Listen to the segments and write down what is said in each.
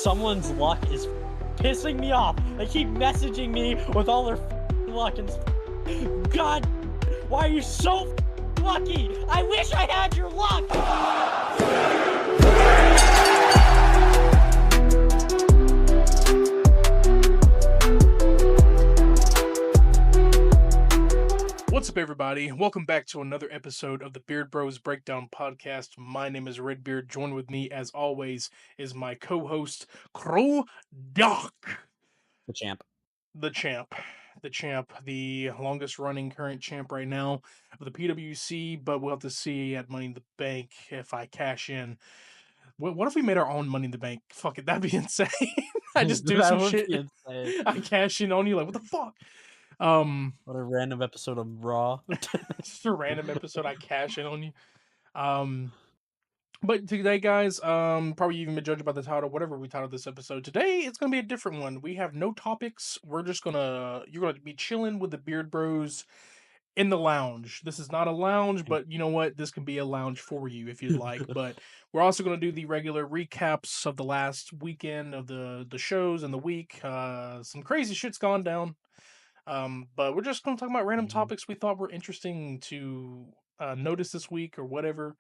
someone's luck is pissing me off. They keep messaging me with all their luck and God, why are you so lucky? I wish I had your luck! What's up, everybody? Welcome back to another episode of the Beard Bros Breakdown Podcast. My name is RedBeard. Joined with me, as always, is my co-host, Krodok. The champ. The champ, the longest-running current champ right now of the PWC, but we'll have to see at Money in the Bank if I cash in. What if we made our own Money in the Bank? Fuck it, that'd be insane. I just do some shit. I cash in on you, like, what the fuck? What a random episode of Raw. Just a random episode I cash in on you. But today, guys, probably even been judged by the title, whatever we titled this episode. Today, it's gonna be a different one. We have no topics. You're gonna be chilling with the Beard Bros in the lounge. This is not a lounge, but you know what? This can be a lounge for you if you'd like. But we're also gonna do the regular recaps of the last weekend of the shows and the week. Some crazy shit's gone down. But we're just going to talk about random topics we thought were interesting to notice this week or whatever.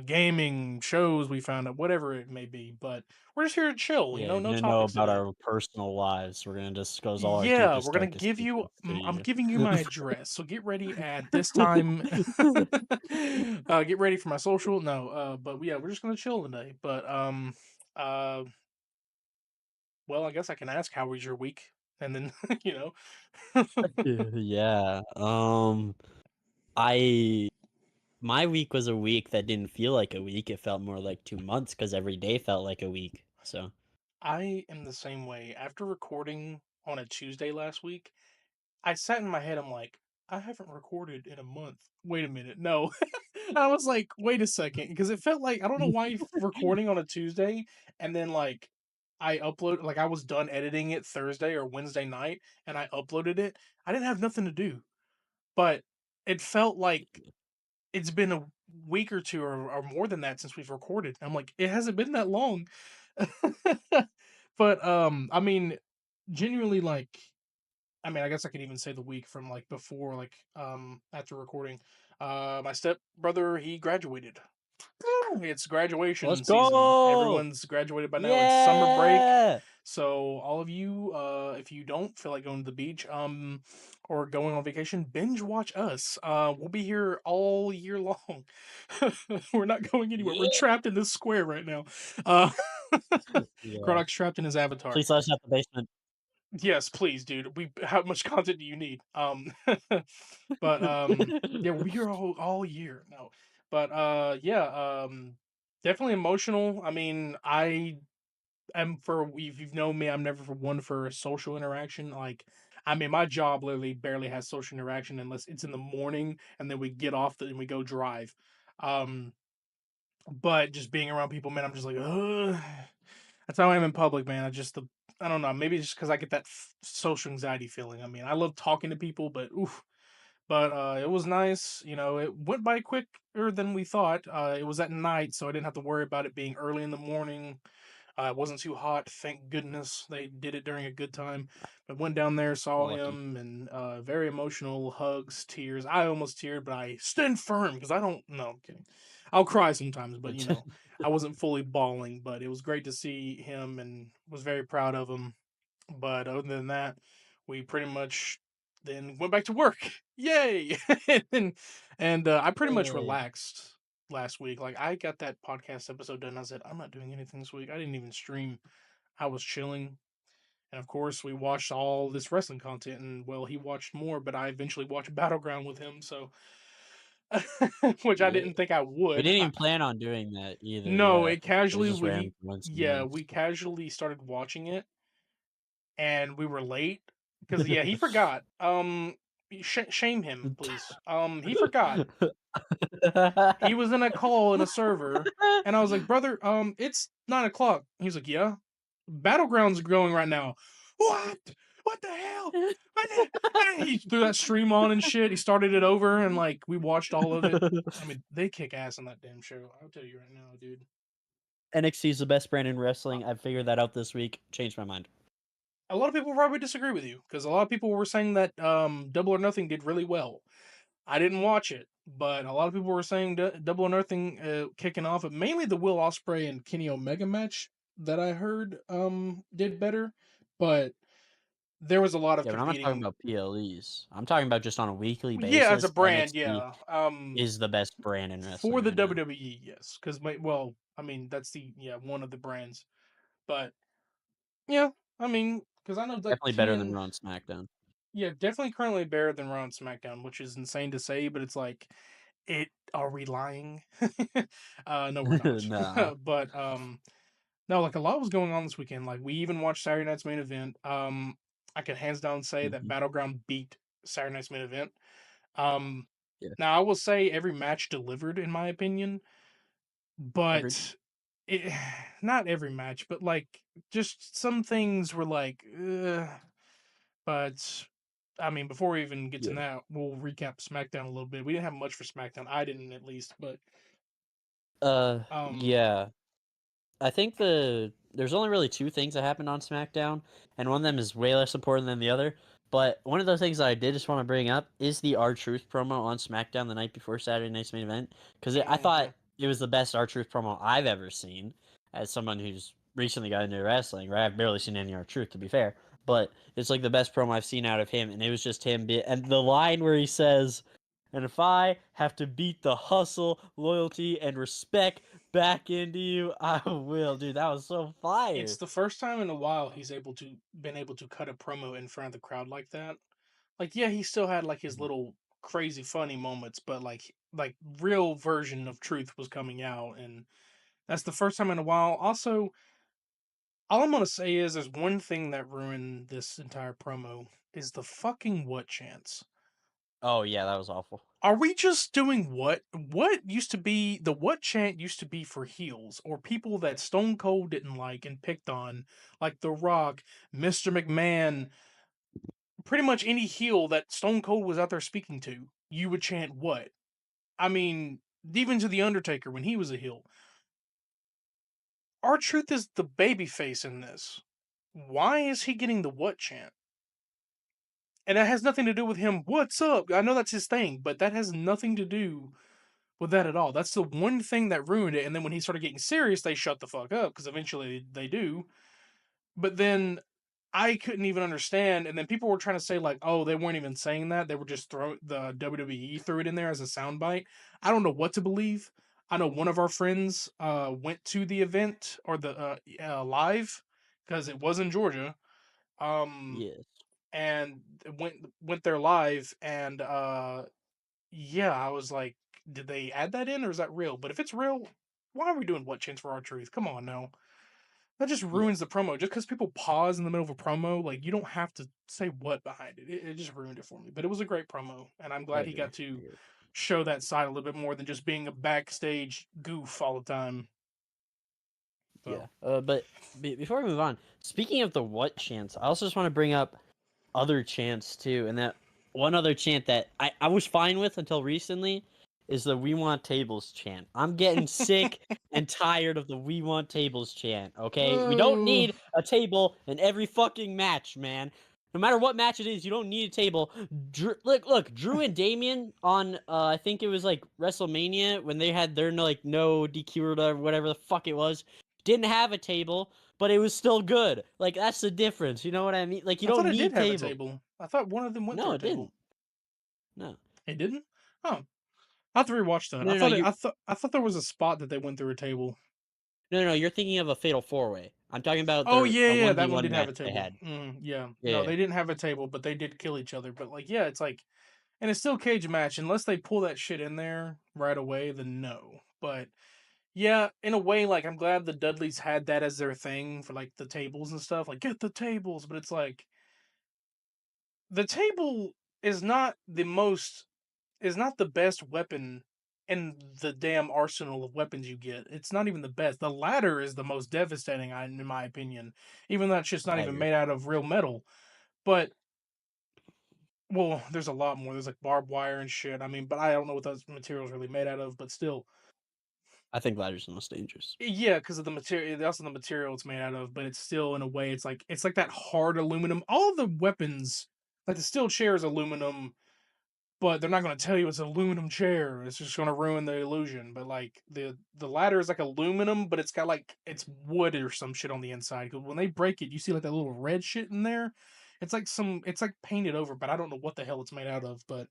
Gaming, shows we found out, whatever it may be. But we're just here to chill, Yeah, no you topics know about today. our personal lives. We're going to discuss all our Yeah, deepest, we're going to darkest give you, secrets to I'm giving you my address. So get ready at this time. Get ready for my social. No, but yeah, we're just going to chill today. But, well, I guess I can ask, how was your week? And then, you know. Yeah. My week was a week that didn't feel like a week. It felt more like 2 months because every day felt like a week. So I am the same way. After recording on a Tuesday last week, I sat in my head, I'm like, I haven't recorded in a month. Wait a minute. No. I was like, wait a second. Because it felt like, I don't know why recording on a Tuesday and then like I was done editing it Thursday or Wednesday night and I uploaded it. I didn't have nothing to do. But it felt like it's been a week or two or more than that since we've recorded. I'm like, it hasn't been that long. But I mean, genuinely, like, I mean, I guess I could even say the week from like before, like after recording. My step brother, he graduated. It's graduation let's season. go. Everyone's graduated by now. It's summer break. Yeah. So all of you, if you don't feel like going to the beach, or going on vacation, binge watch us. We'll be here all year long. We're not going anywhere. We're trapped in this square right now. Yeah. Krodok's trapped in his avatar. Please let us out the basement. Yes, please, dude. How much content do you need? But yeah, we'll be here all year. No, but yeah, definitely emotional. I mean, I am if you've known me, I'm never for one for social interaction. Like, I mean, my job literally barely has social interaction unless it's in the morning, and then we get off and we go drive. But just being around people, man, I'm just like, ugh. That's how I am in public, man. I don't know. Maybe just because I get that social anxiety feeling. I mean, I love talking to people, but oof. But it was nice. You know, it went by quicker than we thought. It was at night, so I didn't have to worry about it being early in the morning. It wasn't too hot. Thank goodness they did it during a good time. But went down there, saw Lucky. him, and very emotional hugs, tears. I almost teared, but I stand firm because I don't. No, I'm kidding. I'll cry sometimes, but you know, I wasn't fully bawling. But it was great to see him, and was very proud of him. But other than that, we pretty much then went back to work. Yay! and I pretty much Yay. relaxed last week. Like, I got that podcast episode done. I said, I'm not doing anything this week. I didn't even stream. I was chilling. And of course, we watched all this wrestling content. And well, he watched more, but I eventually watched Battleground with him. So, which I didn't think I would. We didn't even plan on doing that either. No, yeah. it casually we we casually started watching it, and we were late because he forgot. Shame him, please. He forgot. He was in a call in a server, and I was like, brother, it's 9:00. He's like, yeah. Battlegrounds going right now. What? What the hell? He threw that stream on and shit. He started it over, and like we watched all of it. I mean, they kick ass on that damn show. I'll tell you right now, dude. NXT is the best brand in wrestling. I figured that out this week. Changed my mind. A lot of people probably disagree with you because a lot of people were saying that Double or Nothing did really well. I didn't watch it, but a lot of people were saying Double or Nothing kicking off, mainly the Will Ospreay and Kenny Omega match that I heard did better, but there was a lot of Yeah, but I'm not talking competing. about PLEs. I'm talking about just on a weekly Yeah, as a basis. brand, NXT yeah. is the best brand in For wrestling the right now. WWE, yes, because well, I mean that's the one of the brands, but yeah, I mean because I know like Definitely better than TN, Raw and SmackDown. yeah, definitely currently better than Raw and SmackDown, which is insane to say, but it's like, it are we lying? No, we're not. Nah. But no, like a lot was going on this weekend. Like we even watched Saturday night's main event. I can hands down say that Mhm. Battleground beat Saturday night's main event. Um, Yeah, Now I will say every match delivered in my opinion, agreed. but it, not every match, but like just some things were like, ugh. But I mean, before we even get to Yeah. that, we'll recap SmackDown a little bit. We didn't have much for SmackDown. I didn't, at least, but um, Yeah. I think there's only really two things that happened on SmackDown, and one of them is way less important than the other. But one of those things that I did just want to bring up is the R-Truth promo on SmackDown the night before Saturday Night's main event, because I thought mhm. it was the best R-Truth promo I've ever seen, as someone who's recently got into wrestling. Right, I've barely seen any R-Truth, to be fair, but it's like the best promo I've seen out of him, and it was just him. And the line where he says, "And if I have to beat the hustle, loyalty, and respect back into you, I will." Dude, that was so It's fire. the first time in a while he's been able to cut a promo in front of the crowd like that. Like, yeah, he still had like his Mhm. little crazy funny moments, but like real version of truth was coming out, and that's the first time in a while. Also, all I'm gonna say is there's one thing that ruined this entire promo is the fucking what chance. Oh yeah, that was awful. Are we just doing what used to be the what chant used to be for heels or people that Stone Cold didn't like and picked on, like The Rock, Mr. McMahon, pretty much any heel that Stone Cold was out there speaking to, you would chant what? I mean, even to The Undertaker when he was a heel. Our Truth is the babyface in this. Why is he getting the what chant? And that has nothing to do with him. What's up? I know that's his thing, but that has nothing to do with that at all. That's the one thing that ruined it. And then when he started getting serious, they shut the fuck up because eventually they do. But then I couldn't even understand. And then people were trying to say like, oh, they weren't even saying that. They were just throwing the WWE threw it in there as a soundbite. I don't know what to believe. I know one of our friends went to the event or the live because it was in Georgia. Um, Yes. and went there live and yeah, I was like, did they add that in or is that real? But if it's real, why are we doing what chance for our truth? Come on now. That just Yeah. ruins the promo. Just because people pause in the middle of a promo, like you don't have to say what behind it. It just ruined it for me. But it was a great promo, and I'm I glad he agree. got to show that side a little bit more than just being a backstage goof all the time. Yeah. So But before we move on, speaking of the what chants, I also just want to bring up other chants too, and that one other chant that I was fine with until recently is the "We Want Tables" chant. I'm getting sick and tired of the "We Want Tables" chant. Okay, we don't oh, need a table in every fucking match, man. No matter what match it is, you don't need a table. Look, Drew and Damien on I think it was like WrestleMania when they had their no DQ or whatever the fuck it was, didn't have a table, but it was still good. Like that's the difference. You know what I mean? Like you I thought don't it did need have a table. table. I thought one of them went No, through a it didn't. table. No. It didn't. Oh, I have to rewatch that. No, no, no. I thought there was a spot that they went through a table. No. You're thinking of a fatal four way. I'm talking about Oh their yeah, a yeah, one that v one one did have match a they table. had. Yeah, no, Yeah, they didn't have a table, but they did kill each other. But like, yeah, it's like, and it's still cage match unless they pull that shit in there right away. Then no. But yeah, in a way, like I'm glad the Dudleys had that as their thing for like the tables and stuff. Like get the tables, but it's like the table is not the most is not the best weapon in the damn arsenal of weapons you get. It's not even the best. The ladder is the most devastating, in my opinion. Even though that shit's not I even agree. made out of real metal. But well, there's a lot more. There's like barbed wire and shit. I mean, but I don't know what those materials really made out of. But still, I think ladder's the most dangerous. Yeah, because of the material. Also, the material it's made out of, but it's still in a way. It's like that hard aluminum. All of the weapons, like the steel chair, is aluminum, but they're not going to tell you it's an aluminum chair. It's just going to ruin the illusion. But like the ladder is like aluminum, but it's got like it's wood or some shit on the inside. Because when they break it, you see like that little red shit in there. It's like painted over, but I don't know what the hell it's made out of. But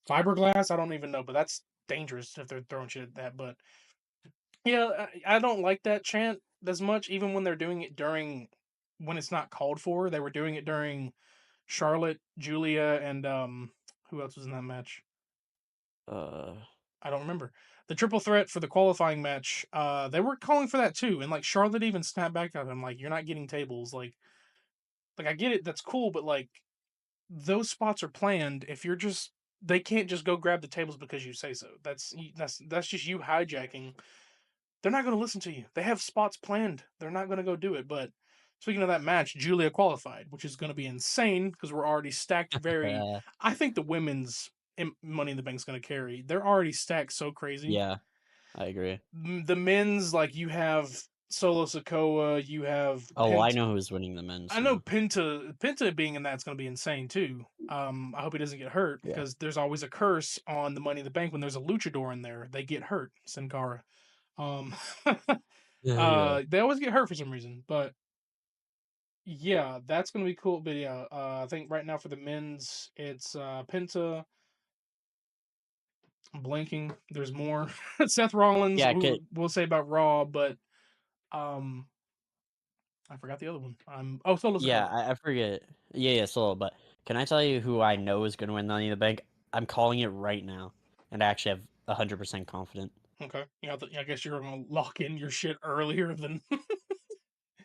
fiberglass, I don't even know. But that's dangerous if they're throwing shit at that. But yeah, I don't like that chant as much, even when they're doing it during when it's not called for. They were doing it during Charlotte, Julia, and who else was in that match? Uh, I don't remember. The triple threat for the qualifying match, they were calling for that too, and like Charlotte even snapped back at him, like, "You're not getting tables." Like I get it, that's cool, but like those spots are planned. If you're just they can't just go grab the tables because you say so. That's just you hijacking. They're not going to listen to you. They have spots planned. They're not going to go do it. But speaking of that match, Julia qualified, which is going to be insane because we're already stacked very. I think the women's Money in the Bank is going to carry. They're already stacked so crazy. yeah, I agree. The men's, like, you have Solo Sokoa, you have Oh, I Penta. know who's winning the men's I know now. Penta being in that's going to be insane too. I hope he doesn't get hurt Yeah. because there's always a curse on the Money in the Bank when there's a luchador in there. They get hurt. Sin Cara. Um, Yeah. they always get hurt for some reason, but yeah, that's gonna be cool. But yeah, I think right now for the men's, it's Penta. I'm blanking. There's more. Seth Rollins. Yeah, kid. We'll say about Raw, but um, I forgot the other one. Solo Yeah, Sikoa. I forget. Yeah, solo. But can I tell you who I know is going to win Money in the Bank? I'm calling it right now, and I actually have 100% confident. Okay, yeah, I guess you're gonna lock in your shit earlier than.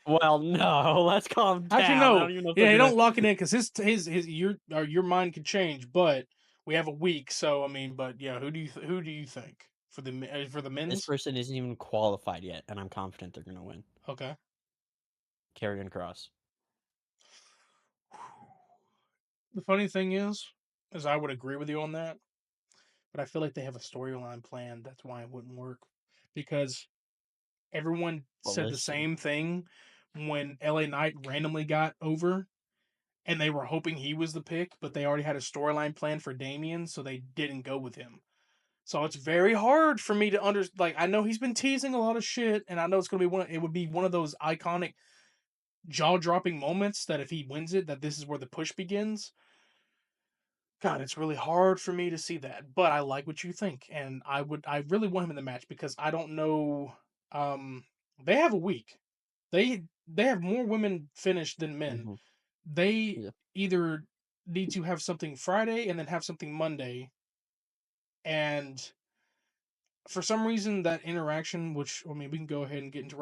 Well, no, let's calm Actually, down. I no. don't even know if they're Yeah, gonna. don't lock it in because his your mind could change, but we have a week, so I mean, but yeah, who do you think for the This men's? person isn't even qualified yet, and I'm confident they're gonna win. Okay. Karrion Cross. The funny thing is I would agree with you on that, but I feel like they have a storyline planned. That's why it wouldn't work because everyone Well, said the listen. same thing when LA Knight randomly got over and they were hoping he was the pick, but they already had a storyline planned for Damien, so they didn't go with him. So it's very hard for me to like I know he's been teasing a lot of shit and I know it would be one of those iconic jaw-dropping moments that if he wins it that this is where the push begins. God, it's really hard for me to see that, but I like what you think, and I really want him in the match because I don't know. Um, they have a week. They have more women finished than men. Hmm. They Yeah. either need to have something Friday and then have something Monday, and for some reason that interaction, which I mean, we can go ahead and get into,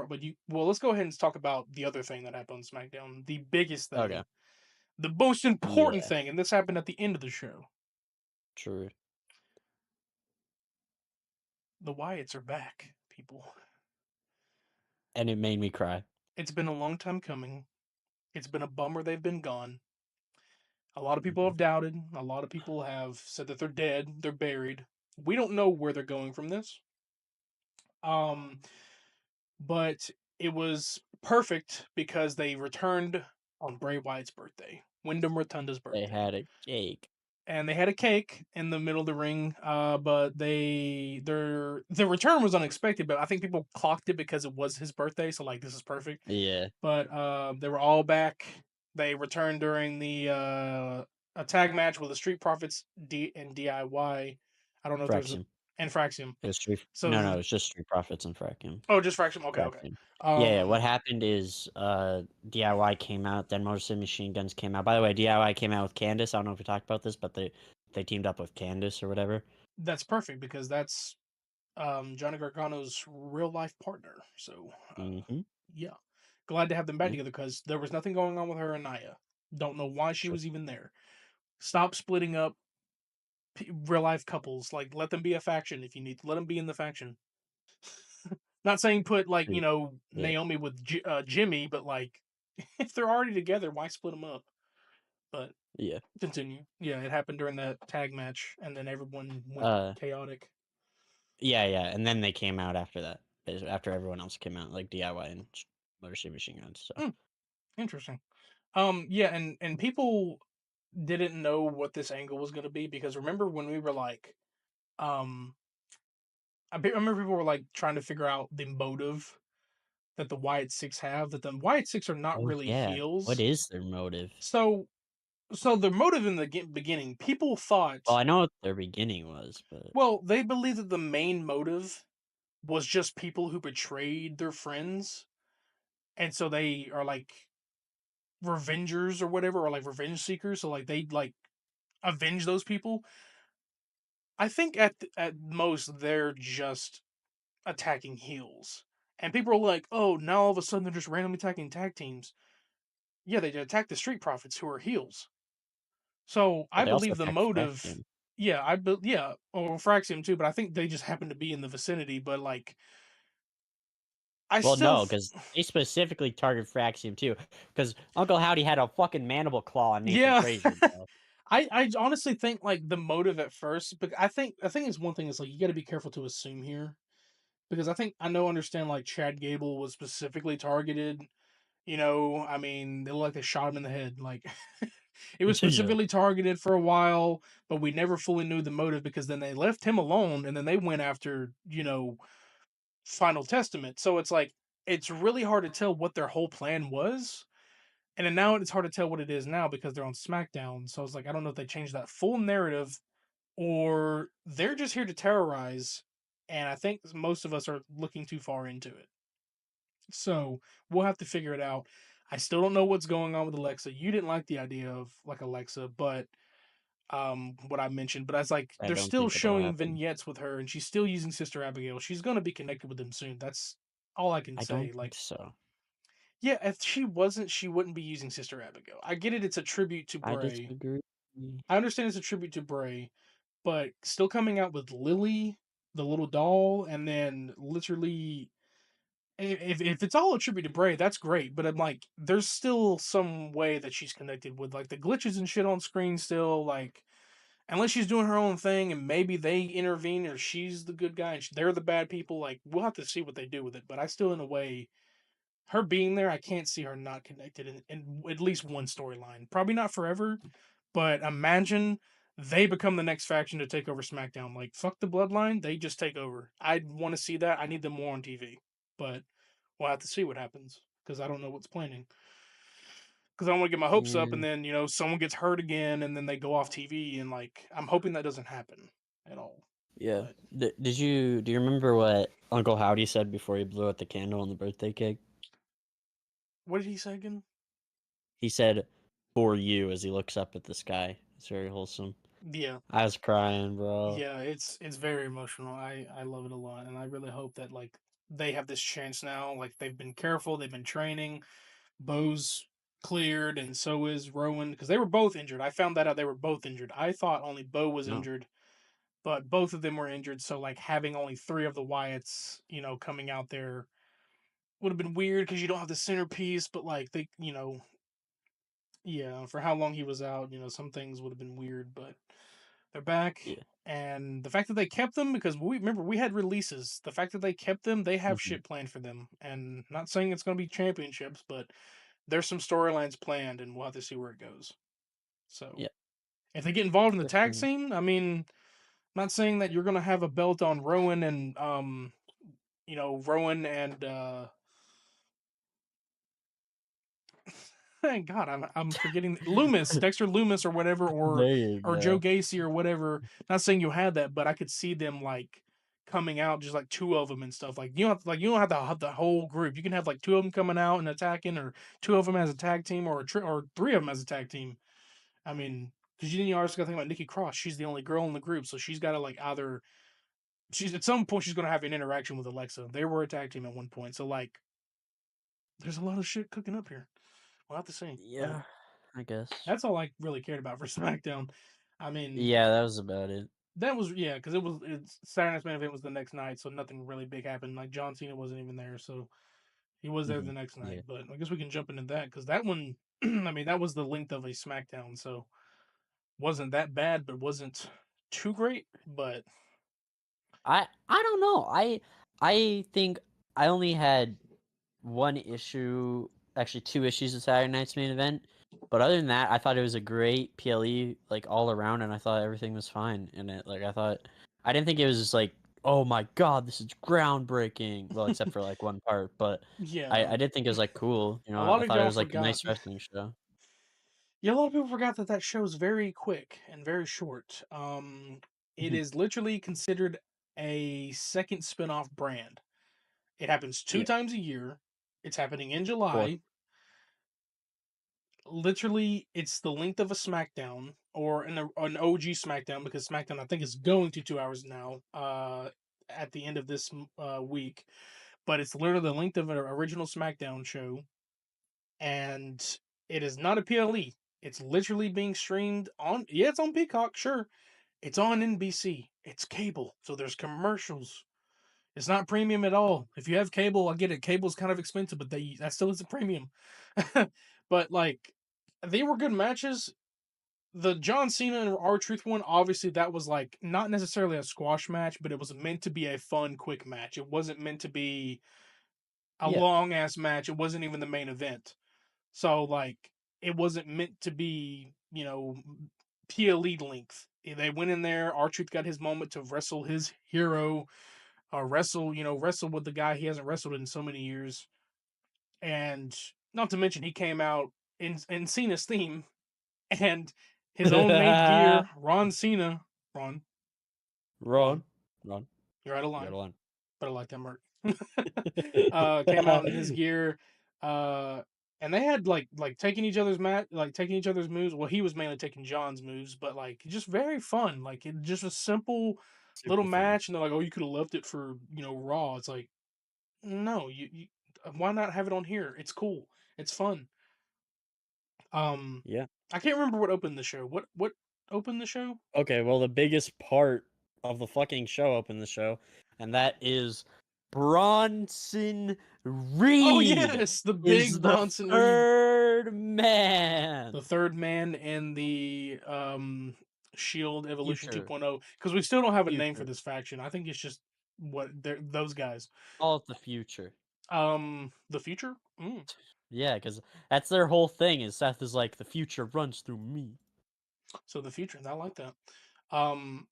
but let's go ahead and talk about the other thing that happened on SmackDown, the biggest Okay. thing, the most important Yeah. thing, and this happened at the end of the show. True. The Wyatts are back, people. And it made me cry. It's been a long time coming. It's been a bummer they've been gone. A lot of people Mhm. have doubted. A lot of people have said that they're dead, they're buried. We don't know where they're going from this. Um, but it was perfect because they returned on Bray Wyatt's birthday, Wyndham Rotunda's They birthday. had a cake. And they had a cake in the middle of the ring. But their return was unexpected. But I think people clocked it because it was his birthday. So like this is perfect. Yeah. But they were all back. They returned during the a tag match with the Street Profits and DIY. I don't know if there's Fraxium. and Fraxium. It was Street. So No, it's just Street Profits and Fraxium. oh, just Fraxium. Okay, okay. Fraxium. Yeah. Um, What happened is DIY came out, then Motor City Machine Guns came out. By the way, DIY came out with Candace. I don't know if we talked about this, but they teamed up with Candace or whatever. that's perfect because that's Johnny Gargano's real life partner. So Mm-hmm. yeah, glad to have them back Yeah. together because there was nothing going on with her and Naya. Don't know why she True. was even there. Stop splitting up real life couples. Like, let them be a faction if you need to. Let them be in the faction. Not saying put like True. Yeah. Naomi with Jimmy, but like if they're already together, why split them up? But Yeah. continue. Yeah, it happened during that tag match, and then everyone went Uh. chaotic. Yeah. And then they came out after that. after everyone else came out, like DIY and Motor City Machine Guns. So Hmm, interesting. Yeah, and people didn't know what this angle was going to be because remember when we were like, um, I remember people were like trying to figure out the motive that the Wyatt Six have. That the Wyatt Six are not oh really yeah, what heels. is their motive? So, so the motive in the beginning, people Well, thought, I know what their beginning was, but well, they believed that the main motive was just people who betrayed their friends, and so they are like revengers or whatever, or like revenge seekers. So like they like avenge those people. I think at most they're just attacking heels. And people are like, oh, now all of a sudden they're just randomly attacking tag teams. Yeah, they attack the Street Profits who are heels. So I they also believe the attacked motive, Fraction. yeah, yeah, or Fraxium too, but I think they just happen to be in the vicinity. But like, I Well, still, no, because they specifically target Fraxium too, because Uncle Howdy had a fucking mandible claw on Nathan yeah, Frazier, bro. I honestly think like the motive at first, but I think it's one thing is like you got to be careful to assume here because I know understand like Chad Gable was specifically targeted. You know, I mean, they look like they shot him in the head. Like it was Yeah. specifically targeted for a while, but we never fully knew the motive because then they left him alone and then they went after, Final Testament. So it's like it's really hard to tell what their whole plan was. And then now it's hard to tell what it is now because they're on SmackDown. So it's like I don't know if they changed that full narrative or they're just here to terrorize. And I think most of us are looking too far into it. So we'll have to figure it out. I still don't know what's going on with Alexa. You didn't like the idea of like Alexa, but what I mentioned, but I was like, I they're don't still think it'll showing happen. vignettes with her and she's still using Sister Abigail. She's gonna be connected with them soon. That's all I can I say. don't think Like, so. yeah, if she wasn't, she wouldn't be using Sister Abigail. I get it, it's a tribute to I Bray. disagree. I understand it's a tribute to Bray, but still coming out with Lily, the little doll, and then literally if it's all a tribute to Bray, that's great. But I'm like, there's still some way that she's connected with like the glitches and shit on screen. Still, like, unless she's doing her own thing and maybe they intervene or she's the good guy and they're the bad people. Like, we'll have to see what they do with it. But I still, in a way, her being there, I can't see her not connected in at least one storyline. Probably not forever, but imagine they become the next faction to take over SmackDown. Like, fuck the Bloodline, they just take over. I want to see that. I need them more on TV. But we'll have to see what happens because I don't know what's planning. Because I don't want to get my hopes up Yeah. and then, someone gets hurt again and then they go off TV. And, like, I'm hoping that doesn't happen at all. Yeah. But Do you remember what Uncle Howdy said before he blew out the candle on the birthday cake? what did he say again? He said, "For you," as he looks up at the sky. It's very wholesome. Yeah. I was crying, bro. Yeah, it's very emotional. I love it a lot, and I really hope that like they have this chance now. Like they've been careful, they've been training. Bo's cleared, and so is Rowan because they were both injured. I found that out they were both injured. I thought only Bo was No. injured, but both of them were injured. So like having only three of the Wyatts, coming out there would have been weird because you don't have the centerpiece. But like they, yeah, for how long he was out, some things would have been weird, but they're back. Yeah. And the fact that they kept them, because we remember we had releases. The fact that they kept them, they have Hmm. shit planned for them. And not saying it's going to be championships, but there's some storylines planned, and we'll have to see where it goes. So Yeah. if they get involved in the tag Definitely. scene, I mean, not saying that you're going to have a belt on Rowan and Rowan and thank God, I'm forgetting Loomis, Dexter Loomis or whatever, or There you Joe go. Gacy or whatever. Not saying you had that, but I could see them like coming out, just like two of them and stuff. Like you don't have to have the whole group. You can have like two of them coming out and attacking, or two of them as a tag team, or three of them as a tag team. I mean, because you also got to think about Nikki Cross. She's the only girl in the group, so she's got to like either she's at some point she's going to have an interaction with Alexa. They were a tag team at one point, so like there's a lot of shit cooking up here. We'll have to see, but. Yeah, I guess. That's all I really cared about for SmackDown. I mean, Yeah, that was about it. that was yeah, because it's Saturday Night's main event was the next night, so nothing really big happened. Like John Cena wasn't even there, so he was there Hmm. the next Yeah. night. But I guess we can jump into that because that one, I mean, that was the length of a SmackDown, so wasn't that bad, but wasn't too great. But I don't know. I think I only had one issue, actually 2 issues of Saturday Night's main event. But other than that, I thought it was a great PLE, like, all around, and I thought everything was fine in it. Like, I didn't think it was just like, oh my god, this is groundbreaking. Well, except for like one part, but Yeah, I did think it was like cool. a I lot of thought it y'all was like a forgot. nice wrestling show. Yeah, a lot of people forgot that that show's very quick and very short. It Mhm. is literally considered a second spin-off brand. It happens two Yeah, times a year. It's happening in four. July. Literally, it's the length of a SmackDown or an OG SmackDown because SmackDown I think is going to 2 hours now. At the end of this week, but it's literally the length of an original SmackDown show, and it is not a PLE. It's literally being streamed on. Yeah, it's on Peacock. Sure, it's on NBC. It's cable, so there's commercials. It's not premium at all. If you have cable, I get it. Cable's kind of expensive, but that still is a premium. But like, they were good matches. The John Cena and R-Truth one, obviously, that was like not necessarily a squash match, but it was meant to be a fun, quick match. It wasn't meant to be a Yeah. long ass match. It wasn't even the main event. So like, it wasn't meant to be, PLE length. They went in there. R-Truth got his moment to wrestle his hero, wrestle with the guy he hasn't wrestled in so many years. And not to mention, he came out in Cena's theme and his own made gear. Ron Cena, Ron, Run, Ron, run, you're out of you gotta line, run. but I like that merch. Came out in his gear, uh, and they had like taking each other's taking each other's moves. Well, he was mainly taking John's moves, but like just very fun. Like it just a simple little Super fun. match, and they're like, "Oh, you could have left it for Raw." It's like, no, you why not have it on here? It's cool. It's fun. Um, Yeah. I can't remember what opened the show. What opened the show? Okay, well, the biggest part of the fucking show opened the show, and that is Bronson Oh Reed yes, the is big the Bronson Reed, third the man. third man in the Shield Evolution Future, 2.0. Because we still don't have a name for future. this faction. I think it's just what they're those guys. Call it the future. The future. Mm. Yeah, because that's their whole thing. Is Seth is like the future runs through me. So the future. I like that. Um,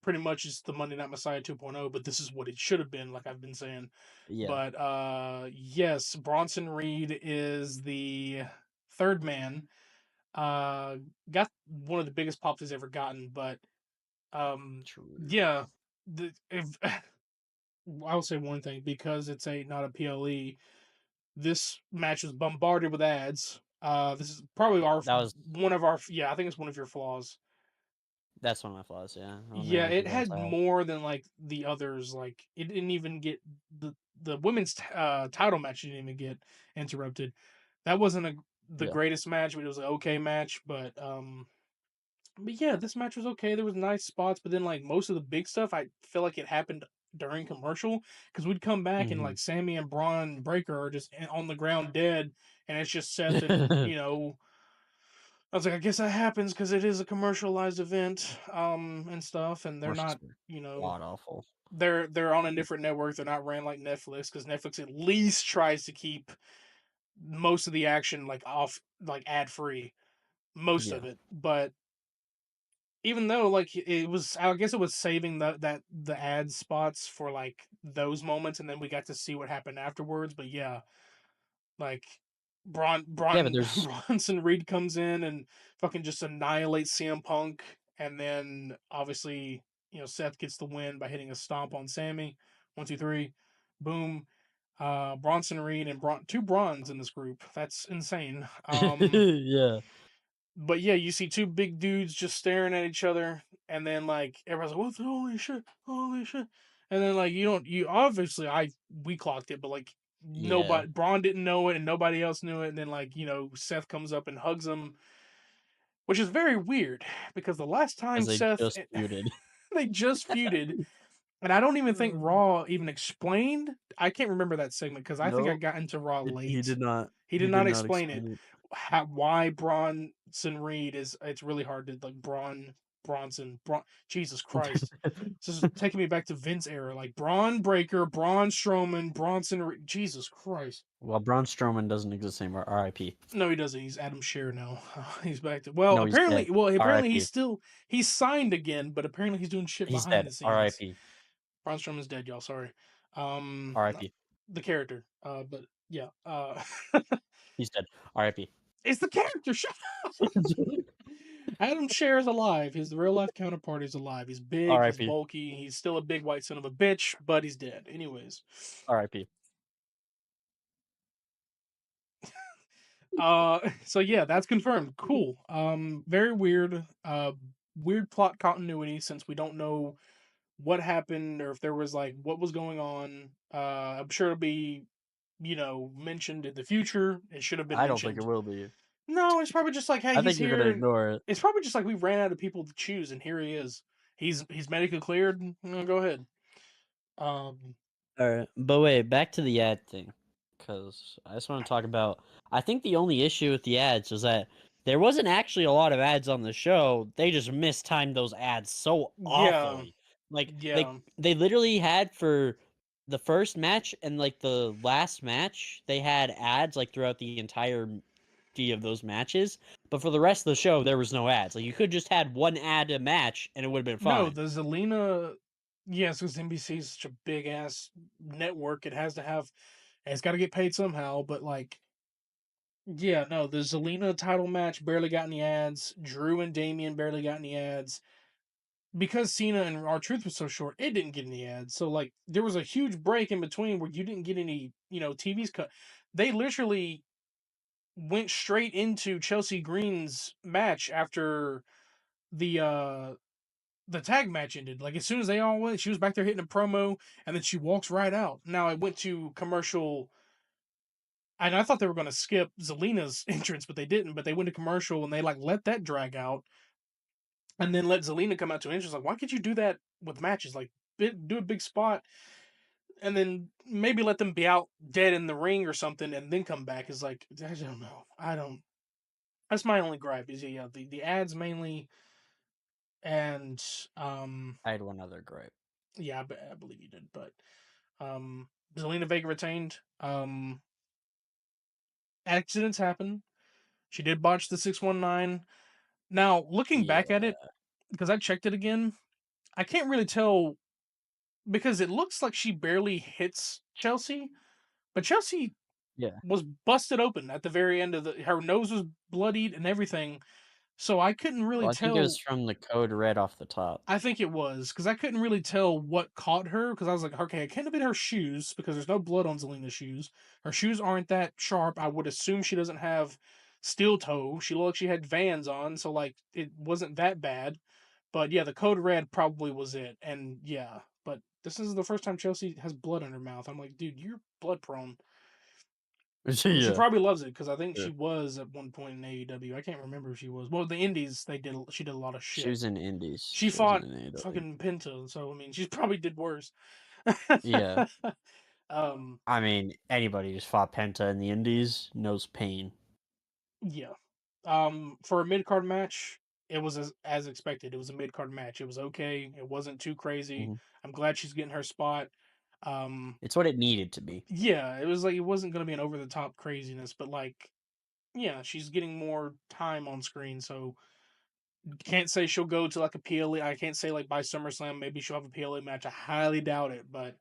Pretty much it's the Monday Night Messiah 2.0, but this is what it should have been, like I've been saying. Yeah, But yes, Bronson Reed is the third man. Uh, got one of the biggest pops he's ever gotten, but true. yeah, if I'll say one thing because it's a not a PLE. This match was bombarded with ads. This is probably our That was one of our yeah. I think it's one of your flaws. that's one of my flaws. Yeah, I don't Yeah, really it keep on had tab. more than like the others. Like it didn't even get the women's title match didn't even get interrupted. That wasn't the Yeah. greatest match, but it was an okay match. But yeah, this match was okay. There was nice spots, but then like most of the big stuff, I feel like it happened during commercial because we'd come back and Hmm. like Sammy and Braun Breaker are just on the ground dead, and it's just Seth and I was like, I guess that happens because it is a commercialized event, and stuff, and they're Commercials not, were you know, god awful. they're on a different network. They're not ran like Netflix because Netflix at least tries to keep most of the action like off, like ad free, most of Yeah. it, but even though like it was I guess it was saving the ad spots for like those moments and then we got to see what happened afterwards. But yeah, like Yeah, but there's Bronson Reed comes in and fucking just annihilates CM Punk, and then obviously, Seth gets the win by hitting a stomp on Sammy. 1, 2, 3, boom. Bronson Reed and two Bronze in this group. That's insane. yeah. But yeah, you see two big dudes just staring at each other, and then like everyone's like, "What the holy shit!" And then like you obviously we clocked it, but like Yeah. nobody, Braun didn't know it, and nobody else knew it. And then like Seth comes up and hugs him, which is very weird because the last time Because they Seth just feuded. they just feuded, and I don't even think Raw even explained. I can't remember that segment because I think I Nope. got into Raw He late. did not. He He did did not not explain it. explain it. Why Bronson Reed is it's really hard to like Braun. Bronson. Jesus Christ. This is taking me back to Vince era. Like Braun Breaker, Braun Strowman, Jesus Christ. Well, Braun Strowman doesn't exist anymore. R.I.P. No, he doesn't. He's Adam Scherr now. He's back to No, he's dead. apparently R.I.P. he's signed again, but apparently he's doing shit He's behind dead. the scenes. R.I.P. Braun Strowman's dead, y'all. Sorry. R.I.P. The character. But yeah. He's dead. R.I.P. It's the character. Shut up. Adam Scherr is alive. His real life counterpart is alive. He's big. He's R.I.P. bulky. He's still a big white son of a bitch, but he's dead. Anyways. R.I.P. So yeah, that's confirmed. Cool. Very weird. Weird plot continuity since we don't know what happened or if there was like what was going on. I'm sure it'll be, mentioned in the future. It should have been I don't think it mentioned. will be. No, it's probably just like, hey, I he's think you're gonna here. ignore it. It's probably just like we ran out of people to choose, and here he is. He's medically cleared. Go ahead. All right, but wait, back to the ad thing, because I just want to talk about. I think the only issue with the ads was that there wasn't actually a lot of ads on the show. They just mistimed those ads so Yeah, awfully. Like yeah. they literally had for the first match and like the last match, they had ads like throughout the entirety of those matches. But for the rest of the show, there was no ads. Like you could just had one ad a match and it would have been No, fine. the Zelina. Yes, because NBC is such a big ass network. It has to have. It's got to get paid somehow. But like, yeah, no, the Zelina title match barely got any ads. Drew and Damian barely got any ads. Because Cena and R-Truth was so short, it didn't get any ads. So like there was a huge break in between where you didn't get any, TV's cut. They literally went straight into Chelsea Green's match after the the tag match ended. Like as soon as they all went, she was back there hitting a promo, and then she walks right out. Now I went to commercial, and I thought they were going to skip Zelina's entrance, but they didn't. But they went to commercial, and they like let that drag out, and then let Zelina come out to entrance. Like, why could you do that with matches? Like, do a big spot, and then maybe let them be out dead in the ring or something, and then come back. Is like, I don't know. I don't. That's my only gripe. Is yeah, the ads mainly, and I had one other gripe. yeah, I believe you did, but Zelina Vega retained. Accidents happen. She did botch the 619. Now, looking back at Yeah, it, because I checked it again, I can't really tell because it looks like she barely hits Chelsea, but Chelsea yeah. was busted open at the very end of her nose was bloodied and everything. So I couldn't really Well, I think it was tell. from the code red off the top. I think it was because I couldn't really tell what caught her because I was like, okay, it can't have been her shoes because there's no blood on Zelina's shoes. Her shoes aren't that sharp. I would assume she doesn't have steel toe. She looked like she had Vans on, so like it wasn't that bad. But yeah, the code red probably was it. And yeah, but this is the first time Chelsea has blood in her mouth. I'm like, dude, you're blood prone. And she Yeah. probably loves it because I think Yeah. she was at one point in AEW. I can't remember if she was. Well, the Indies, she did a lot of She shit. was in Indies. She She wasn't fought in AEW. fucking Penta, so I mean, she probably did worse. Yeah. um, I mean, anybody who's fought Penta in the Indies knows pain. yeah. For a mid card match, it was as expected. It was a mid card match. It was okay. It wasn't too crazy. Hmm. I'm glad she's getting her spot. It's what it needed to be. Yeah, it was like it wasn't going to be an over the top craziness, but like, yeah, she's getting more time on screen, so can't say she'll go to like a PLE. I can't say like by SummerSlam maybe she'll have a PLE match. I highly doubt it, but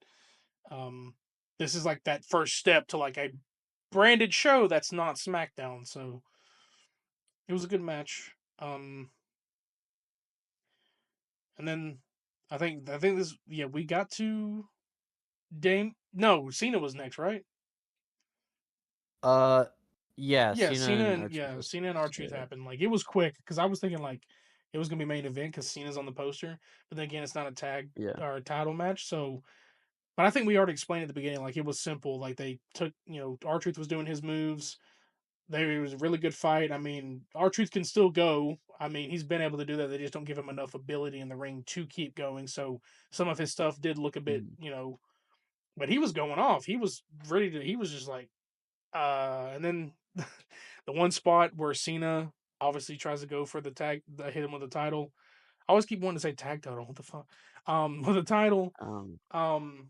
um, this is like that first step to like a branded show that's not SmackDown. So it was a good match. And then I think this yeah we got to Dame. No, Cena was next, right? Uh, yeah, Yeah, Cena and R-Truth was Cena and next. R-Truth happened. Like it was quick because I was thinking like it was gonna be main event because Cena's on the poster, but then again it's not a tag Yeah. or a title match, so. But I think we already explained at the beginning, like it was simple. Like they took, R-Truth was doing his moves. It was a really good fight. I mean, R-Truth can still go. I mean, he's been able to do that. They just don't give him enough ability in the ring to keep going. So some of his stuff did look a bit, Mhm. but he was going off. He was ready to. He was just like, and then the one spot where Cena obviously tries to go for the tag, hit him with the title. I always keep wanting to say tag title. What the fuck? With the title, Um, um,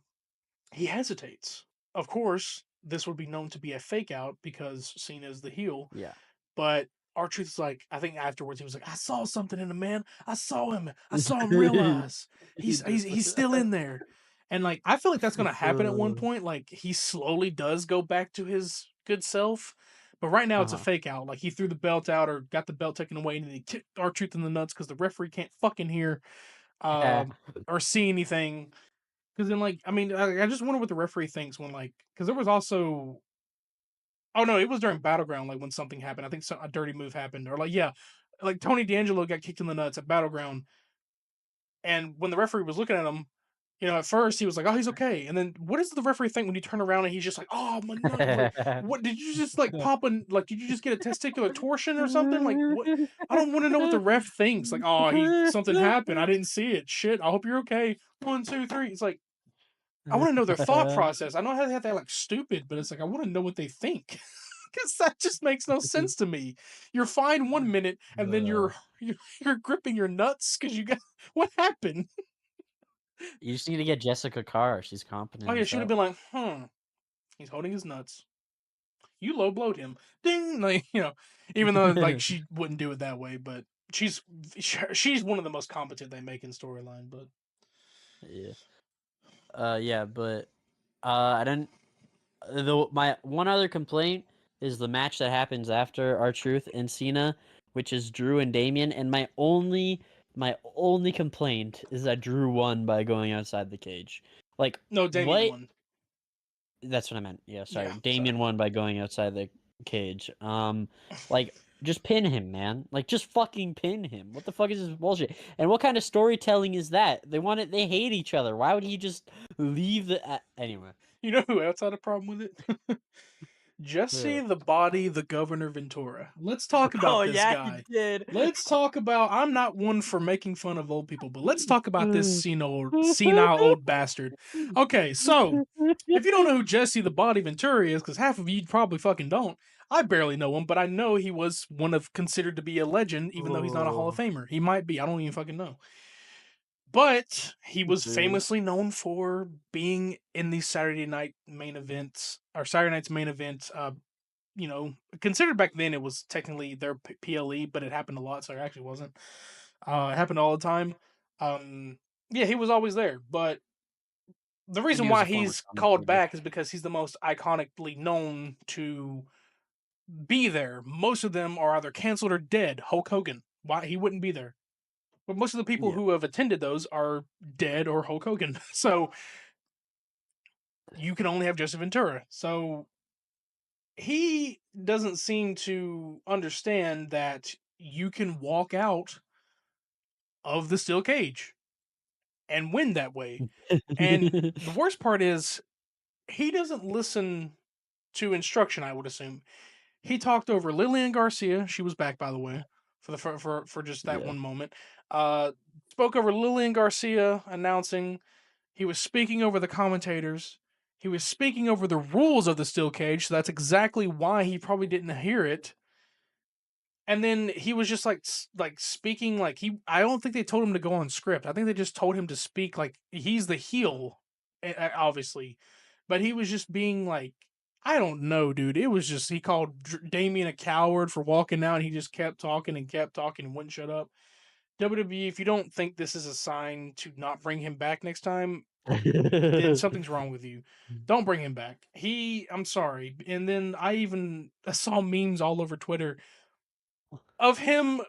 he hesitates. Of course, this would be known to be a fake out because Cena's the heel. yeah. But R-Truth is like, I think afterwards he was like, I saw something in the man. I saw him. I saw him realize he's still in there. And like, I feel like that's gonna happen at one point. Like, he slowly does go back to his good self. But right now it's a uh-huh. fake out. Like, he threw the belt out or got the belt taken away, and then he kicked R-Truth in the nuts because the referee can't fucking hear Yeah. or see anything. Because then, like, I mean, I just wonder what the referee thinks when, like, because there was also, oh no, it was during Battleground, like when something happened. I think a dirty move happened, or like, yeah, like Tony D'Angelo got kicked in the nuts at Battleground, and when the referee was looking at him, at first he was like, "Oh, he's okay," and then what does the referee think when you turn around and he's just like, "Oh my nut!" Like, what did you just like pop a like? Did you just get a testicular torsion or something? Like, what? I don't want to know what the ref thinks. Like, oh, he something happened. I didn't see it. Shit. I hope you're okay. 1, 2, 3. It's like I want to know their thought process. I know how they have to act like stupid, but it's like I want to know what they think. Because that just makes no sense to me. You're fine 1 minute, and then Uh, you're gripping your nuts because you got what happened? you just need to get Jessica Carr. She's Oh competent yeah, as she would have hell. been like, he's holding his nuts. You low blowed him, ding. Like even though like she wouldn't do it that way, but she's she's one of the most competent they make in storyline. But Yeah. Yeah, but I didn't. My one other complaint is the match that happens after R-Truth and Cena, which is Drew and Damien. And my only complaint is that Drew won by going outside the cage. Like no, Damien what? won. That's what I meant. Yeah, sorry. Yeah, Damien sorry. won by going outside the cage. Like just pin him, man. Like just fucking pin him. What the fuck is this bullshit? And what kind of storytelling is that? They hate each other. Why would he just leave the anyway? You know who else had a problem with it? Jesse Yeah. the Body, the Governor Ventura. Let's talk Oh about this yeah, he guy. did. Let's talk about. I'm not one for making fun of old people, but let's talk about this senile old bastard. Okay, so if you don't know who Jesse the Body Ventura is, because half of you probably fucking don't, I barely know him, but I know he was one of considered to be a legend, even though he's not a Hall of Oh, Famer. He might be. I don't even fucking know. But he was dude. famously known for being in these Saturday night main events or Saturday night's main event. Considered back then it was technically their PLE, but it happened a lot, so it actually wasn't. It happened all the time. Yeah, he was always there, but the And reason he was why a former he's called commentator. back is because he's the most iconically known to be there. Most of them are either canceled or dead. Hulk Hogan, why he wouldn't be there? But most of the people Yeah. who have attended those are dead or Hulk Hogan. So you can only have Joseph Ventura. So he doesn't seem to understand that you can walk out of the steel cage and win that way. And the worst part is he doesn't listen to instruction, I would assume. He talked over Lillian Garcia. She was back, by the way, for the for just that Yeah. one moment. Uh, Spoke over Lillian Garcia announcing. He was speaking over the commentators. He was speaking over the rules of the steel cage. So that's exactly why he probably didn't hear it. And then he was just like speaking like he. I don't think they told him to go on script. I think they just told him to speak like he's the heel, obviously, but he was just being like, I don't know, dude. It was just he called Damien a coward for walking out. And he just kept talking and wouldn't shut up. WWE, if you don't think this is a sign to not bring him back next time, then something's wrong with you. Don't bring him back. I'm sorry. And then I saw memes all over Twitter of him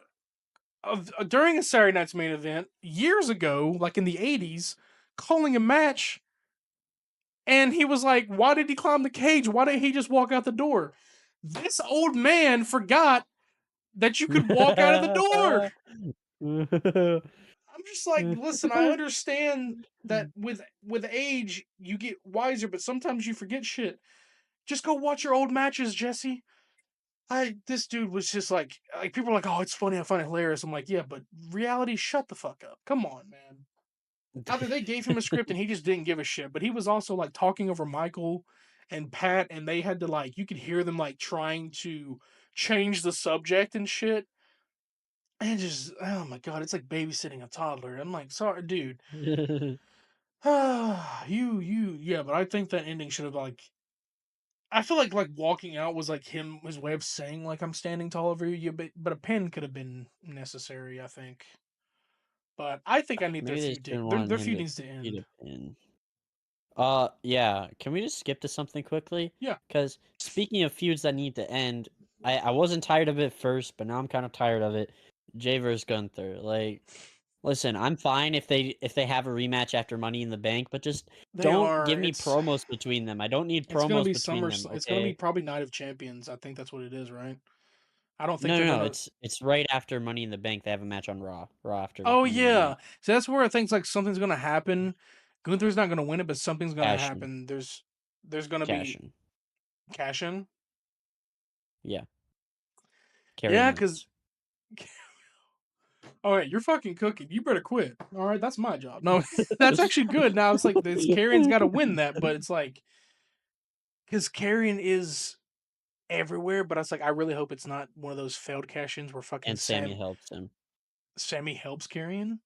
of during a Saturday Night's Main Event years ago, like in the '80s, calling a match, and he was like, "Why did he climb the cage? Why didn't he just walk out the door?" This old man forgot that you could walk out of the door. I'm just like, listen, I understand that with age you get wiser, but sometimes you forget shit. Just go watch your old matches, Jesse. This dude was just like people are like, oh, it's funny, I find it hilarious. I'm like, yeah, but reality, shut the fuck up. Come on, man. Either they gave him a script and he just didn't give a shit, but he was also like talking over Michael and Pat, and they had to like you could hear them like trying to change the subject and shit. And just, oh my god, it's like babysitting a toddler. I'm like, sorry, dude. Yeah, but I think that ending should have like. I feel like walking out was like his way of saying like I'm standing tall over you. But a pen could have been necessary. I think. But I think I need their Maybe they just feud. didn't Their want him feud to needs to eat end. a pin. Yeah. Can we just skip to something quickly? Yeah. Because speaking of feuds that need to end, I wasn't tired of it first, but now I'm kind of tired of it. Jay versus Gunther. Like, listen, I'm fine if they have a rematch after Money in the Bank, but just They don't are. give me promos between them. I don't need It's gonna promos be between summer. them. It's gonna be Okay. probably Night of Champions. I think that's what it is, right? I don't think No, they're no, no. gonna. It's right after Money in the Bank. They have a match on Raw. Raw after Oh Money in the yeah, Bank. so that's where I think like something's gonna happen. Gunther's not gonna win it, but something's gonna Cash in. happen. There's gonna Cash be in. cash in. Yeah. Yeah, Carrion because wins. all right, you're fucking cooking. You better quit. All right, that's my job. No, that's actually good. Now it's like this Carrion's got to win that, but it's like because Carrion is everywhere, but it's like I really hope it's not one of those failed cash ins where fucking And Sammy helps him. Sammy helps Carrion.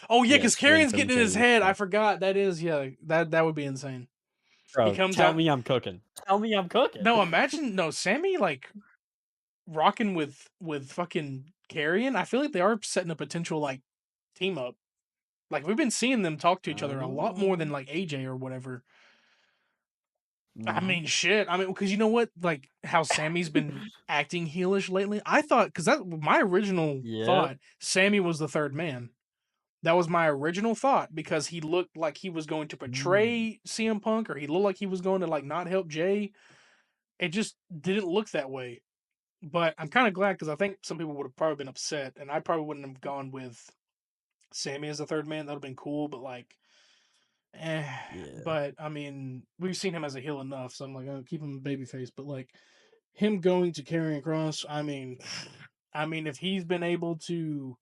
Oh yeah, because Yes, win Carrion's from getting in his Jay's head. I stuff. forgot. That is that would be insane. He Bro, comes tell out. me I'm cooking. Tell me I'm cooking. No, imagine no Sammy like rocking with fucking Carrion. I feel like they are setting a potential like team up. Like we've been seeing them talk to each other a lot more than Oh. like AJ or whatever. I Mhm. mean, shit. I mean, because you know what? Like how Sammy's been acting heelish lately. I thought because that my original Yep. thought, Sammy was the third man. That was my original thought because he looked like he was going to Mm. betray CM Punk or he looked like he was going to like not help Jay. It just didn't look that way. But I'm kind of glad because I think some people would have probably been upset, and I probably wouldn't have gone with Sammy as the third man. That would have been cool, but like, eh. Yeah. But I mean, we've seen him as a heel enough, so I'm like, I'll keep him a babyface. But like, him going to Karrion Cross, I mean, if he's been able to,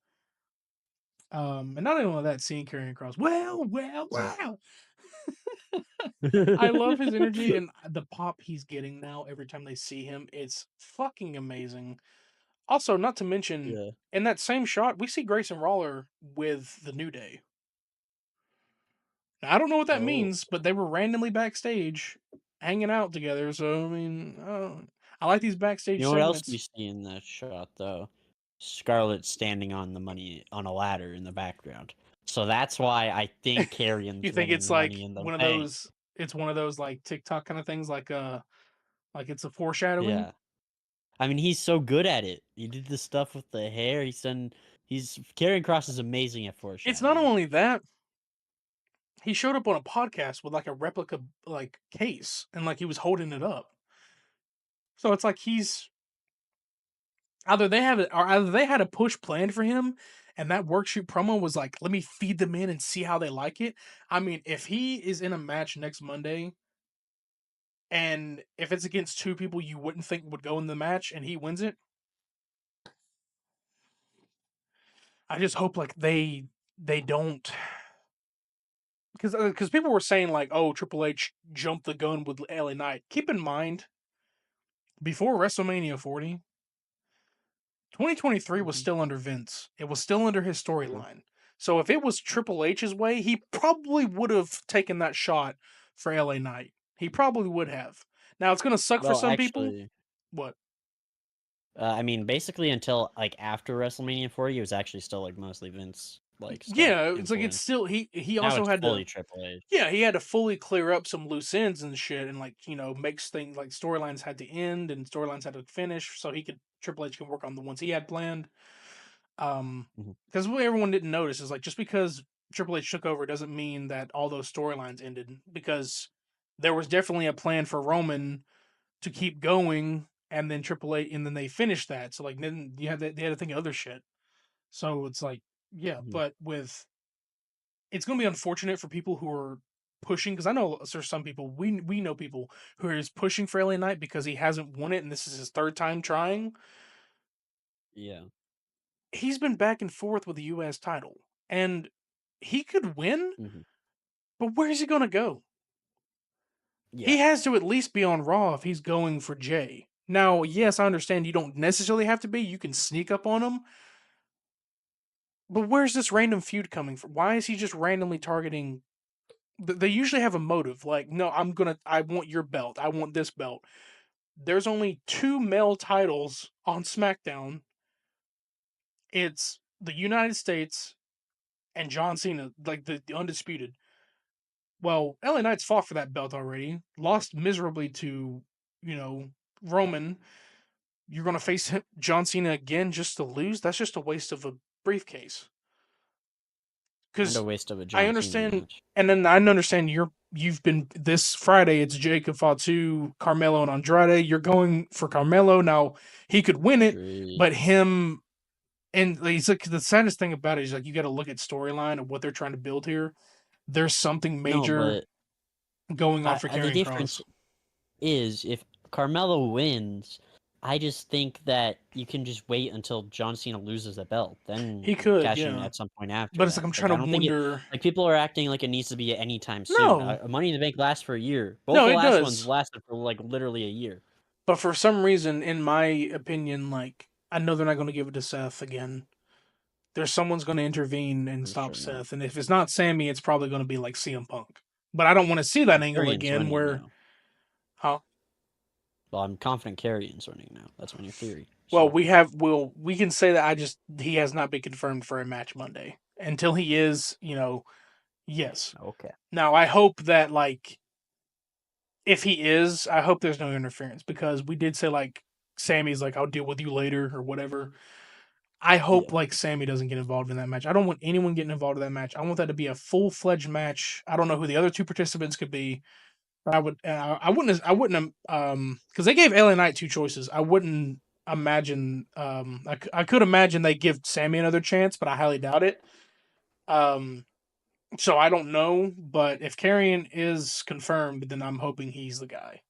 and not only that, seeing Karrion Cross, well, I love his energy and the pop he's getting now every time they see him. It's fucking amazing. Also, not to mention, Yeah. in that same shot, we see Grayson Waller with the New Day. Now, I don't know what that Oh. means, but they were randomly backstage hanging out together. So, I mean, I like these backstage You know what else we segments. see in that shot though? Scarlett standing on the money on a ladder in the background. So that's why I think You Carrion's think winning it's the like money in the one of bank. those? It's one of those like TikTok kind of things, like it's a foreshadowing. Yeah. I mean, he's so good at it. He did the stuff with the hair. He's Karrion Cross is amazing at It's not foreshadowing. only that he showed up on a podcast with like a replica like case and like he was holding it up. So it's like he's either they have it or either they had a push planned for him and that workshoot promo was like, let me feed them in and see how they like it. I mean, if he is in a match next Monday and if it's against two people you wouldn't think would go in the match and he wins it, I just hope like they don't because people were saying like, oh, Triple H jumped the gun with LA Knight. Keep in mind, before WrestleMania 40, 2023 was Mhm. still under Vince. It was still under his True. storyline. So if it was Triple H's way, he probably would have taken that shot for LA Knight. He probably would have. Now it's gonna suck for Well, some people. actually, What? I mean, basically until like after WrestleMania 40, it was actually still like mostly Vince like stuff Yeah, it's like it's influence. still he Now also it's had to fully Triple H. yeah, he had to fully clear up some loose ends and shit and like, makes things like storylines had to end and storylines had to finish so he could Triple H can work on the ones he had planned. Mhm. Because what everyone didn't notice is like just because Triple H took over doesn't mean that all those storylines ended because there was definitely a plan for Roman to keep going and then Triple H and then they finished that. So like then they had to think of other shit. So it's like yeah, Mhm. but with it's going to be unfortunate for people who are pushing because I know there's some people we know people who are just pushing for LA Knight because he hasn't won it and this is his third time trying. Yeah. He's been back and forth with the US title and he could win, Mhm. but where's he going to go? He Yeah. has to at least be on Raw if he's going for Jay. Now, yes, I understand you don't necessarily have to be. You can sneak up on them. But where's this random feud coming from? Why is he just randomly targeting? They usually have a motive. Like, no, I want your belt. I want this belt. There's only 2 male titles on SmackDown. It's the United States and John Cena, like the undisputed. Well, LA Knight's fought for that belt already, lost miserably to, you know, Roman. You're gonna face John Cena again just to lose? That's just a waste of a briefcase. And a Because waste of a I John Cena understand, match. and then I understand you've been this Friday. It's Jacob Fatu, Carmelo, and Andrade. You're going for Carmelo now. He could win it, Agreed. but him and he's like the saddest thing about it is like you got to look at storyline of what they're trying to build here. There's something No, major but going on for the Karrion difference Kross. is if Carmelo wins, I just think that you can just wait until John Cena loses the belt, then He could, cash in yeah, at some point after but it's like that. I'm Like trying I to don't think it. wonder. Like people are acting like it needs to be anytime soon. No, Money in the Bank lasts for a year. Both no, the it last ones does. lasted for like literally a year. But for some reason, in my opinion, like I know they're not going to give it to Seth again. There's someone's going to intervene and I'm stop sure not. Seth, and if it's not Sammy, it's probably going to be like CM Punk. But I don't want to see that angle Carrion's again. winning Where, now. huh? Well, I'm confident Carrion's winning now. That's my new theory. Well, So we can say that he has not been confirmed for a match Monday. Until he is, yes. okay. Now I hope that like if he is, I hope there's no interference because we did say like Sammy's like I'll deal with you later or whatever. I hope Yeah. like Sammy doesn't get involved in that match. I don't want anyone getting involved in that match. I want that to be a full-fledged match. I don't know who the other 2 participants could be. But I wouldn't because they gave LA Knight 2 choices. I wouldn't imagine I could imagine they give Sammy another chance, but I highly doubt it. Um so I don't know, but if Karrion is confirmed, then I'm hoping he's the guy.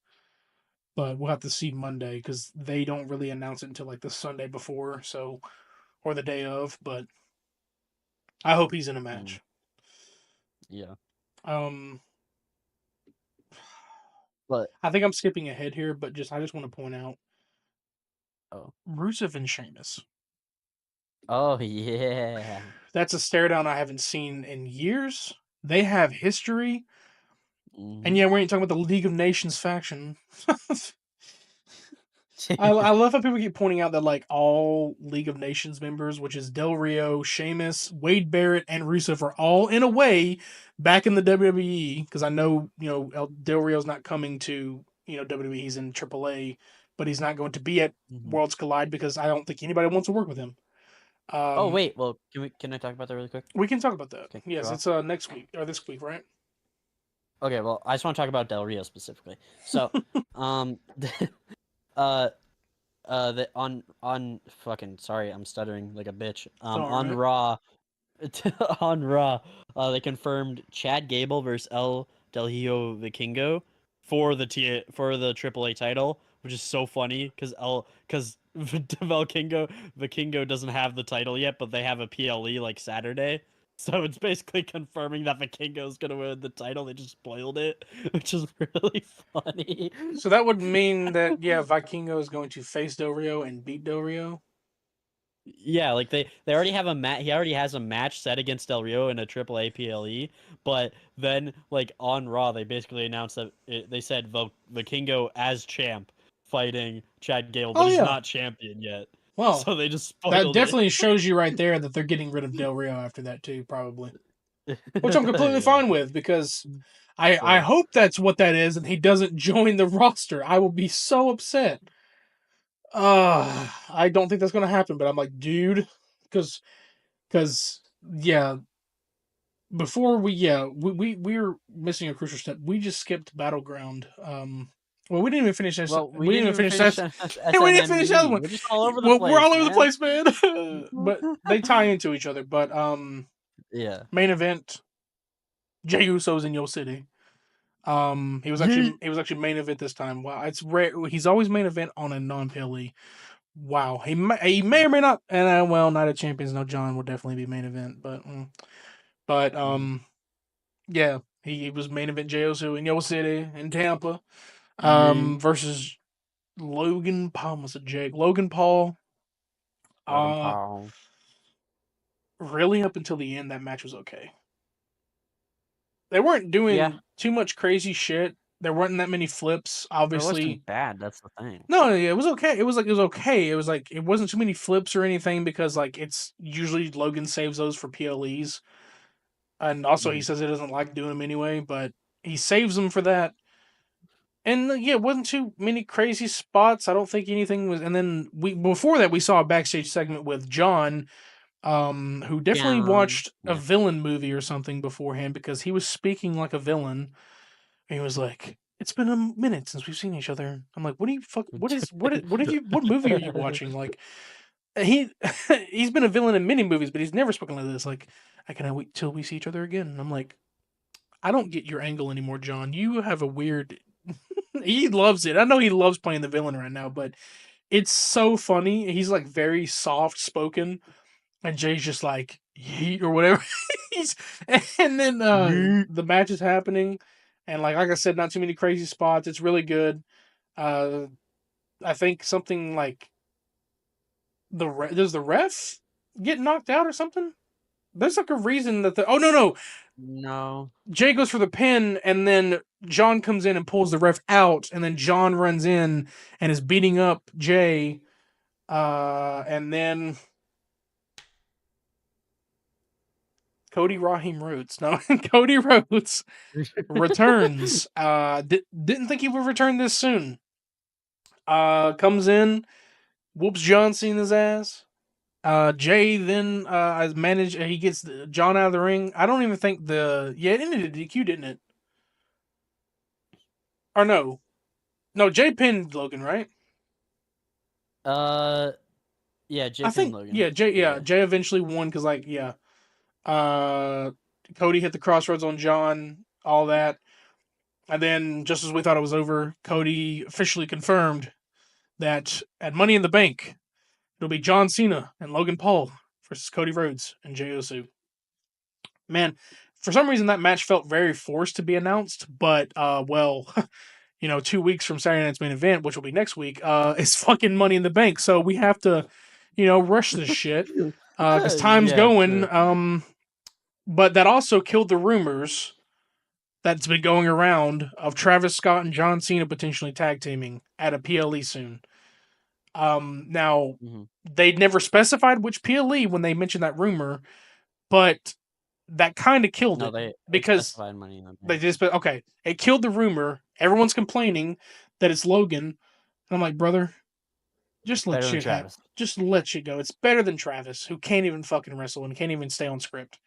But we'll have to see Monday because they don't really announce it until like the Sunday before, so or the day of. But I hope he's in a Mm, match. yeah. Um, But I think I'm skipping ahead here, but I just want to point out oh. Rusev and Sheamus. Oh yeah. That's a stare down I haven't seen in years. They have history, and Mm-hmm. yeah, we ain't talking about the League of Nations faction. I love how people keep pointing out that like all League of Nations members, which is Del Rio, Sheamus, Wade Barrett, and Rusev, are all in a way back in the WWE. Because I know Del Rio's not coming to WWE. He's in AAA, but he's not going to be at Mm-hmm. Worlds Collide because I don't think anybody wants to work with him. Oh Um, wait, well, can I talk about that really quick? we can talk about that. Okay, Yes, Raw. it's next week or this week, right? Okay, well, I just want to talk about Del Rio specifically. So, um, uh, the on fucking sorry, I'm stuttering like a bitch. All On right. Raw, on Raw, they confirmed Chad Gable versus El Del Rio Vikingo for the AAA title, which is so funny because Vikingo doesn't have the title yet, but they have a PLE like Saturday. So it's basically confirming that Vikingo's gonna win the title. They just spoiled it, which is really funny. So that would mean that Vikingo is going to face Del Rio and beat Del Rio. Yeah, like they already have a match. He already has a match set against Del Rio in a AAA PLE. But then, like on Raw, they basically announced that they said Vikingo as champ fighting Chad Gable, but Oh he's yeah. not champion yet. Well, So they just that spoiled it. definitely shows you right there that they're getting rid of Del Rio after that too, probably. Which I'm completely Yeah. fine with because I Yeah. hope that's what that is and he doesn't join the roster. I will be so upset. I don't think that's gonna happen, but I'm like, dude, because because yeah, before we were missing a crucial step. We just skipped Battleground. Well, we didn't even finish this. Well, we We didn't didn't even even finish finish that. And we didn't finish the other SNME. one. We're just all over the Well, we're all place, over the man. place, man. But they tie into each other. But Yeah. main event, Jey Uso's in Yo City. Yeet. He was actually main event this time. Wow, it's rare. He's always main event on a non PLE. Wow, he may or may not. And well, Night of Champions, no John will definitely be main event. But Mhm. yeah, he was main event Jey Uso in Yo City in Tampa. Yeet. Versus Logan Paul was a Jake. Logan Paul. Logan Paul. Really up until the end, that match was okay. They weren't Yeah. doing too much crazy shit. There weren't that many flips, It obviously. wasn't bad, that's the thing. No, it was okay. It was okay. It was like it wasn't too many flips or anything because like it's usually Logan saves those for PLEs. And also he says he doesn't like doing them anyway, but he saves them for that. And yeah, it wasn't too many crazy spots. I don't think anything was. And then before that we saw a backstage segment with John, who definitely watched a villain movie or something beforehand because he was speaking like a villain. And he was like, "It's been a minute since we've seen each other." I'm like, "What movie are you watching?" Like he's been a villain in many movies, but he's never spoken like this. Like, I cannot wait till we see each other again. And I'm like, I don't get your angle anymore, John. You have a weird. He loves it. I know he loves playing the villain right now, but it's so funny. He's like very soft spoken, and Jay's just like yeet or whatever. And then the match is happening, and like I said, not too many crazy spots. It's really good. I think something like does the ref get knocked out or something? There's like a reason that No. Jay goes for the pin, and then John comes in and pulls the ref out, and then John runs in and is beating up Jay, and then Cody Rhodes returns. Didn't think he would return this soon. Comes in, whoops John Cena's ass. Jay then has managed. He gets John out of the ring. I don't even think it ended a DQ, didn't it? Or no, Jay pinned Logan, right? Yeah, Jay I think Logan. Jay eventually won because Cody hit the crossroads on John, all that, and then just as we thought it was over, Cody officially confirmed that at Money in the Bank, it'll be John Cena and Logan Paul versus Cody Rhodes and Jey Uso. Man, for some reason that match felt very forced to be announced, but 2 weeks from Saturday Night's main event, which will be next week, is fucking Money in the Bank. So we have to, rush this shit because time's going. True. But that also killed the rumors that's been going around of Travis Scott and John Cena potentially tag teaming at a PLE soon. Now they'd never specified which PLE when they mentioned that rumor, but that kind of killed it because specified Money in the Bank. they just it killed the rumor. Everyone's complaining that it's Logan, and I'm like, brother, just let shit happen. Just let shit go. It's better than Travis, who can't even fucking wrestle and can't even stay on script.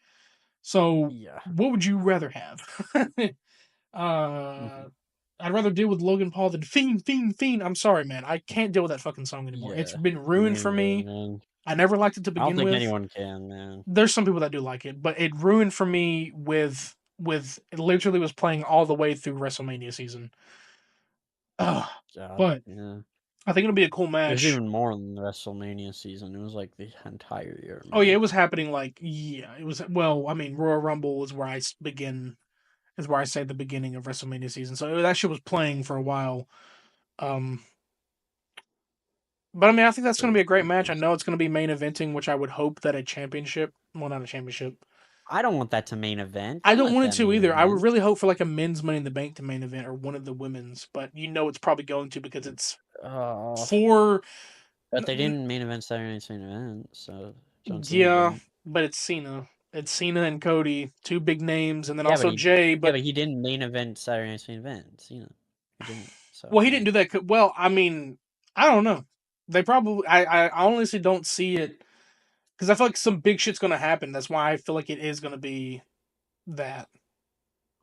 So, what would you rather have? I'd rather deal with Logan Paul than Fiend. I'm sorry, man. I can't deal with that fucking song anymore. It's been ruined for me. Man. I never liked it to begin with. I don't think anyone can, man. There's some people that do like it, but it ruined for me with it literally was playing all the way through WrestleMania season. But I think it'll be a cool match. It was even more than the WrestleMania season. It was like the entire year. Man. Oh yeah, it was happening it was Royal Rumble is where I begin is where I say the beginning of WrestleMania season. So that shit was playing for a while. But I think that's going to be a great match. I know it's going to be main eventing, which I would hope that a championship, well, not a championship. I don't want that to main event. I don't want it to either. I would really hope for like a men's Money in the Bank to main event or one of the women's, but it's probably going to because it's for. But they didn't main event Saturday Night's main event, so. But it's Cena. It's Cena and Cody, two big names, and then also Jay. But he didn't main event Saturday Night's main event. Cena. He didn't. So. Well, he didn't do that. Well, I don't know. They probably. I honestly don't see it. Because I feel like some big shit's going to happen. That's why I feel like it is going to be that.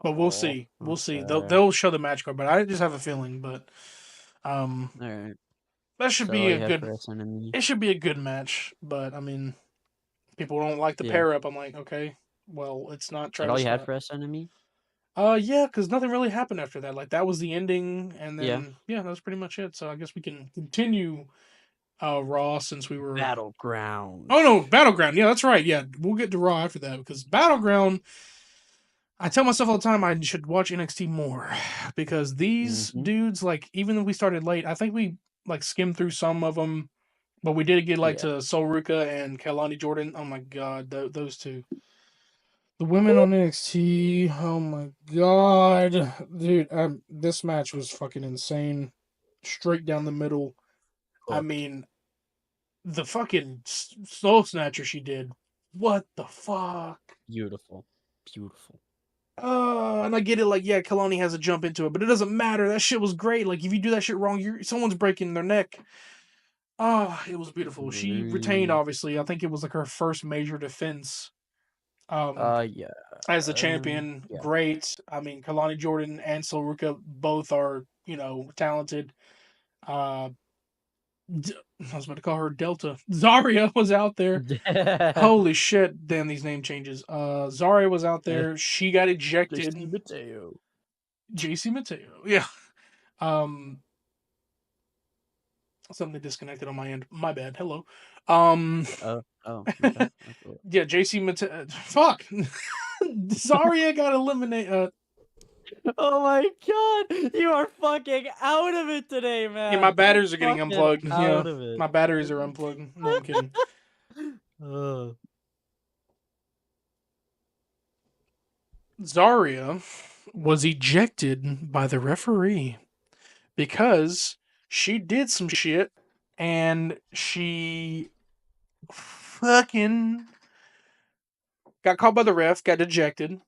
But we'll see. We'll see. They'll show the match card, but I just have a feeling. But all right. That should be a good. It should be a good match. But people don't like the pair up. I'm like, okay, well, it's not Travis. All you had for S Enemy? Yeah, because nothing really happened after that. Like that was the ending, and then that was pretty much it. So I guess we can continue. Raw since we were Battleground. Oh no, Battleground. Yeah, that's right. Yeah, we'll get to Raw after that because Battleground. I tell myself all the time I should watch NXT more because these dudes, like, even if we started late, I think we like skim through some of them, but we did get like Yeah. to Sol Ruka and Kalani Jordan. Oh my god, those two. The women on NXT. Oh my god, dude! This match was fucking insane, straight down the middle. I Hooked. mean, the fucking soul snatcher she did. What the fuck? Beautiful. Beautiful. And I get it, like, yeah, Kalani has to jump into it, but it doesn't matter. That shit was great. Like, if you do that shit wrong, someone's breaking their neck. Ah, it was beautiful. She retained, obviously. I think it was like her first major defense. Yeah. As the champion, Yeah. great. I mean, Kalani Jordan and Soruka both are, talented. I was about to call her Delta. Zaria was out there. Holy shit! Damn, these name changes. Zaria was out there. She got ejected. JC Mateo. JC Mateo. Yeah. Something disconnected on my end. My bad. Hello. Oh. Okay. Yeah, JC Mateo. Fuck. Zaria got eliminated. Oh my god, you are fucking out of it today, man. Yeah, my batteries are getting unplugged. Out Yeah, of it. my batteries are unplugged. No, I'm kidding. Zaria was ejected by the referee because she did some shit and she fucking got caught by the ref, got ejected,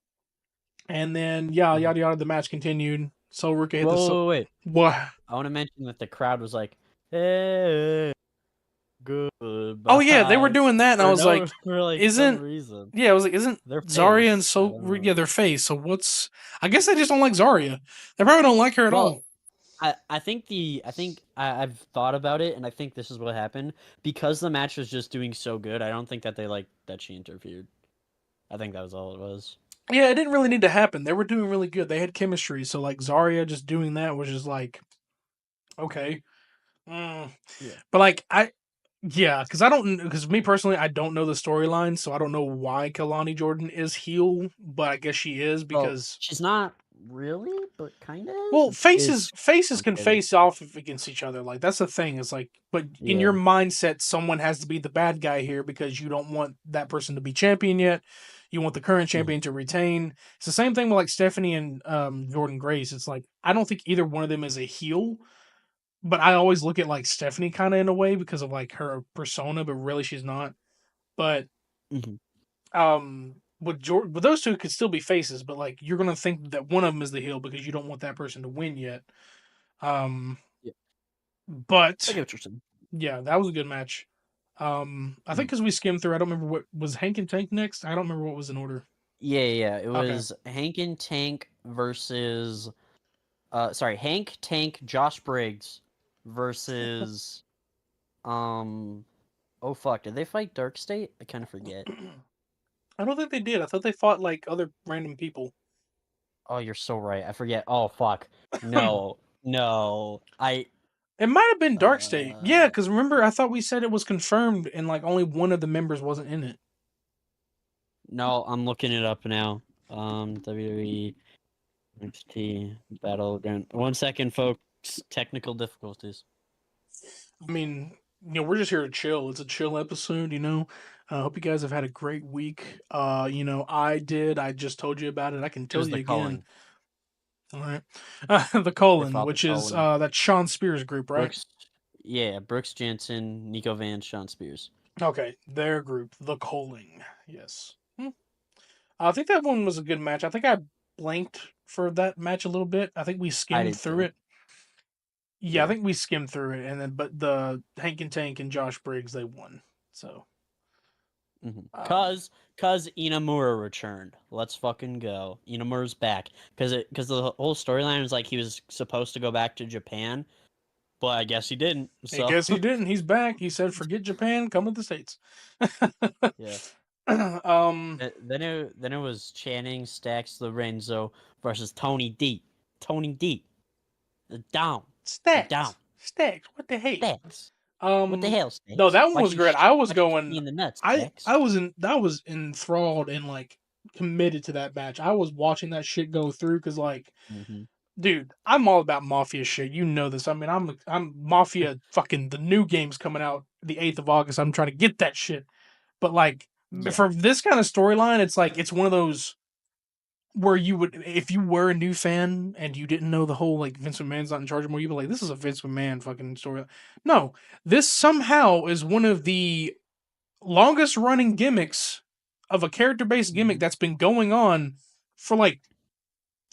and then yada yada. The match continued. So Ruka hit wait. What? I want to mention that the crowd was like, "Hey, good." Oh yeah, they were doing that, and I was like, for like "Isn't?" some reason. Yeah, I was like, "Isn't Their Zarya and face, yeah, their face?" So what's? I guess they just don't like Zarya. They probably don't like her at all. I've thought about it, and I think this is what happened because the match was just doing so good. I don't think that they liked that she interfered. I think that was all it was. Yeah, it didn't really need to happen. They were doing really good. They had chemistry. So like Zarya just doing that was just like, okay. Yeah. But like because me personally, I don't know the storyline, so I don't know why Kalani Jordan is heel, but I guess she is because she's not really, but kind of. Well, faces can face off against each other. Like that's the thing. It's like, but in your mindset, someone has to be the bad guy here because you don't want that person to be champion yet. You want the current champion to retain. It's the same thing with like Stephanie and Jordan Grace. It's like I don't think either one of them is a heel, but I always look at like Stephanie kind of in a way because of like her persona, but really she's not. But with those two could still be faces, but like you're gonna think that one of them is the heel because you don't want that person to win yet. But I get what you're saying. Yeah, that was a good match. I think because we skimmed through, I don't remember what was Hank and Tank next. I don't remember what was in order. Yeah. It was Hank and Tank versus, Hank, Tank, Josh Briggs versus, oh fuck, did they fight Dark State? I kind of forget. I don't think they did. I thought they fought like other random people. Oh, you're so right. I forget. Oh fuck. No. It might have been Dark State. Yeah, because remember, I thought we said it was confirmed and like only one of the members wasn't in it. No, I'm looking it up now. WWE NXT Battleground. 1 second, folks. Technical difficulties. I mean, we're just here to chill. It's a chill episode, I hope you guys have had a great week. I did. I just told you about it. I can tell you again. Culling. All right. The Colon, which is that Sean Spears group, right? Brooks Jensen, Nico Van, Sean Spears. Okay, their group, the Colling. Yes. I think that one was a good match. I think I blanked for that match a little bit. I think we skimmed through it. Yeah, I think we skimmed through it, and then but the Hank and Tank and Josh Briggs they won. So. Cause Inamura returned. Let's fucking go. Inamura's back. Cause the whole storyline was like he was supposed to go back to Japan, but I guess he didn't. So. I guess he didn't. He's back. He said, "Forget Japan, come to the States." Yeah. Then it was Channing Stacks Lorenzo versus Tony D. Tony D. Down. Stacks. Down. Stacks. What the hell? Stacks. What the hell, Stacks? No, that one was great. I was going in the nuts. I was enthralled and like committed to that match. I was watching that shit go through because like Dude, I'm all about Mafia shit. You know this. I mean, I'm Mafia fucking the new game's coming out the 8th of August. I'm trying to get that shit. But like Yeah. for this kind of storyline, it's like it's one of those where you would if you were a new fan and you didn't know the whole like Vince McMahon's not in charge anymore, you'd be like, this is a Vince McMahon fucking story. No, this somehow is one of the longest running gimmicks of a character based gimmick that's been going on for like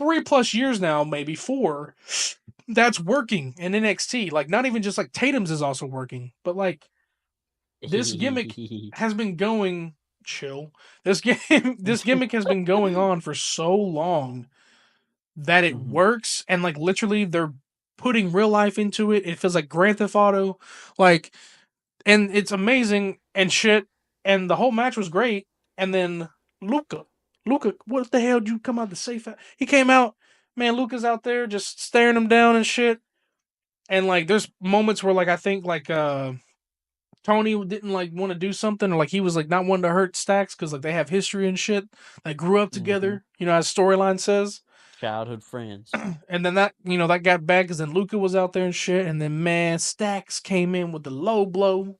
3+ years now, maybe 4. That's working in NXT. Like, not even just like Tatum's is also working, but like this gimmick has been going. Chill. This gimmick has been going on for so long that it works, and like literally they're putting real life into it. It feels like Grand Theft Auto, like, and it's amazing and shit. And the whole match was great. And then Luca, what the hell did you come out the safe? He came out, man. Luca's out there just staring him down and shit. And like, there's moments where like I think like Tony didn't like want to do something, or like he was like not wanting to hurt Stacks because like they have history and shit. They grew up together, you know, as storyline says. Childhood friends. And then that, you know, that got bad because then Luca was out there and shit. And then man, Stacks came in with the low blow.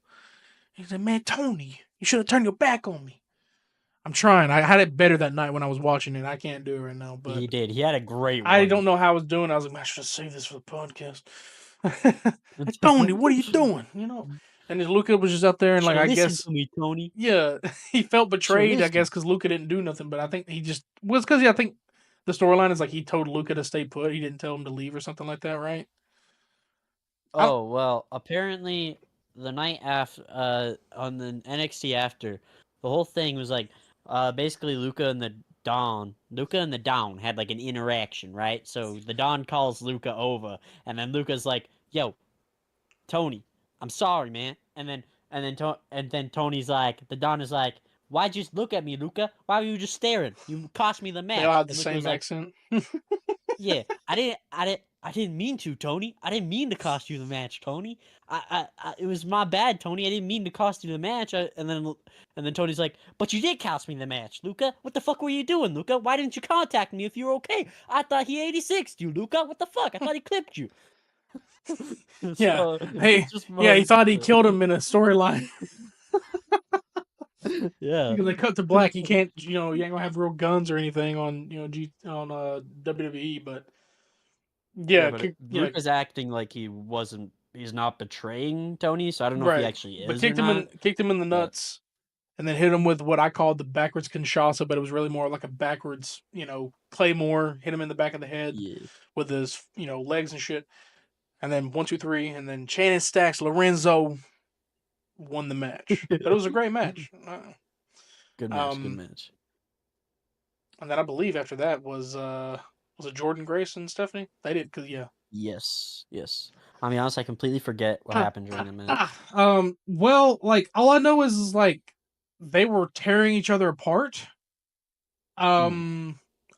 He said, "Man, Tony, you should have turned your back on me." I'm trying. I had it better that night when I was watching it. I can't do it right now, but He did. He had a great one. I don't know how I was doing. I was like, man, I should have saved this for the podcast. Hey, Tony, what are you doing? You know. And then Luca was just out there, and like, I listen guess, to me, Tony. yeah, he felt betrayed. I guess because Luca didn't do nothing, but I think he just was because I think the storyline is like he told Luca to stay put. He didn't tell him to leave or something like that, right? Oh well, apparently the night after, on the NXT after, the whole thing was like, basically Luca and the Don had like an interaction, right? So the Don calls Luca over, and then Luca's like, "Yo, Tony, I'm sorry, man." And then Tony's like, the Don is like, "Why'd you just look at me, Luca? Why were you just staring? You cost me the match." They all had the And Luca same was like, accent. "Yeah, I didn't mean to, Tony. I didn't mean to cost you the match, Tony. It was my bad, Tony. I didn't mean to cost you the match." And then Tony's like, "But you did cost me the match, Luca. What the fuck were you doing, Luca? Why didn't you contact me if you were okay? I thought he 86'd you, Luca. What the fuck? I thought he clipped you." Yeah. So, Hey, it's just yeah, he funny. thought he killed him in a storyline. Yeah. Because they cut to black. You can't, you know, you ain't gonna have real guns or anything on, you know, on WWE. But yeah, But Luca's acting like he's not betraying Tony, so I don't know if he right. actually But is or not. kicked him in the nuts, and then hit him with what I called the backwards Kinshasa, but it was really more like a backwards, you know, Claymore. Hit him in the back of the head Yeah. with his, you know, legs and shit. And then 1, 2, 3, and then Shannon Stacks Lorenzo won the match. But it was a great match. Good match. And then I believe after that was it Jordan Grace and Stephanie? They did because yeah. Yes. I mean, honestly, I completely forget what happened during the match. Well, like all I know is like they were tearing each other apart.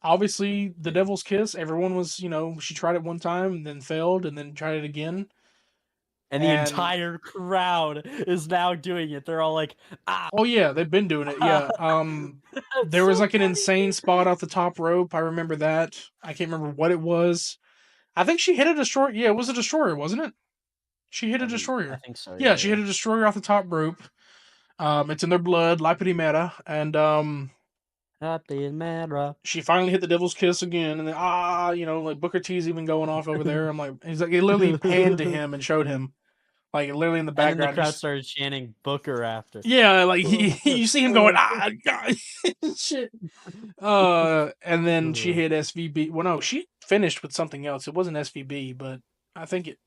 Obviously the Devil's Kiss. Everyone was, you know, she tried it one time and then failed and then tried it again. And the entire crowd is now doing it. They're all like, "Ah!" Oh yeah, they've been doing it. Yeah. There was like an insane spot off the top rope. I remember that. I can't remember what it was. I think she hit a destroyer. Yeah, it was a destroyer, wasn't it? She hit a destroyer. I think so. Yeah, she hit a destroyer off the top rope. It's in their blood, La Primera, and she finally hit the Devil's Kiss again, and then you know, like Booker T's even going off over there. I'm like, he's like, it literally panned to him and showed him, like literally in the background. And then the crowd started chanting Booker after. Yeah, like you see him going God, shit. And then she hit SVB. Well, no, she finished with something else. It wasn't SVB, but I think it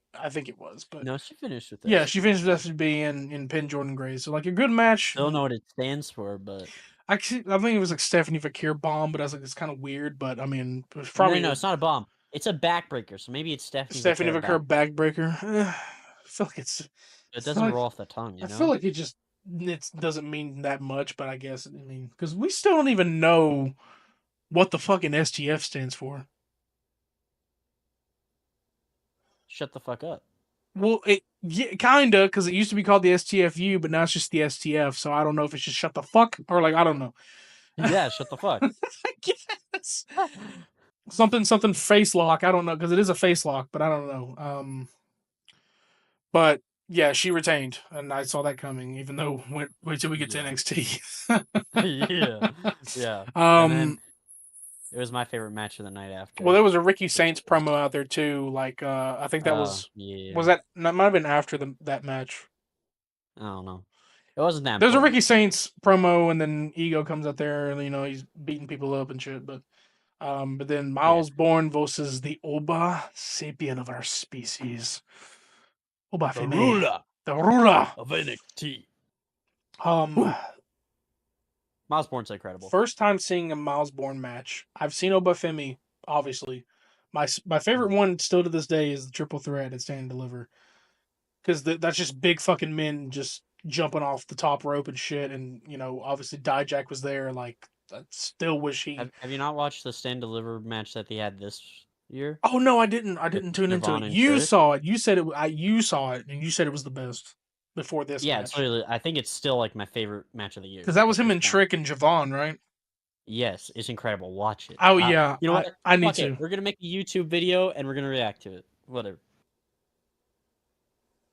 was. But no, she finished with yeah, she finished with SVB and pinned Jordan Grace. So like a good match. Don't know what it stands for, but I think it was like Stephanie Fakir bomb, but I was like, it's kind of weird. But I mean, it was probably no, it's not a bomb. It's a backbreaker. So maybe it's Stephanie Fakir backbreaker. I feel like it doesn't roll off the tongue. You know? I feel like it doesn't mean that much, but I guess because we still don't even know what the fucking STF stands for. Shut the fuck up. Well, kinda, because it used to be called the STFU, but now it's just the STF. So I don't know if it's just shut the fuck or like I don't know. Yeah, shut the fuck. I guess. something face lock. I don't know because it is a face lock, but I don't know. But yeah, she retained, and I saw that coming. Even though wait till we get to Yeah. NXT. Yeah. Yeah. And then um, it was my favorite match of the night after. well, there was a Ricky Which Saints was promo out there too. Like, I think that was yeah. that might have been after that match. I don't know. It wasn't that There's a important. Ricky Saints promo, and then Ego comes out there, and he's beating people up and shit. But then Yeah. Miles Bourne versus the Oba sapien of our species, Oba The Femi, ruler the ruler. of NXT. Um, Whew. Miles Bourne's incredible. First time seeing a Miles Bourne match. I've seen Oba Femi, obviously. My favorite one still to this day is the triple threat at Stand and Deliver, because that's just big fucking men just jumping off the top rope and shit, and obviously Dijak was there. Like, I still wish he. Have you not watched the Stand Deliver match that they had this year Oh no, I didn't. I with didn't tune into it. Nirvana and You Trish? saw it. You said it. You saw it, and you said it was the best before this Yeah, it's match. literally. I think it's still like my favorite match of the year Because that was at him this and point. Trick and Javon, right? Yes, it's incredible. Watch it. Oh yeah, You know what? I need Fuck it. to. We're gonna make a YouTube video and we're gonna react to it. Whatever.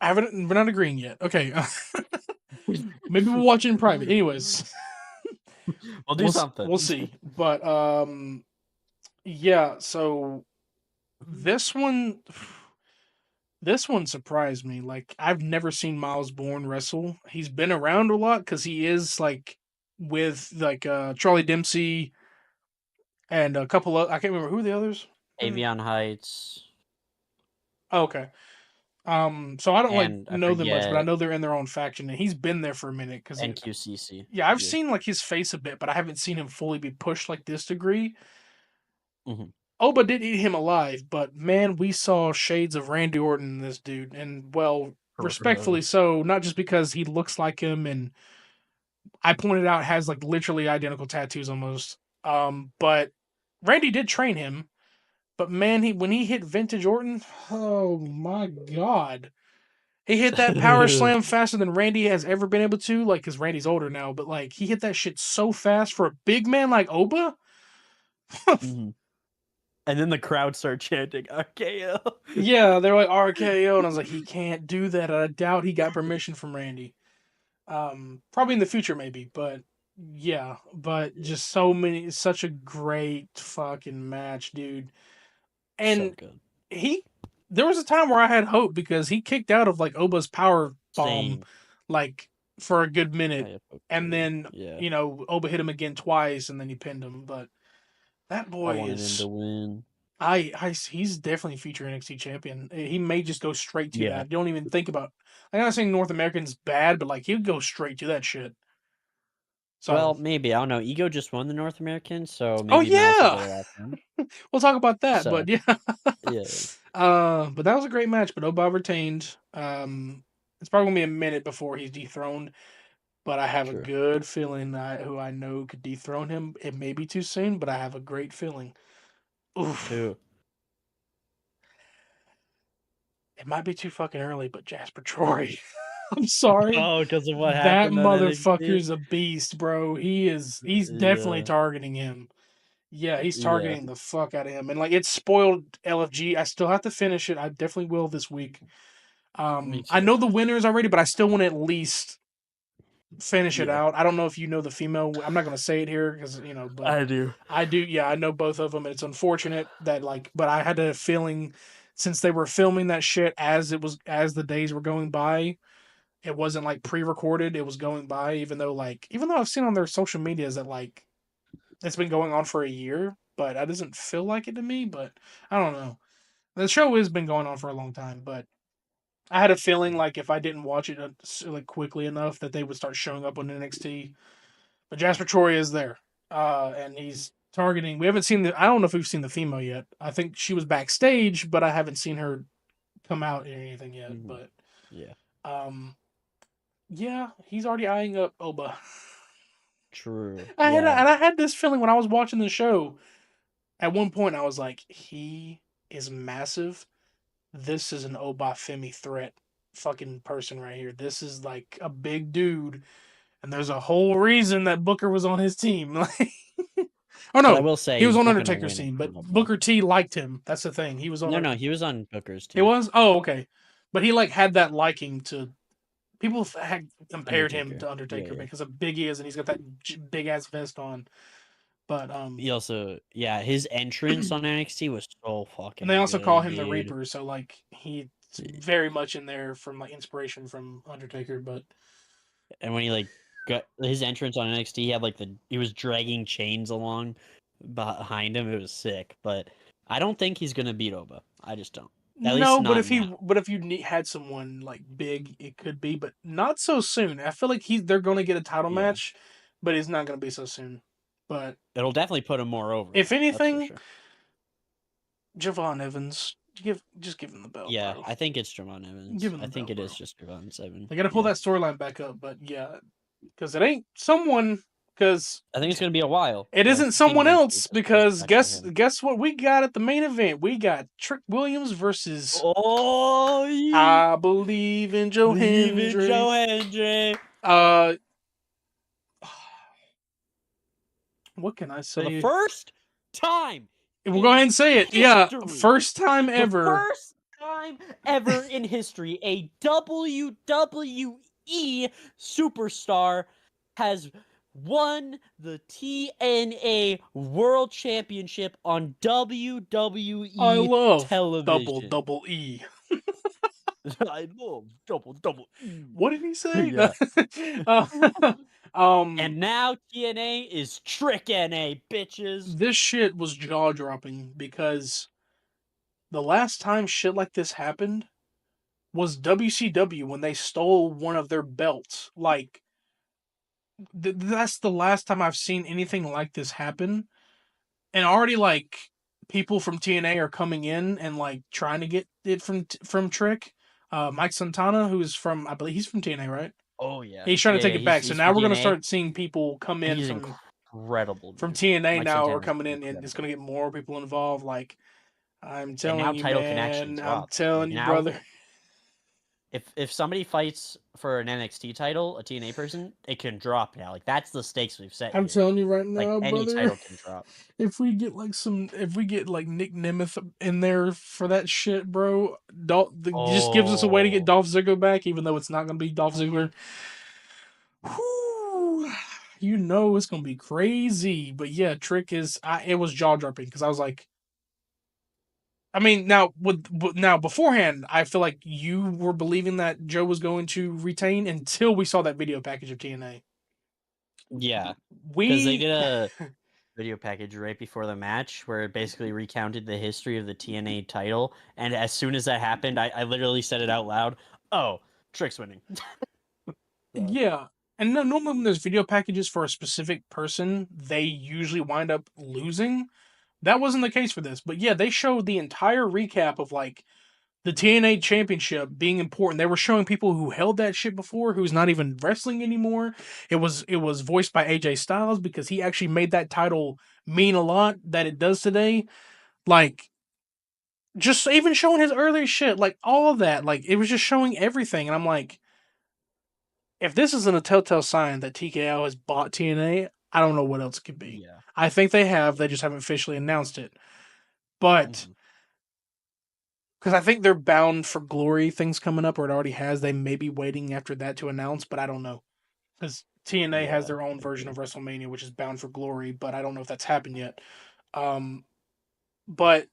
I haven't. We're not agreeing yet. Okay. Maybe we'll watch it in private. Anyways, We'll do something. we'll see. But yeah. So this one, this one surprised me. Like, I've never seen Miles Bourne wrestle. He's been around a lot because he is like with like Charlie Dempsey and a couple of, I can't remember who the others. Avion Heights Oh, okay. So I don't like and I know them much, but I forget know they're in their own faction, and he's been there for a minute because NQCC. yeah, I've Yeah. seen like his face a bit, but I haven't seen him fully be pushed like this degree. Hmm. Oba did eat him alive, but man, we saw shades of Randy Orton in this dude, and well, respectfully so, not just because he looks like him, and I pointed out has like literally identical tattoos almost. But Randy did train him, but man, when he hit Vintage Orton, oh my god. He hit that power slam faster than Randy has ever been able to, like, because Randy's older now, but like he hit that shit so fast for a big man like Oba. Hmm. And then the crowd start chanting RKO. Yeah, they're like RKO, and I was like, he can't do that. I doubt he got permission from Randy. Probably in the future, maybe, but yeah, but just such a great fucking match, dude. So And good. he, there was a time where I had hope because he kicked out of like Oba's power bomb, Same. like for a good minute, I hope and too. then Yeah. Oba hit him again twice, and then he pinned him. But that I boy wanted him is, to win. he's definitely future NXT champion. He may just go straight to Yeah. that. You don't even think about. I'm not saying North American's bad, but like he'll go straight to that shit. So, Well, maybe. I don't know. Ego just won the North American, so oh maybe Miles will yeah, get it after him. we'll talk about that. So, But yeah, yeah. but that was a great match. But Oba retained. It's probably gonna be a minute before he's dethroned. But I have a True. good feeling that who I know could dethrone him. It may be too soon, but I have a great feeling. Oof. Who? It might be too fucking early, but Jasper Troy. I'm sorry. Oh, because of what That happened on NXT? motherfucker's a beast, bro. He's definitely Yeah. targeting him. Yeah, he's Yeah. targeting the fuck out of him. And like it spoiled LFG. I still have to finish it. I definitely will this week. Me I too. know the winners already, but I still want to at least finish it Yeah. out. I don't know if you know the female. I'm not going to say it here because but I do. I do. Yeah, I know both of them, and it's unfortunate that like, but I had a feeling since they were filming that shit as the days were going by, it wasn't like pre-recorded. It was going by, even though I've seen on their social medias that like it's been going on for a year, but that doesn't feel like it to me. But I don't know. The show has been going on for a long time, but I had a feeling like if I didn't watch it like quickly enough, that they would start showing up on NXT. But Jasper Troy is there, and he's targeting. We haven't seen the. I don't know if we've seen the female yet. I think she was backstage, but I haven't seen her come out or anything yet. Mhm. But Yeah. um, yeah, he's already eyeing up Oba. True. And Yeah. I had this feeling when I was watching the show. At one point, I was like, he is massive. This is an Oba Femi threat fucking person right here. This is like a big dude. And there's a whole reason that Booker was on his team. Like, Oh But I no, will say he was he's on not going to Undertaker's win team, it. but Booker T liked him. That's the thing. He was on. No, he was on Booker's He team. was. Oh, okay. But he like had that liking to. People had compared him Undertaker. to Undertaker Yeah. because of big he is, and he's got that big ass vest on. But He also, his entrance on NXT was so and they fucking also call good, him the dude. Reaper, so like he's very much in there from like inspiration from Undertaker. But And when he like got his entrance on NXT, he had like he was dragging chains along behind him. It was sick, but I don't think he's gonna beat Oba. I just don't. At least no, not now. but if you had someone like big, it could be, but not so soon. I feel like they're going to get a title Yeah. match, but it's not going to be so soon. But It'll definitely put him more over. if That's for anything, sure. Javon Evans, just give him the belt, Yeah, bro. I think it's Javon Evans. Give him I the think belt, it is bro. just Javon Evans. They got to pull that storyline back up, but yeah, because it ain't someone. Because I think it's gonna be a while. it isn't someone else. Because guess what we got at the main event? We got Trick Williams versus. Oh, I believe in Joe Hendry. Joe Hendry. What can I say? For the first time. We'll go ahead and say it. History. Yeah, first time The ever. first time ever in history, a WWE superstar has won the TNA World Championship on WWE I love television. double E. I love double E. What did he say? Yeah. And now TNA is Trick NA, bitches. This shit was jaw dropping because the last time shit like this happened was WCW when they stole one of their belts. Like, that's the last time I've seen anything like this happen. And already, like, people from TNA are coming in and, like, trying to get it from Trick. Mike Santana, who's from, I believe he's from TNA, right? Oh, yeah. He's trying to take it back. So now we're going to start seeing people come in incredible, from TNA Mike now Santana's are coming in, incredible. and it's going to get more people involved. Like, I'm telling now you, title man. can actually drop. I'm telling you, brother. If somebody fights for an NXT title, a TNA person, it can drop now. Like, that's the stakes we've set. I'm telling you right now, like, any brother. title can drop. If we get Nick Nemeth in there for that shit, bro, just gives us a way to get Dolph Ziggler back, even though it's not gonna be Dolph Ziggler. Whew, you know it's gonna be crazy. But yeah, Trick it was jaw dropping because I was like, I mean, now beforehand, I feel like you were believing that Joe was going to retain until we saw that video package of TNA. Yeah, because they did a video package right before the match where it basically recounted the history of the TNA title, and as soon as that happened, I literally said it out loud. Oh, Trick's winning. Yeah. And normally when there's video packages for a specific person, they usually wind up losing. That wasn't the case for this. But yeah, they showed the entire recap of like the TNA championship being important. They were showing people who held that shit before, who's not even wrestling anymore. It was voiced by AJ Styles because he actually made that title mean a lot that it does today. Like, just even showing his earlier shit, like all of that, like it was just showing everything. And I'm like, if this isn't a telltale sign that TKO has bought TNA, I don't know what else it could be. Yeah. I think they have. They just haven't officially announced it. But because I think they're bound for glory things coming up, or it already has. They may be waiting after that to announce, but I don't know. Because TNA has their own version of WrestleMania, which is bound for glory, but I don't know if that's happened yet. But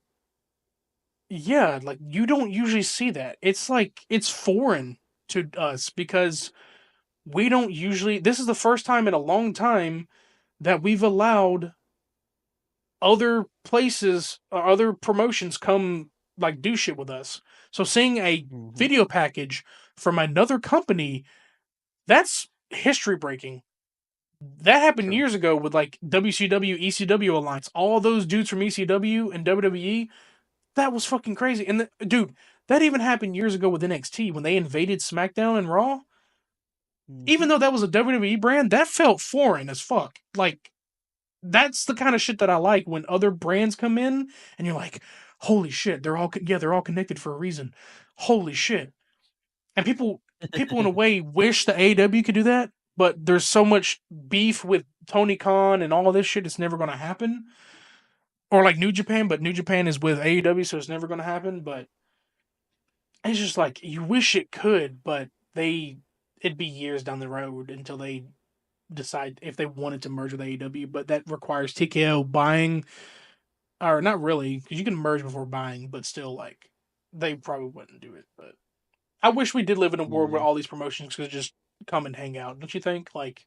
yeah, like you don't usually see that. It's like it's foreign to us because we don't usually. This is the first time in a long time that we've allowed other places or other promotions come like do shit with us. So seeing a video package from another company, that's history breaking. That happened years ago with like WCW, ECW alliance. All those dudes from ECW and WWE, that was fucking crazy. And dude, that even happened years ago with NXT when they invaded SmackDown and Raw. Even though that was a WWE brand, that felt foreign as fuck. Like, that's the kind of shit that I like when other brands come in and you're like, holy shit, they're all connected for a reason. Holy shit. And people in a way wish the AEW could do that, but there's so much beef with Tony Khan and all this shit, it's never going to happen. Or like New Japan, but New Japan is with AEW, so it's never going to happen. But it's just like you wish it could, but it'd be years down the road until they decide if they wanted to merge with AEW. But that requires TKO buying, or not really, because you can merge before buying, but still, like they probably wouldn't do it. But I wish we did live in a world where all these promotions could just come and hang out. Don't you think? Like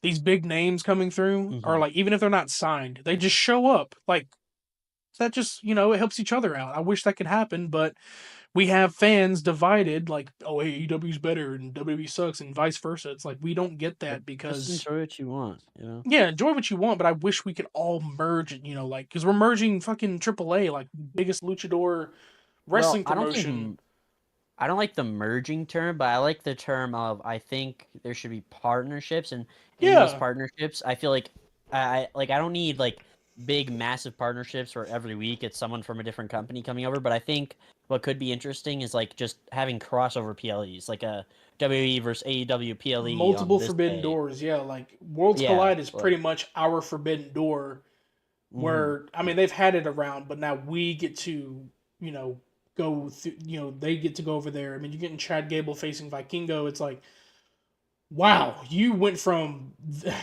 these big names coming through, or like even if they're not signed, they just show up. Like that just it helps each other out. I wish that could happen, but we have fans divided. Like, oh, AEW's better and WWE sucks, and vice versa. It's like we don't get that because just enjoy what you want, Yeah, enjoy what you want, but I wish we could all merge. Like because we're merging fucking AAA, like biggest luchador wrestling promotion. I don't like the merging term, but I like the term of I think there should be partnerships, and in those partnerships, I feel like I don't need like big massive partnerships where every week it's someone from a different company coming over, but I think what could be interesting is like just having crossover PLEs, like a WWE versus AEW PLE, multiple forbidden doors. Yeah, like Worlds Collide is pretty much our forbidden door. Where I mean they've had it around, but now we get to go through, they get to go over there. I mean, you're getting Chad Gable facing Vikingo. It's like, wow, you went from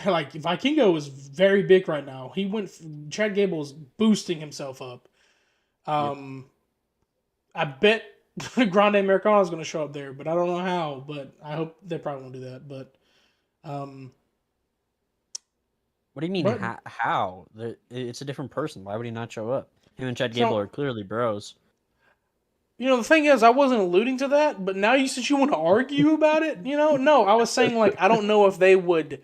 like Vikingo is very big right now. Chad Gable is boosting himself up. I bet Grande Americano is going to show up there, but I don't know how. But I hope they probably won't do that. But what do you mean how? It's a different person. Why would he not show up? Him and Chad Gable are clearly bros. The thing is, I wasn't alluding to that, but now since you want to argue about it, no, I was saying like I don't know if they would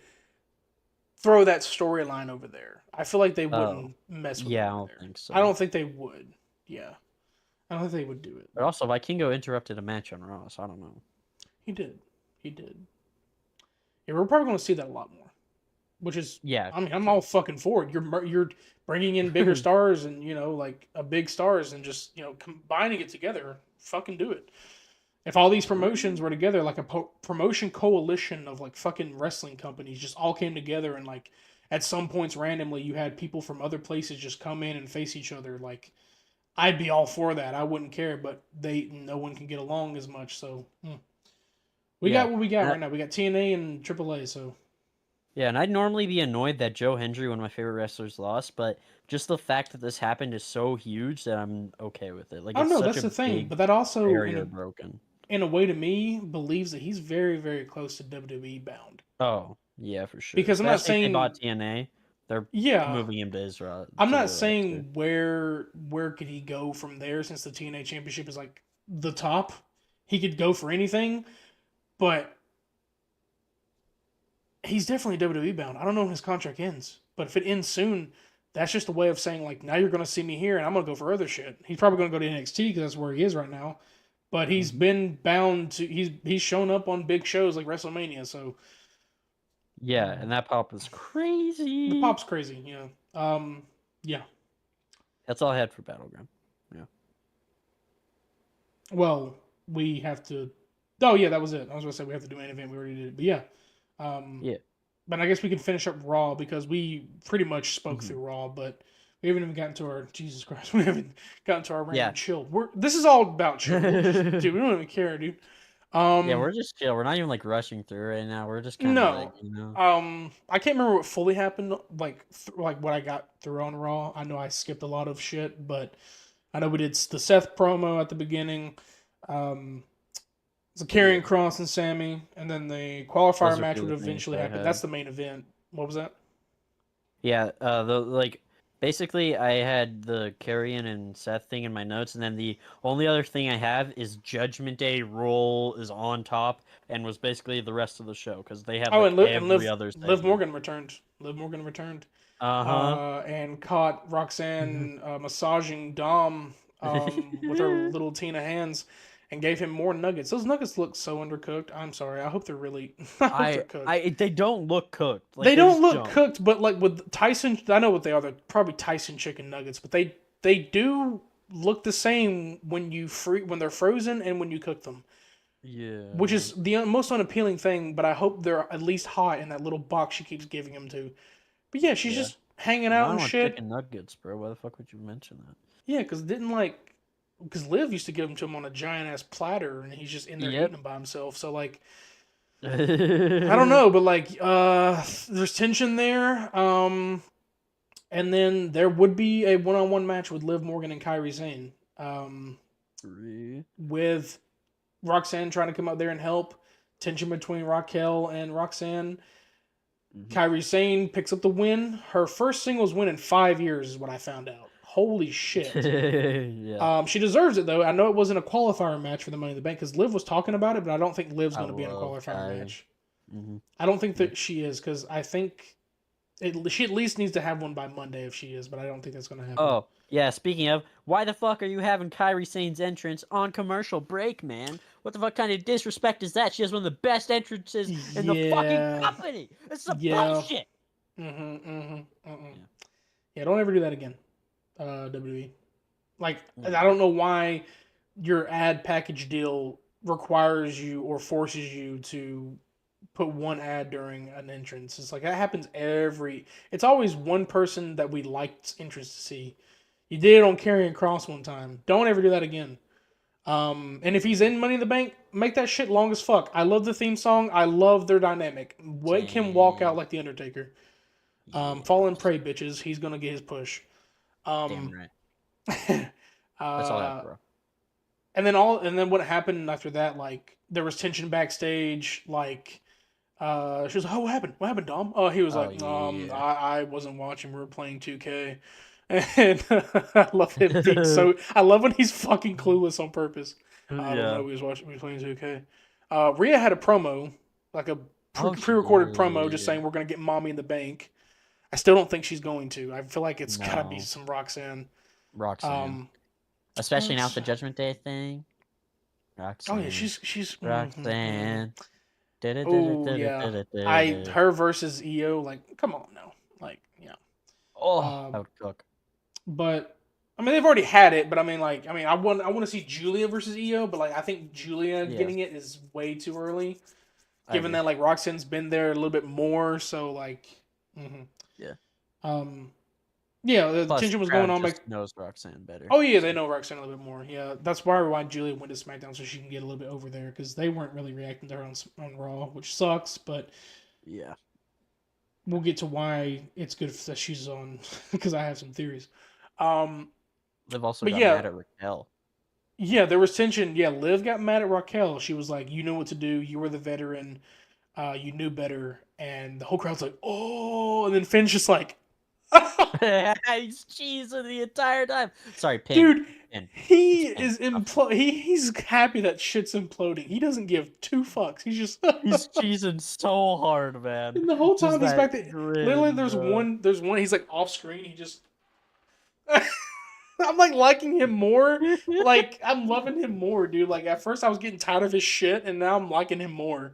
throw that storyline over there. I feel like they wouldn't mess with it. Yeah, I don't think so. I don't think they would. Yeah. I don't think they would do it. But also, Vikingo interrupted a match on Raw, so I don't know. He did. Yeah, we're probably going to see that a lot more. Which is, I mean, I'm all fucking for it. You're bringing in bigger stars and, like a big stars and just, combining it together. Fucking do it. If all these promotions were together, like a promotion coalition of like fucking wrestling companies just all came together and like at some points randomly you had people from other places just come in and face each other, like I'd be all for that. I wouldn't care, but no one can get along as much, so we got what we got right now. We got TNA and AAA, so yeah, and I'd normally be annoyed that Joe Hendry, one of my favorite wrestlers, lost, but just the fact that this happened is so huge that I'm okay with it. Like, I know that's the thing, but that also broken. In a way, to me, believes that he's very, very close to WWE bound. Oh, yeah, for sure. Because I'm not saying they bought TNA, they're moving him to Israel. I'm not saying where could he go from there, since the TNA Championship is like the top. He could go for anything, but he's definitely WWE bound. I don't know when his contract ends, but if it ends soon, that's just a way of saying like, now you're going to see me here, and I'm going to go for other shit. He's probably going to go to NXT because that's where he is right now. But he's been bound to. He's shown up on big shows like WrestleMania. So yeah, and that pop is crazy. The pop's crazy. Yeah. Yeah. That's all I had for Battleground. Yeah. Well, we have to. Oh yeah, that was it. I was going to say we have to do main event. We already did it, but yeah. Yeah. But I guess we can finish up Raw because we pretty much spoke through Raw, but we haven't even gotten to our Jesus Christ. We haven't gotten to our random chill. This is all about chill, dude. We don't even care, dude. Yeah, we're just chill. We're not even like rushing through right now. We're just kind of I can't remember what fully happened. Like what I got through on Raw. I know I skipped a lot of shit, but I know we did the Seth promo at the beginning. The Karrion Kross and Sammy, and then the qualifier match would eventually happen. That's the main event. What was that? Yeah, basically I had the Karrion and Seth thing in my notes, and then the only other thing I have is Judgment Day rule is on top, and was basically the rest of the show because they have every other segment. Liv Morgan returned. And caught Roxanne massaging Dom with her little Tina hands. And gave him more nuggets. Those nuggets look so undercooked. I'm sorry. I hope they're really. They're cooked. They don't look cooked. Like, they don't look cooked, but like with Tyson, I know what they are. They're probably Tyson chicken nuggets, but they do look the same when they're frozen and when you cook them. Yeah. which is the most unappealing thing. But I hope they're at least hot in that little box she keeps giving him to. But yeah, she's just hanging out I and want shit. chicken nuggets, bro. Why the fuck would you mention that? Yeah, because Liv used to give them to him on a giant ass platter, and he's just in there eating them by himself. So like, I don't know, but like, there's tension there. And then there would be a one-on-one match with Liv Morgan and Kairi Sane. With Roxanne trying to come out there and help. Tension between Raquel and Roxanne. Kairi Sane picks up the win. Her first singles win in 5 years is what I found out. Holy shit. She deserves it, though. I know it wasn't a qualifier match for the Money in the Bank because Liv was talking about it, but I don't think Liv's going to be in a qualifier match. I don't think that she is because I think she at least needs to have one by Monday if she is, but I don't think that's going to happen. Oh, yeah, speaking of, why the fuck are you having Kairi Sane's entrance on commercial break, man? What the fuck kind of disrespect is that? She has one of the best entrances in the fucking company. It's some bullshit. Yeah, don't ever do that again, WWE. Like, I don't know why your ad package deal requires you or forces you to put one ad during an entrance. It's like that happens it's always one person that we liked entrance to see. You did it on Karrion Kross one time. Don't ever do that again. And if he's in Money in the Bank, make that shit long as fuck. I love the theme song. I love their dynamic. Make him walk out like the Undertaker. Fall and pray, bitches. He's gonna get his push. Damn right. That's all that, bro. And then what happened after that? Like there was tension backstage. Like she was like, "Oh, what happened? What happened, Dom?" Oh, he was like, I wasn't watching. We were playing 2K." And I love him being I love when he's fucking clueless on purpose. I don't know. We was playing 2K. Rhea had a promo, like a pre-recorded promo, just saying we're gonna get Mommy in the Bank. I still don't think she's going to. I feel like it's gotta be some Roxanne. Especially now with the Judgment Day thing. Roxanne. Oh yeah, she's Roxanne. Oh yeah. Her versus EO. Like, come on now. Like, yeah. Oh, that would cook. But I mean, they've already had it. But I want to see Julia versus EO. But like, I think Julia getting it is way too early, given that like Roxanne's been there a little bit more. So like, the tension was going on. Like, knows Roxanne better. Oh yeah, they know Roxanne a little bit more. Yeah, that's why Julia went to SmackDown so she can get a little bit over there because they weren't really reacting to her on Raw, which sucks. But yeah. We'll get to why it's good that she's on because I have some theories. Liv also got mad at Raquel. Yeah, there was tension. Yeah, Liv got mad at Raquel. She was like, "You know what to do. You were the veteran. You knew better." And the whole crowd's like, "Oh!" And then Finn's just like, he's cheesing the entire time. Sorry, Pin. Dude, he is he's happy that shit's imploding. He doesn't give two fucks. He's just he's cheesing so hard, man. And the whole time he's back there. Literally, there's one. He's like off screen. He just. I'm like liking him more. Like I'm loving him more, dude. Like at first I was getting tired of his shit, and now I'm liking him more.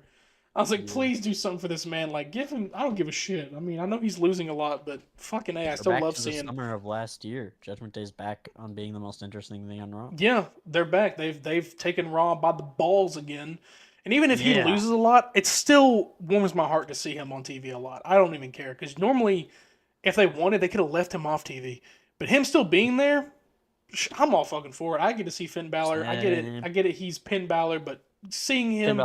I was like, please do something for this man. Like, give him. I don't give a shit. I mean, I know he's losing a lot, but fucking A, I still love seeing. Summer of last year, Judgment Day's back on being the most interesting thing on Raw. Yeah, they're back. They've taken Raw by the balls again. And even if he loses a lot, it still warms my heart to see him on TV a lot. I don't even care because normally, if they wanted, they could have left him off TV. But him still being there, I'm all fucking for it. I get to see Finn Balor. I get it. He's Finn Balor, but seeing him.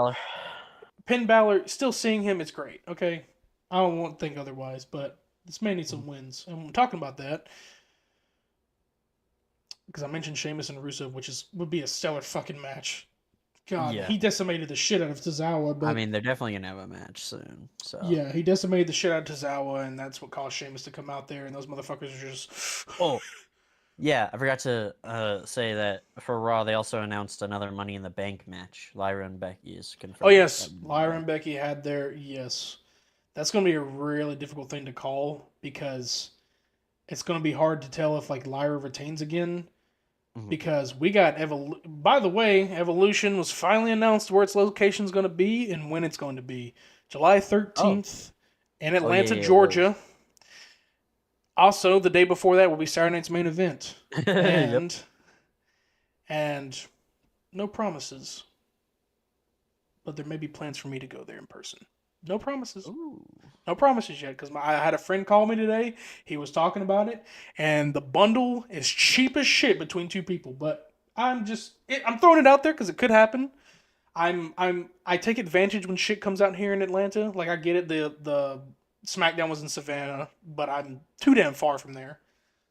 Finn Balor, still seeing him, it's great. Okay, I don't want to think otherwise, but this man needs some wins, and I'm talking about that because I mentioned Sheamus and Rusev, which would be a stellar fucking match. God, he decimated the shit out of Tozawa. But I mean, they're definitely gonna have a match soon. So yeah, he decimated the shit out of Tozawa, and that's what caused Sheamus to come out there, and those motherfuckers are just. Oh. Yeah, I forgot to say that for Raw, they also announced another Money in the Bank match. Lyra and Becky is confirmed. Oh, yes. Lyra and Becky had their... Yes. That's going to be a really difficult thing to call because it's going to be hard to tell if, like, Lyra retains again because we got... By the way, Evolution was finally announced where its location is going to be and when it's going to be. July 13th in Atlanta, Georgia. Also, the day before that will be Saturday night's main event. And no promises. but there may be plans for me to go there in person. No promises. Ooh. No promises yet, because I had a friend call me today. He was talking about it, and the bundle is cheap as shit between two people. But I'm throwing it out there because it could happen. I take advantage when shit comes out here in Atlanta. Like I get it, the SmackDown was in Savannah, but I'm too damn far from there,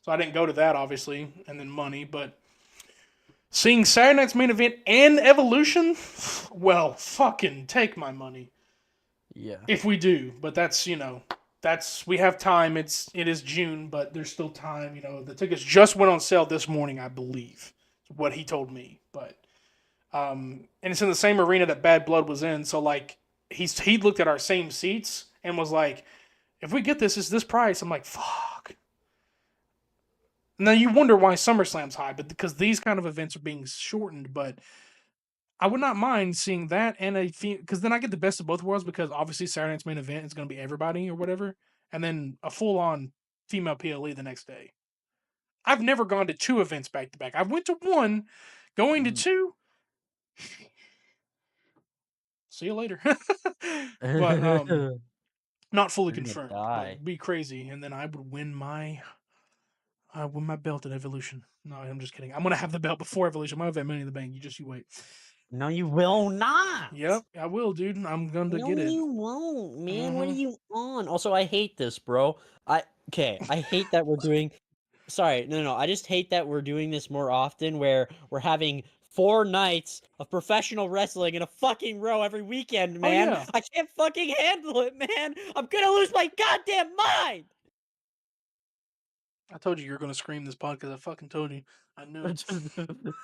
so I didn't go to that obviously. And then money, but seeing Saturday night's main event and Evolution, well, fucking take my money. Yeah. If we do, but that's we have time. It is June, but there's still time. The tickets just went on sale this morning, I believe. What he told me, but and it's in the same arena that Bad Blood was in. So like he looked at our same seats and was like, if we get this, it's this price. I'm like, fuck. Now you wonder why SummerSlam's high, but because these kind of events are being shortened. But I would not mind seeing that and because then I get the best of both worlds, because obviously Saturday night's main event is going to be everybody or whatever, and then a full on female PLE the next day. I've never gone to two events back to back. I went to one, going to two. See you later. But not fully You're gonna confirmed, but die. it'd be crazy, and then I would win my belt at Evolution. No, I'm just kidding. I'm gonna have the belt before Evolution. I'm gonna have that Money in the Bank. You wait. No, you will not. Yep, I will, dude. I'm going to No, get it. you won't, man. What are Mhm. you on? Also, I hate this, bro. I hate that we're doing. Sorry, no. I just hate that we're doing this more often, where we're having 4 nights of professional wrestling in a fucking row every weekend, Oh man. yeah, I can't fucking handle it, man. I'm gonna lose my goddamn mind. I told you were gonna scream this podcast. I fucking told you. I knew it.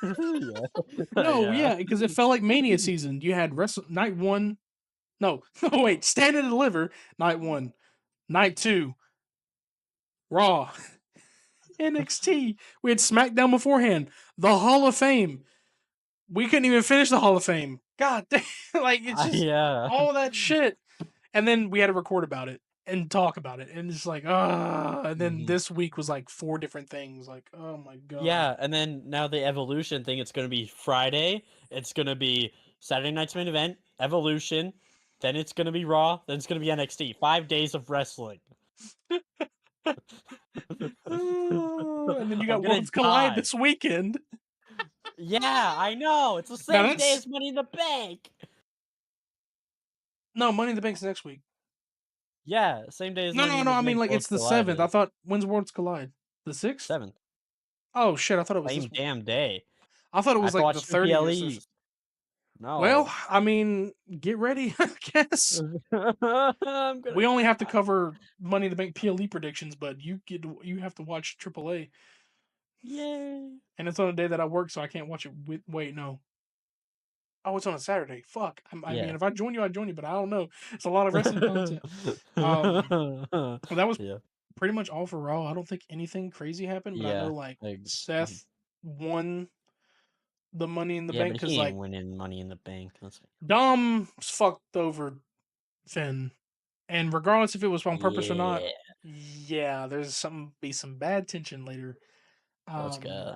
Yeah. No, Yeah. yeah, because it felt like Mania season. You had night one. No, no, wait. Stand and Deliver night one, night two, Raw, NXT. We had SmackDown beforehand. The Hall of Fame. We couldn't even finish the Hall of Fame. God damn, like it's just Yeah. all that shit. And then we had to record about it and talk about it, and it's like and then Mhm. this week was like 4 different things. Like, oh my god. Yeah, and then now the Evolution thing, it's gonna be Friday. It's gonna be Saturday night's main event, Evolution. Then it's gonna be Raw. Then it's gonna be NXT. 5 days of wrestling. And then you I'm got gonna Worlds Collide die. this weekend. Yeah, I know. It's the Now same day that's as Money in the Bank. no Money in the Bank's next week. Yeah, same day as No, Money no, in no. the I mean, Bank. like Worlds it's the Collide 7th. I is thought when's Worlds Collide? The 6th? 7th. Oh shit! I thought it was this Same one. damn day. I thought it I was have to like the watch 2 30th. PLEs. Well, No. I mean, get ready. I guess I'm gonna we only have to die. cover Money in the Bank PLE predictions, but you have to watch AAA, Yay. and it's on a day that I work, so I can't watch it. Wait, no. Oh, it's on a Saturday. Fuck. I mean, Yeah. if I join you, I join you, but I don't know. It's a lot of wrestling content. Um, well, that was Yeah. pretty much all for Raw. I don't think anything crazy happened, but I Yeah. know like Mhm. Seth won the Money in the Yeah, Bank but because he ain't like winning Money in the Bank. That's Dom fucked over Finn, and regardless if it was on purpose or not, yeah. yeah, there's some bad tension later. Let's go.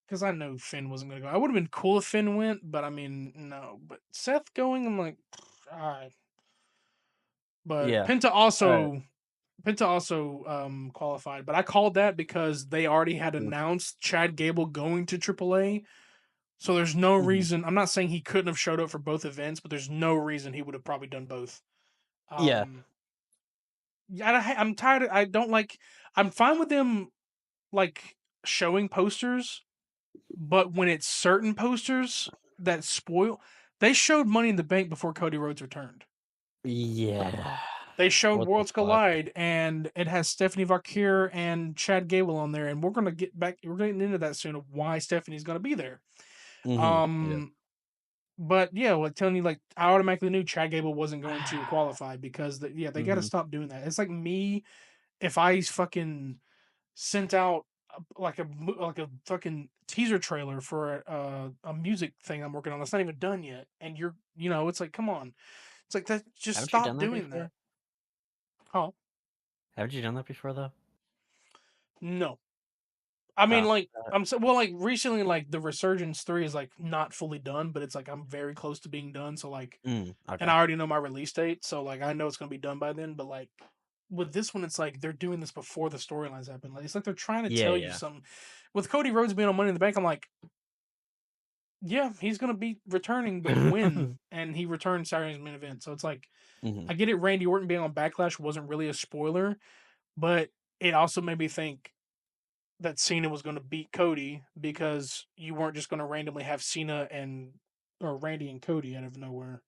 Because I know Finn wasn't gonna go. I would have been cool if Finn went, but I mean, no. But Seth going, I'm like, all right. But Yeah. All right. Penta also qualified, but I called that because they already had Mm. announced Chad Gable going to AAA. So there's no Mhm. reason. I'm not saying he couldn't have showed up for both events, but there's no reason he would have probably done both. Yeah. Yeah, I'm tired. I don't like. I'm fine with them like showing posters, but when it's certain posters that spoil, they showed Money in the Bank before Cody Rhodes returned. Yeah. They showed What the Worlds fuck? Collide, and it has Stephanie Vakir and Chad Gable on there, and we're gonna get back. We're getting into that soon of why Stephanie's gonna be there. Yeah. Um, but yeah, like telling you, like I automatically knew Chad Gable wasn't going to qualify because they got to Mhm. stop doing that. It's like me if I fucking sent out like a fucking teaser trailer for a music thing I'm working on that's not even done yet, and it's like come on, it's like that. Just Haven't you stop done that doing that. before? Oh Haven't you done that before though? no, I mean, Uh, like, I'm so well, like recently, like the Resurgence 3 is like not fully done, but it's like I'm very close to being done. So like, and okay. I already know my release date, so like I know it's gonna be done by then. But like with this one, it's like they're doing this before the storylines happen. Like it's like they're trying to Yeah, tell you yeah. something. With Cody Rhodes being on Money in the Bank, I'm like, yeah, he's gonna be returning, but when? And he returned Saturday's main event, so it's like Mhm. I get it. Randy Orton being on Backlash wasn't really a spoiler, but it also made me think that Cena was going to beat Cody because you weren't just going to randomly have Cena and or Randy and Cody out of nowhere.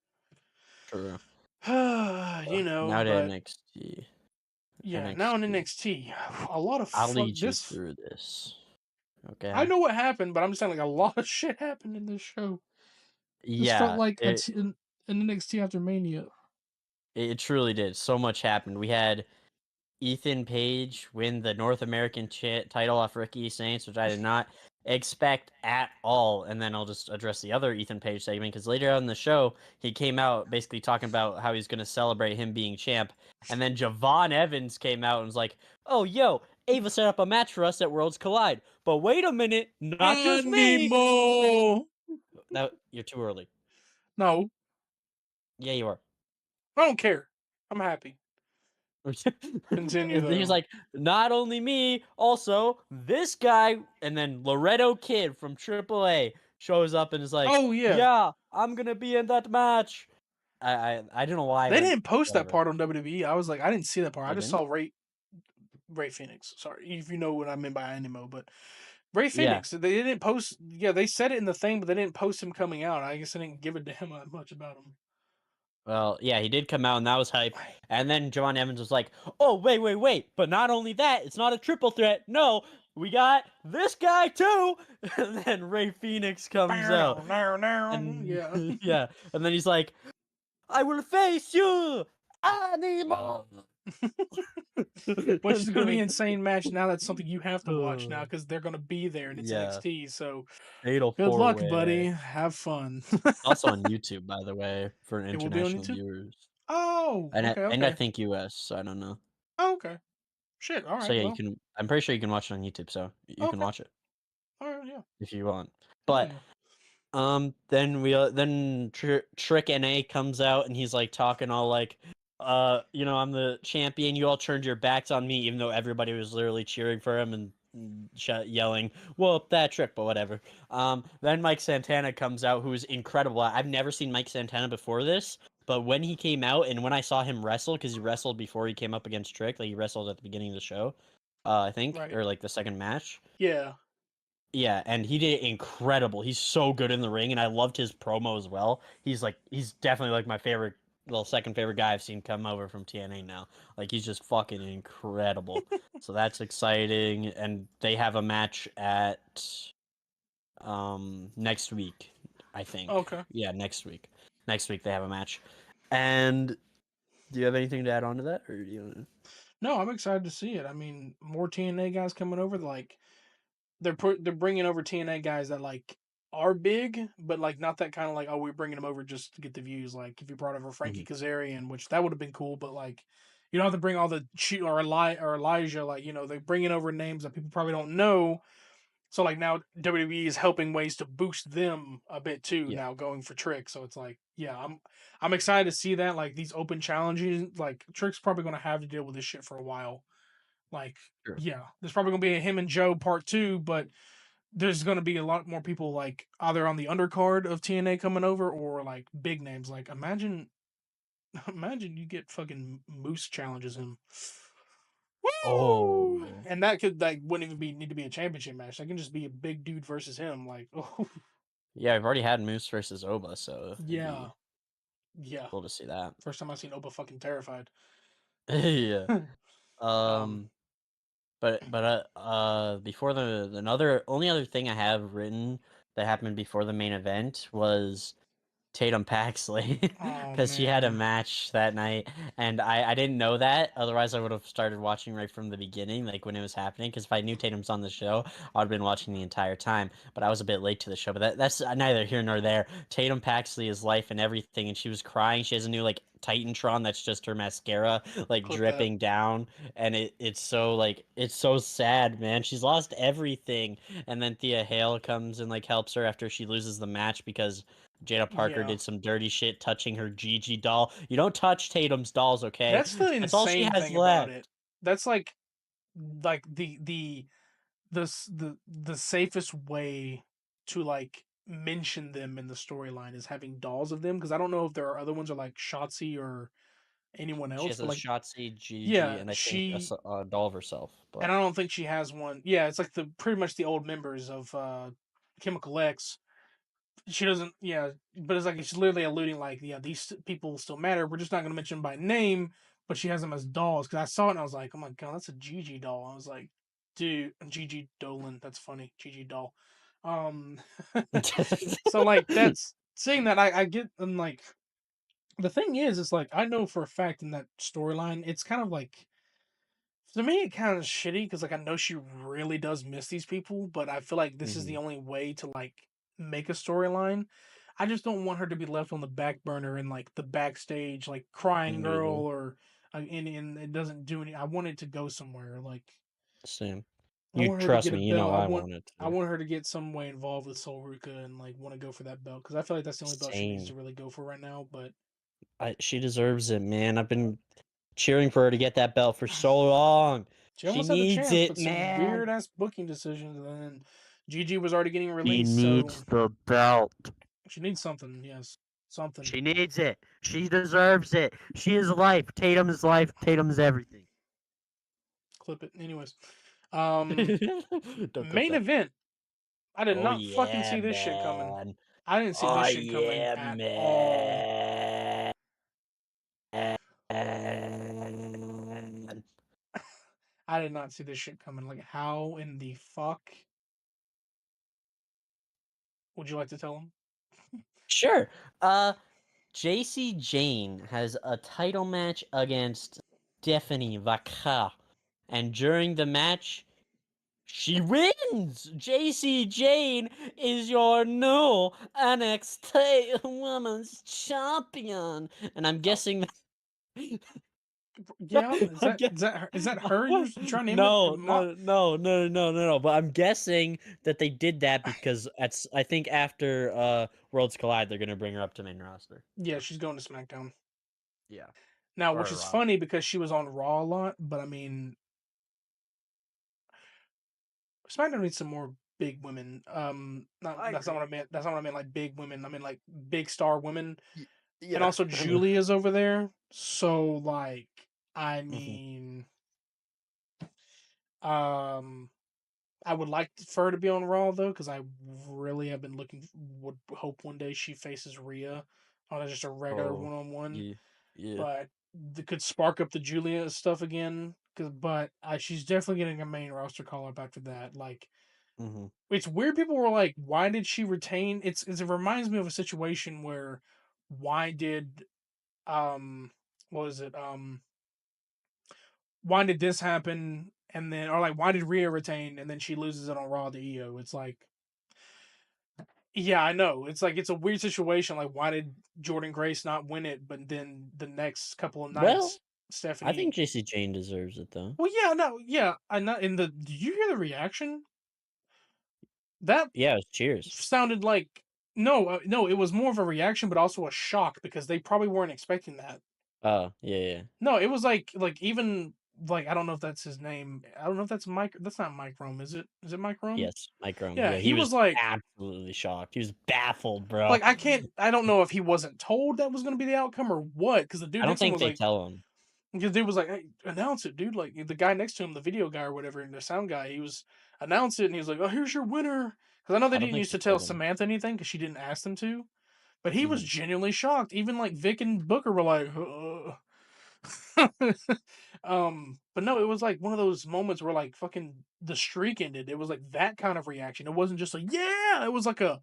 True. Now to But NXT. yeah, now in NXT. NXT, a lot of I'll fuck lead you this. through this. I Okay. know what happened, but I'm just saying like a lot of shit happened in this show. This felt Yeah, like an NXT after Mania. it truly did. So much happened. We had Ethan Page win the North American title off Ricky Saints, which I did not expect at all. And then I'll just address the other Ethan Page segment because later on in the show, he came out basically talking about how he's going to celebrate him being champ. And then Javon Evans came out and was like, "Oh, yo, Ava set up a match for us at Worlds Collide. But wait a minute, not just me." Animo. That you're too early. No, Yeah, you are. I don't care. I'm happy. Continue And he's though. like, not only me, also this guy, and then Loretto Kid from AAA shows up and is like, Oh yeah, "Yeah, I'm gonna be in that match." I don't know why, they but didn't post that whatever. part on WWE. I was like, I didn't see that part. I They just didn't. saw Ray Phoenix. Sorry, if you know what I meant by animo, but Ray Yeah. Phoenix. They didn't post. Yeah, they said it in the thing, but they didn't post him coming out. I guess I didn't give a damn much about him. Well, yeah, he did come out and that was hype. And then John Evans was like, "Oh, wait! But not only that, it's not a triple threat. No, we got this guy too." And then Ray Phoenix comes out, and Yeah. yeah, and then he's like, "I will face you, animal." Which is going to be an insane match now. That's something you have to watch now Uh, because they're going to be there and it's yeah, NXT. So fatal good four luck, way. buddy. Have fun. Also on YouTube, by the way, for It will be on international YouTube. viewers, Oh, okay, and I okay. think US. So I don't know. Oh, okay. Shit. All So right. yeah, you Well. can. I'm pretty sure you can watch it on YouTube. So you can Okay. watch it All right. Yeah. if you want. Hell But yeah. then Trick NA comes out and he's like talking all like, I'm the champion. You all turned your backs on me, even though everybody was literally cheering for him and yelling, "Whoop that Trick!" But whatever. Then Mike Santana comes out, who's incredible. I've never seen Mike Santana before this, but when he came out and when I saw him wrestle, because he wrestled before he came up against Trick, like he wrestled at the beginning of the show, I think, Right. or like the second match. Yeah. Yeah, and he did incredible. He's so good in the ring, and I loved his promo as well. He's definitely like my favorite, well, second favorite guy I've seen come over from TNA now. Like he's just fucking incredible. So that's exciting, and they have a match at next week, I think. Okay. Yeah, next week. Next week they have a match. And do you have anything to add on to that, or do you? No, I'm excited to see it. I mean, more TNA guys coming over. Like they're bringing over TNA guys that like are big, but like not that kind of like, oh, we're bringing them over just to get the views. Like if you brought over Frankie Mhm. Kazarian, which that would have been cool, but like you don't have to bring all the or Elijah. Like they're bringing over names that people probably don't know. So like now WWE is helping ways to boost them a bit too. Yeah, Now going for Trick, so it's like yeah, I'm excited to see that like these open challenges. Like Trick's probably going to have to deal with this shit for a while. Like sure. yeah, there's probably going to be a him and Joe part two, but there's going to be a lot more people like either on the undercard of TNA coming over or like big names. Like imagine you get fucking Moose challenges him. Woo! Oh, And that could like wouldn't even need to be a championship match. That can just be a big dude versus him. Like oh yeah. I've already had Moose versus Oba, so it'd yeah be yeah. cool to see that. First time I seen Oba fucking terrified. Yeah. um Um, but before the only other thing I have written that happened before the main event was Tatum Paxley Oh because she had a man, match that night, and I didn't know that. Otherwise, I would have started watching right from the beginning, like when it was happening. Because if I knew Tatum's on the show, I would have been watching the entire time. But I was a bit late to the show. But that's neither here nor there. Tatum Paxley is life and everything, and she was crying. She has a new like Titantron that's just her mascara like clip that. dripping down, and it's so sad, man. She's lost everything, and then Thea Hale comes and like helps her after she loses the match because Jada Parker Yeah, did some dirty shit touching her Gigi doll. You don't touch Tatum's dolls, okay? that's the That's all she insane has thing about it. left. That's like the safest way to like mention them in the storyline is having dolls of them, because I don't know if there are other ones or like Shotzi or anyone She else, has a but like Shotzi, Gigi, yeah, and I think she, a doll of herself. But and I don't think she has one. Yeah, it's like the pretty much the old members of Chemical X. She doesn't, yeah, but it's like she's literally alluding like, yeah, these people still matter. We're just not going to mention them by name, but she has them as dolls. Because I saw it and I was like, oh my god, that's a Gigi doll. I was like, dude, Gigi Dolan, that's funny, Gigi doll. Um, so like that's seeing that I get, and like the thing is, it's like I know for a fact in that storyline, it's kind of like, to me, it kind of shitty because like I know she really does miss these people, but I feel like this is the Mhm. only way to like make a storyline. I just don't want her to be left on the back burner and like the backstage, like crying girl, Mhm. or and it doesn't do any. I want it to go somewhere. Like Same. I You want her to trust get a me. You know belt. I want it I to. want her to get some way involved with Soul Ruka and like want to go for that belt, because I feel like that's the only belt she needs to Same. really go for right now. But She deserves it, man. I've been cheering for her to get that belt for so long. she She almost had the needs chance, it, but some man. weird ass booking decisions, and then Gigi was already getting She released, so needs the belt. she needs something. Yes, something. She needs it. She deserves it. She is life. Tatum's life. Tatum's everything. Clip it. Anyways, Don't clip main that. event. I did Oh not fucking yeah, see this shit coming. man. I didn't see Oh this shit coming yeah, at all. man. I did not see this shit coming. Like, how in the fuck would you like to tell him? Sure. JC Jane has a title match against Stephanie Vaca. And during the match, she wins! JC Jane is your new NXT Women's Champion. And I'm Oh, guessing yeah. Is I'm that guess- is that is that her? You're trying to name it? no, no, no, no, no, no, no. But I'm guessing that they did that because I think after Worlds Collide, they're gonna bring her up to main roster. Yeah, she's going to SmackDown Yeah, now, which or is Raw. funny because she was on Raw a lot. But I mean, SmackDown needs some more big women. Not, I that's not agree. what I meant. That's not what I meant. Like big women. I mean like big star women. And Yeah. also Julia's over there. So like, I Mhm. mean, um, I would like for her to be on Raw though, because I really have been looking. Would hope one day she faces Rhea on just a regular Oh, 1-on-one. yeah, yeah. But that could spark up the Julia stuff again. But she's definitely getting a main roster call up after that. Like, Hmm. it's weird. People were like, "Why did she retain?" It reminds me of a situation where, why did what was it why did this happen, and then, or like, why did Rhea retain and then she loses it on Raw to Io? It's like, yeah, I know. It's like it's a weird situation. Like, why did Jordan Grace not win it, but then the next couple of Well, nights, I Stephanie? think JC Jane deserves it though. Well, yeah, no, yeah. I not in the. Did you hear the reaction? That Yeah, it was cheers. sounded like, no, no. It was more of a reaction, but also a shock because they probably weren't expecting that. Oh, yeah, yeah. No, it was like even like, I don't know if that's his name. I don't know if that's Mike. That's not Mike Rome, is it? Is it Mike Rome? Yes, Mike Rome. Yeah, Yeah, he he was was like, absolutely shocked. He was baffled, bro. like I can't. I don't know if he wasn't told that was going to be the outcome or what. Because the I dude don't next to him think was they like, tell him. because dude was like, "Hey, announce it, dude!" Like the guy next to him, the video guy or whatever, and the sound guy, he was announce it, and he was like, "Oh, here's your winner." Because I know they I don't didn't think used they to tell told him. Samantha anything because she didn't ask them to. But he was Mhm. genuinely shocked. Even like Vic and Booker were like, but no, it was like one of those moments where like fucking the streak ended. It was like that kind of reaction. It wasn't just like, yeah, it was like a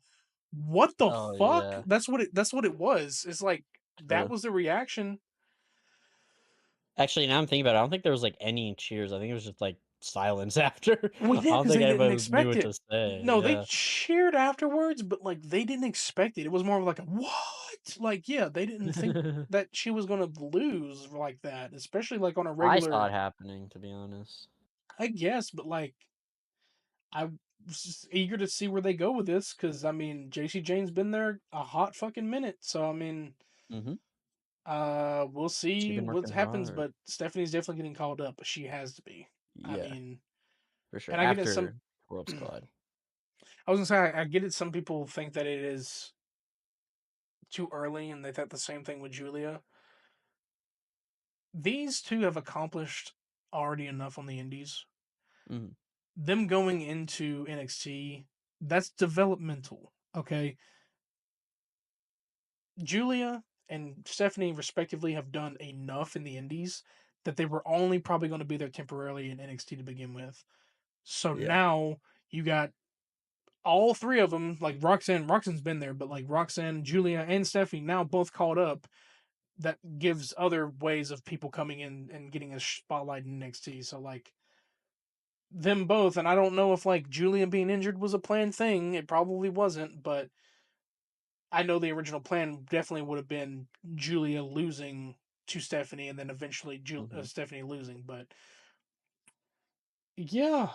What the Oh fuck? yeah, That's what it was. It's like that true. was the reaction. Actually, now I'm thinking about it, I don't think there was like any cheers. I think it was just like silence after. Well, I yeah, don't because think they didn't anybody knew expect what it. to say. No, they Yeah. cheered afterwards, but like they didn't expect it. It was more of like a what? Like, yeah, they didn't think that she was gonna lose like that, especially like on a I saw regular. it happening, to be honest. I guess, but like I was just eager to see where they go with this because I mean, JC Jane's been there a hot fucking minute, so I mean, Hmm. we'll She's see been what working happens. hard. But Stephanie's definitely getting called up, but she has to be. I Yeah, mean, for sure. and I get it. Some After Worlds I Collide. was gonna say I get it. Some people think that it is too early, and they thought the same thing with Julia. These two have accomplished already enough on the indies. Hmm. Them going into NXT, that's developmental. Okay, Julia and Stephanie, respectively, have done enough in the indies that they were only probably going to be there temporarily in NXT to begin with. So Yeah. now you got all three of them, like Roxanne. Roxanne's been there, but like Roxanne, Julia, and Stephanie now both called up. That gives other ways of people coming in and getting a spotlight in NXT. So like them both, and I don't know if like Julia being injured was a planned thing. It probably wasn't, but I know the original plan definitely would have been Julia losing to Stephanie, and then eventually Hmm. Stephanie losing. But yeah,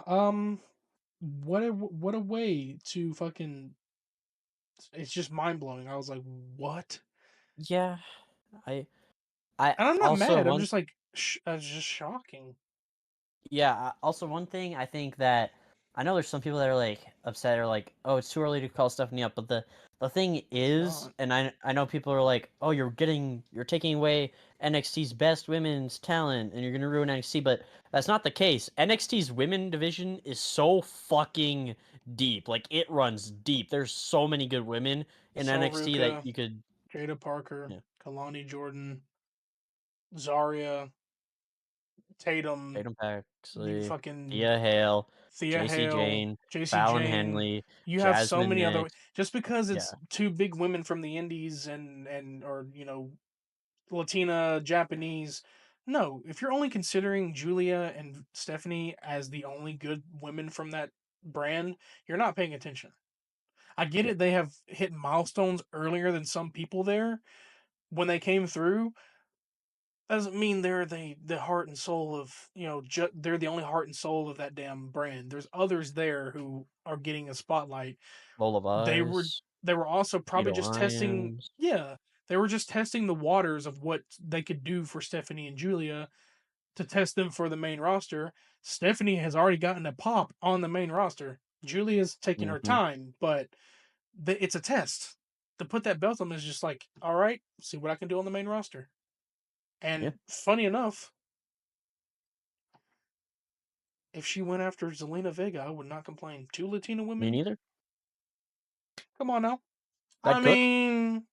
what a way to fucking. It's just mind blowing. I was like, what? Yeah. I I And I'm not also mad. I'm one just like, it's just shocking. Yeah, also one thing I think that I know there's some people that are like upset or like, oh, it's too early to call Stephanie up, but the thing It's is, not. and I know people are like, oh, you're taking away NXT's best women's talent and you're gonna ruin NXT, but that's not the case. NXT's women division is so fucking deep. Like it runs deep. There's so many good women in So NXT that Ruka, you could Jada Parker, yeah, Kalani Jordan, Zarya, Tatum, Tatum you Paxley, fucking Thea Hale, Thea JC Hale, Jane, JC Fallon Jane. Henley, You have so Jasmine many other Nix. just because Yeah, it's two big women from the indies and or Latina, Japanese. No, if you're only considering Julia and Stephanie as the only good women from that brand, you're not paying attention. I get yeah, it, they have hit milestones earlier than some people there when they came through. Doesn't mean they're the heart and soul of they're the only heart and soul of that damn brand. There's others there who are getting a spotlight. Lola They were Vise, they were also probably Vito just testing. Lyons. Yeah, they were just testing the waters of what they could do for Stephanie and Julia to test them for the main roster. Stephanie has already gotten a pop on the main roster. Julia's taking her Hmm. time, but it's a test. To put that belt on is just like, all right, see what I can do on the main roster. Yeah, And funny enough, if she went after Zelina Vega, I would not complain. Two Latina me women? neither. Come on now. I That cook. mean,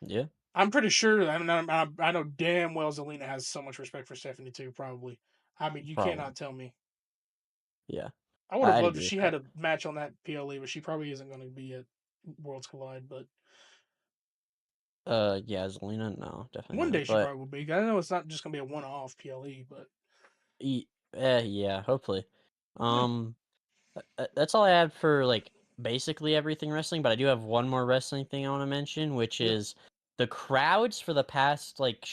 Yeah, I'm pretty sure. I know damn well Zelina has so much respect for Stephanie too. Probably. I mean, you probably. cannot tell me. Yeah, I would have I'd loved if agree with she that. had a match on that PLE, but she probably isn't going to be at Worlds Collide. But Yeah, Zelina, no, definitely one day not. she But probably will be. I know it's not just going to be a one-off PLE, but yeah, hopefully. yeah, Um, that's all I had for like basically everything wrestling. But I do have one more wrestling thing I want to mention, which yeah, is the crowds for the past like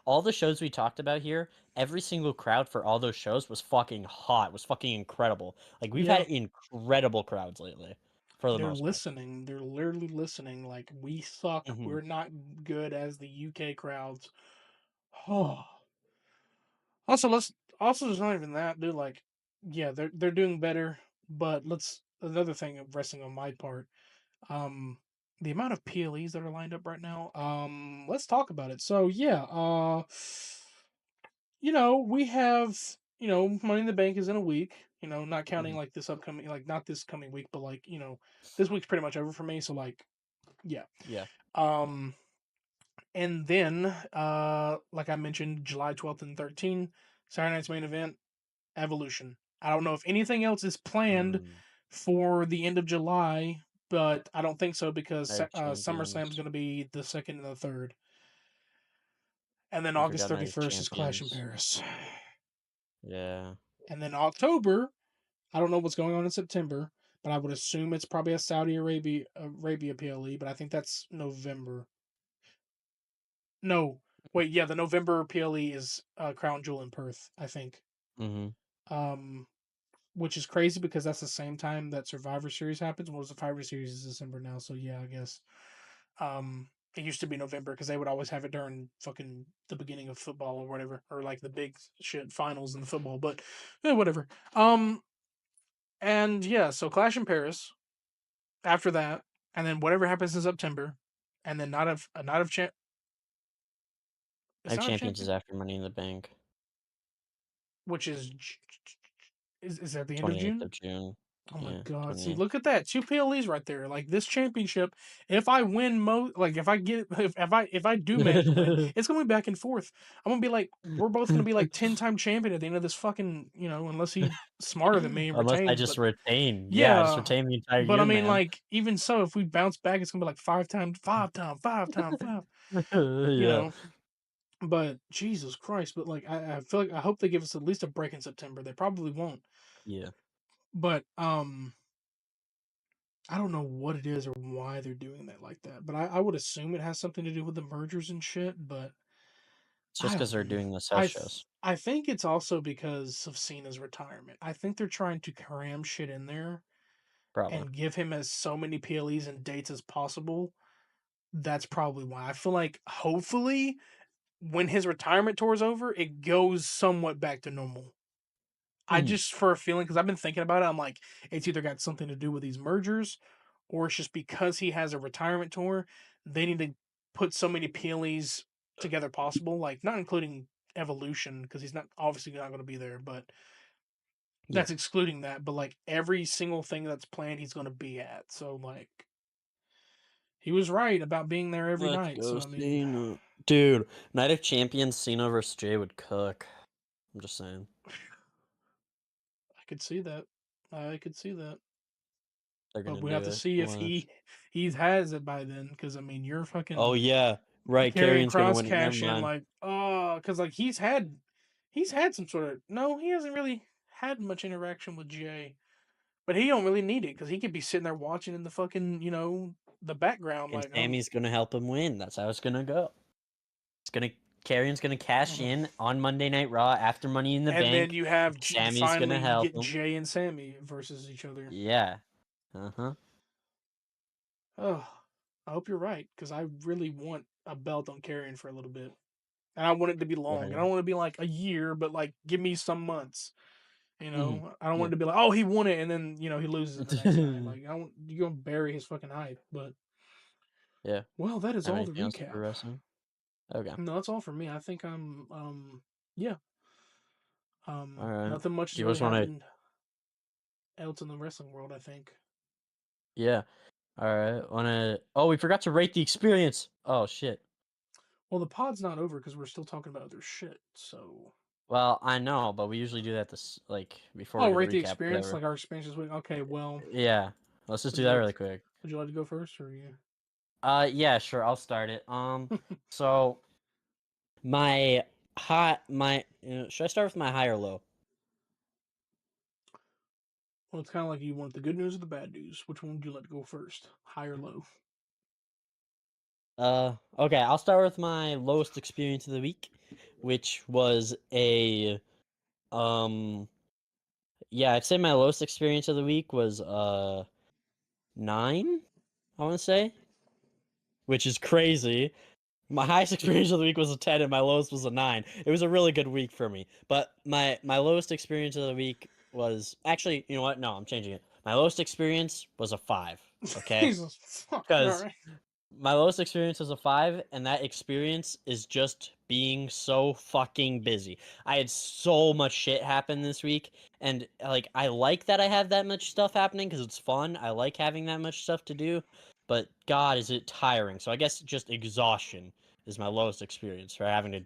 all the shows we talked about here. Every single crowd for all those shows was fucking hot. Was fucking incredible. Like we've yeah. had incredible crowds lately, for the They're most part. listening. They're literally listening. Like we suck. Hmm. We're not good as the UK crowds. Oh. Also, let's also it's not even that, dude. Like, yeah, they're doing better. But let's another thing of wrestling on my part. Um, the amount of PLEs that are lined up right now. Let's talk about it. So yeah, we have Money in the Bank is in a week. Not counting Hmm. like this upcoming, like not this coming week, but like this week's pretty much over for me. So like, yeah. Yeah. Um, and then like I mentioned, July 12th and 13th, Saturday night's main event, Evolution. I don't know if anything else is planned Mm. for the end of July, but I don't think so because Night of SummerSlam's Champions. going to be the 2nd and the 3rd. And then I August forgot Night of 31st is Clash in Champions. Paris. Yeah. And then October, I don't know what's going on in September, but I would assume it's probably a Saudi Arabia PLE, but I think that's November. No, wait, yeah, the November PLE is Crown Jewel in Perth, I think. Mm-hmm. Um, which is crazy because that's the same time that Survivor Series happens. Well, the Survivor Series is December now, so yeah, I guess. It used to be November because they would always have it during fucking the beginning of football or whatever, or like the big shit finals in the football. But whatever. And yeah, so Clash in Paris after that, and then whatever happens in September, and then not of champ. It's Night of not of Champions champion, is after Money in the Bank. which is at the end of 28th June. of June. Oh my Yeah, god! See, 28th. look at that, 2 PLEs right there. Like this championship, if I win like if I get if I do manage to win, it's gonna be back and forth. I'm gonna be like, we're both gonna be like 10-time champion at the end of this fucking, unless he's smarter than me and Unless I retains. just But retain. Yeah, I just yeah, retain the entire but I year, mean, man. like even so, if we bounce back, it's gonna be like 5 times, 5 times, 5 times, 5. You Yeah. know. But Jesus Christ! But like, I feel like I hope they give us at least a break in September. They probably won't. Yeah. But I don't know what it is or why they're doing that like that, but I would assume it has something to do with the mergers and shit, but It's just I because don't they're know. doing the house shows. I think it's also because of Cena's retirement. I think they're trying to cram shit in there Probably. and give him as so many PLEs and dates as possible. That's probably why. I feel like hopefully when his retirement tour is over, it goes somewhat back to normal. I Mhm. just for a feeling because I've been thinking about it. I'm like, it's either got something to do with these mergers, or it's just because he has a retirement tour. They need to put so many PLEs together possible, like not including Evolution because he's not obviously not going to be there, but Yeah. that's excluding that. But like every single thing that's planned, he's going to be at. So like he was right about being there every Let's night. go, So I mean, Cena. Dude, Night of Champions, Cena versus Jay would cook. I'm just saying. I could see that. I could see that. They're But gonna we have do to it. see if Watch. he has it by then. Because I mean, you're Oh, fucking yeah. Right, carrying Carrion's gonna cross win it. Never cash in mind. like, oh, because like he's had some sort of, no, he hasn't really had much interaction with Jay, but he don't really need it because he could be sitting there watching in the fucking the background And like Sammy's gonna help him win. That's how it's gonna go. It's gonna Carrion's gonna cash Mhm. in on Monday Night Raw after Money in the And then Bank. you have Sammy's gonna finally help get him. Jay and Sammy versus each other. Yeah. Uh-huh. Oh, I hope you're right because I really want a belt on Carrion for a little bit, and I want it to be long. I Right. don't want to be like a year, but like give me some months. Hmm. I don't Yeah. want it to be like, oh, he won it, and then he loses it the next night. Like, I want you gonna bury his fucking hype. But Yeah. well, that is Have all the anything else for recap. wrestling? Okay. No, that's all for me. I think I'm yeah. All right. Nothing much Do has you really guys want to? happened else in the wrestling world. I think. Yeah. All right. Want to? Oh, we forgot to rate the experience. Oh shit. Well, the pod's not over because we're still talking about other shit. So. Well, I know, but we usually do that this like before Oh, we do the rate the recap, experience, whatever. like our experience this week. Okay, well, Yeah. Let's just would do you that like really quick. to go first or you? Yeah, sure. I'll start it. So my should I start with my high or low? Well, it's kind of like you want the good news or the bad news. Which one would you like to go first? High or low? Okay. I'll start with my lowest experience of the week, which was a um. Yeah, I'd say my lowest experience of the week was 9. I want to say, which is crazy. My highest experience of the week was a 10 and my lowest was a 9. It was a really good week for me. But my lowest experience of the week was actually, you know what? No, I'm changing it. My lowest experience was a 5, okay? Jesus fuck! All Cuz right. my lowest experience was a 5 and that experience is just being so fucking busy. I had so much shit happen this week and like I like that I have that much stuff happening cuz it's fun. I like having that much stuff to do, but god is it tiring. So I guess just exhaustion is my lowest experience for having to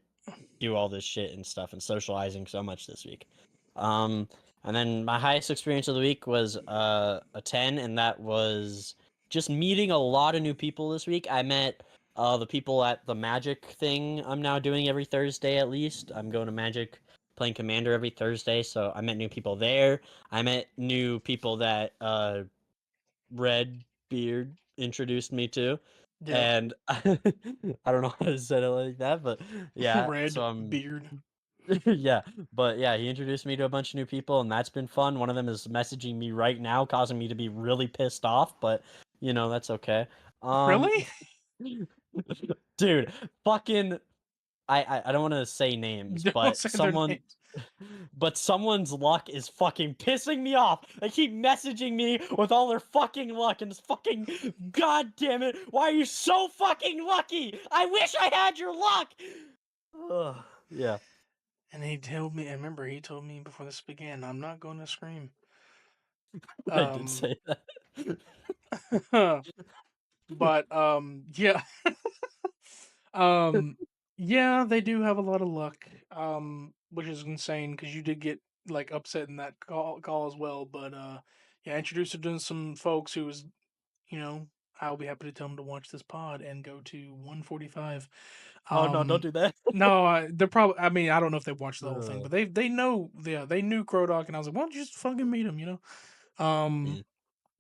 do all this shit and stuff and socializing so much this week. Um and then my highest experience of the week was a 10 and that was just meeting a lot of new people this week. I met the people at the Magic thing I'm now doing every Thursday at least. I'm going to Magic playing Commander every Thursday, so I met new people there. I met new people that RedBeard introduced me to. Yeah. And I don't know how to say it like that, but yeah, Red so I'm beard. yeah, but yeah, he introduced me to a bunch of new people, and that's been fun. One of them is messaging me right now, causing me to be really pissed off, but that's okay. Um, Really? dude, fucking, I don't want to say names, Don't but say their names. someone's luck is fucking pissing me off. They keep messaging me with all their fucking luck, and it's fucking, god damn it, why are you so fucking lucky? I wish I had your luck. Ugh, yeah. And he told me, I remember he told me before this began, I'm not going to scream. I did say that. But yeah. um yeah, they do have a lot of luck. Which is insane because you did get like upset in that call as well. But yeah, I introduced her to some folks who was, you know, I'll be happy to tell them to watch this pod and go to 145. Oh no, don't Um do that. no, they're probably. I mean, I don't know if they watched the whole thing, Uh, but they know. Yeah, they knew Krodok, and I was like, why don't you just fucking meet him? yeah.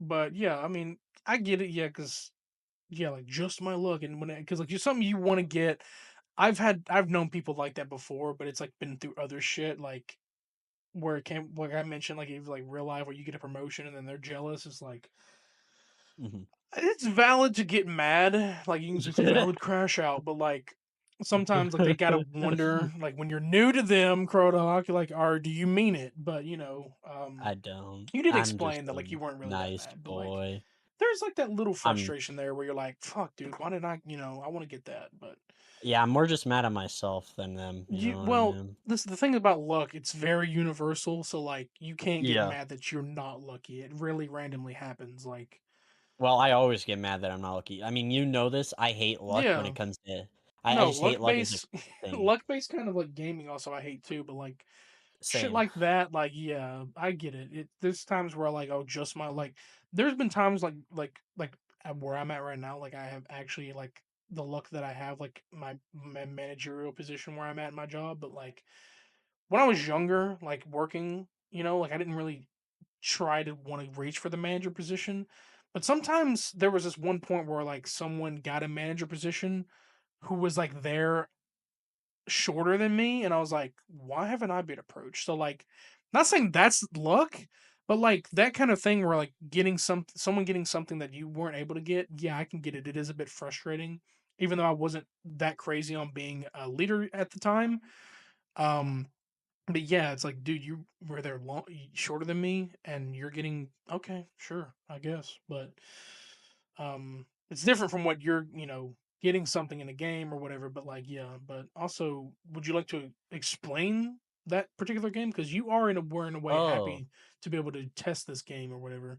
But yeah, I mean, I get it. Yeah, because yeah, like just my luck, and when because like just something you want to get. I've known people like that before, but it's like been through other shit, like where it came, like I mentioned, like if like real life where you get a promotion and then they're jealous. It's like Mhm. it's valid to get mad, like you can say it's a valid crash out, but like sometimes like they gotta wonder, like when you're new to them, Krodok, you're like, are do you mean it? But I don't. you did I'm just explain that a like you weren't really that nice mad, but like boy. there's like that little I'm frustration there where you're like, fuck, dude, why did I want to get that, but yeah, I'm more just mad at myself than them, you you know what I well. mean? This the thing about luck; it's very universal. So like, you can't get Yeah. mad that you're not lucky. It really randomly happens. Like, Well, I always get mad that I'm not lucky. I mean, you know this. I hate luck when yeah, it comes to I no, just hate luck luck as a based, thing. luck based kind of like gaming. Also, I hate too. But like shit Same. like that, like yeah, I get it. There's times where like, oh, just my like. There's been times like at where I'm at right now. Like I have actually like the luck that I have like my managerial position where I'm at in my job. But like when I was younger, like working, like I didn't really try to want to reach for the manager position. But sometimes there was this one point where like someone got a manager position who was like there shorter than me, and I was like, why haven't I been approached? So like, not saying that's luck, but like that kind of thing where like getting someone getting something that you weren't able to get. Yeah, I can get it. It is a bit frustrating, even though I wasn't that crazy on being a leader at the time. Um, but yeah, it's like, dude, you were there shorter than me, and you're getting okay, sure, I guess. But it's different from what you're, getting something in a game or whatever. But like, yeah. But also, would you like to explain that particular game because you are in a way Oh, happy to be able to test this game or whatever?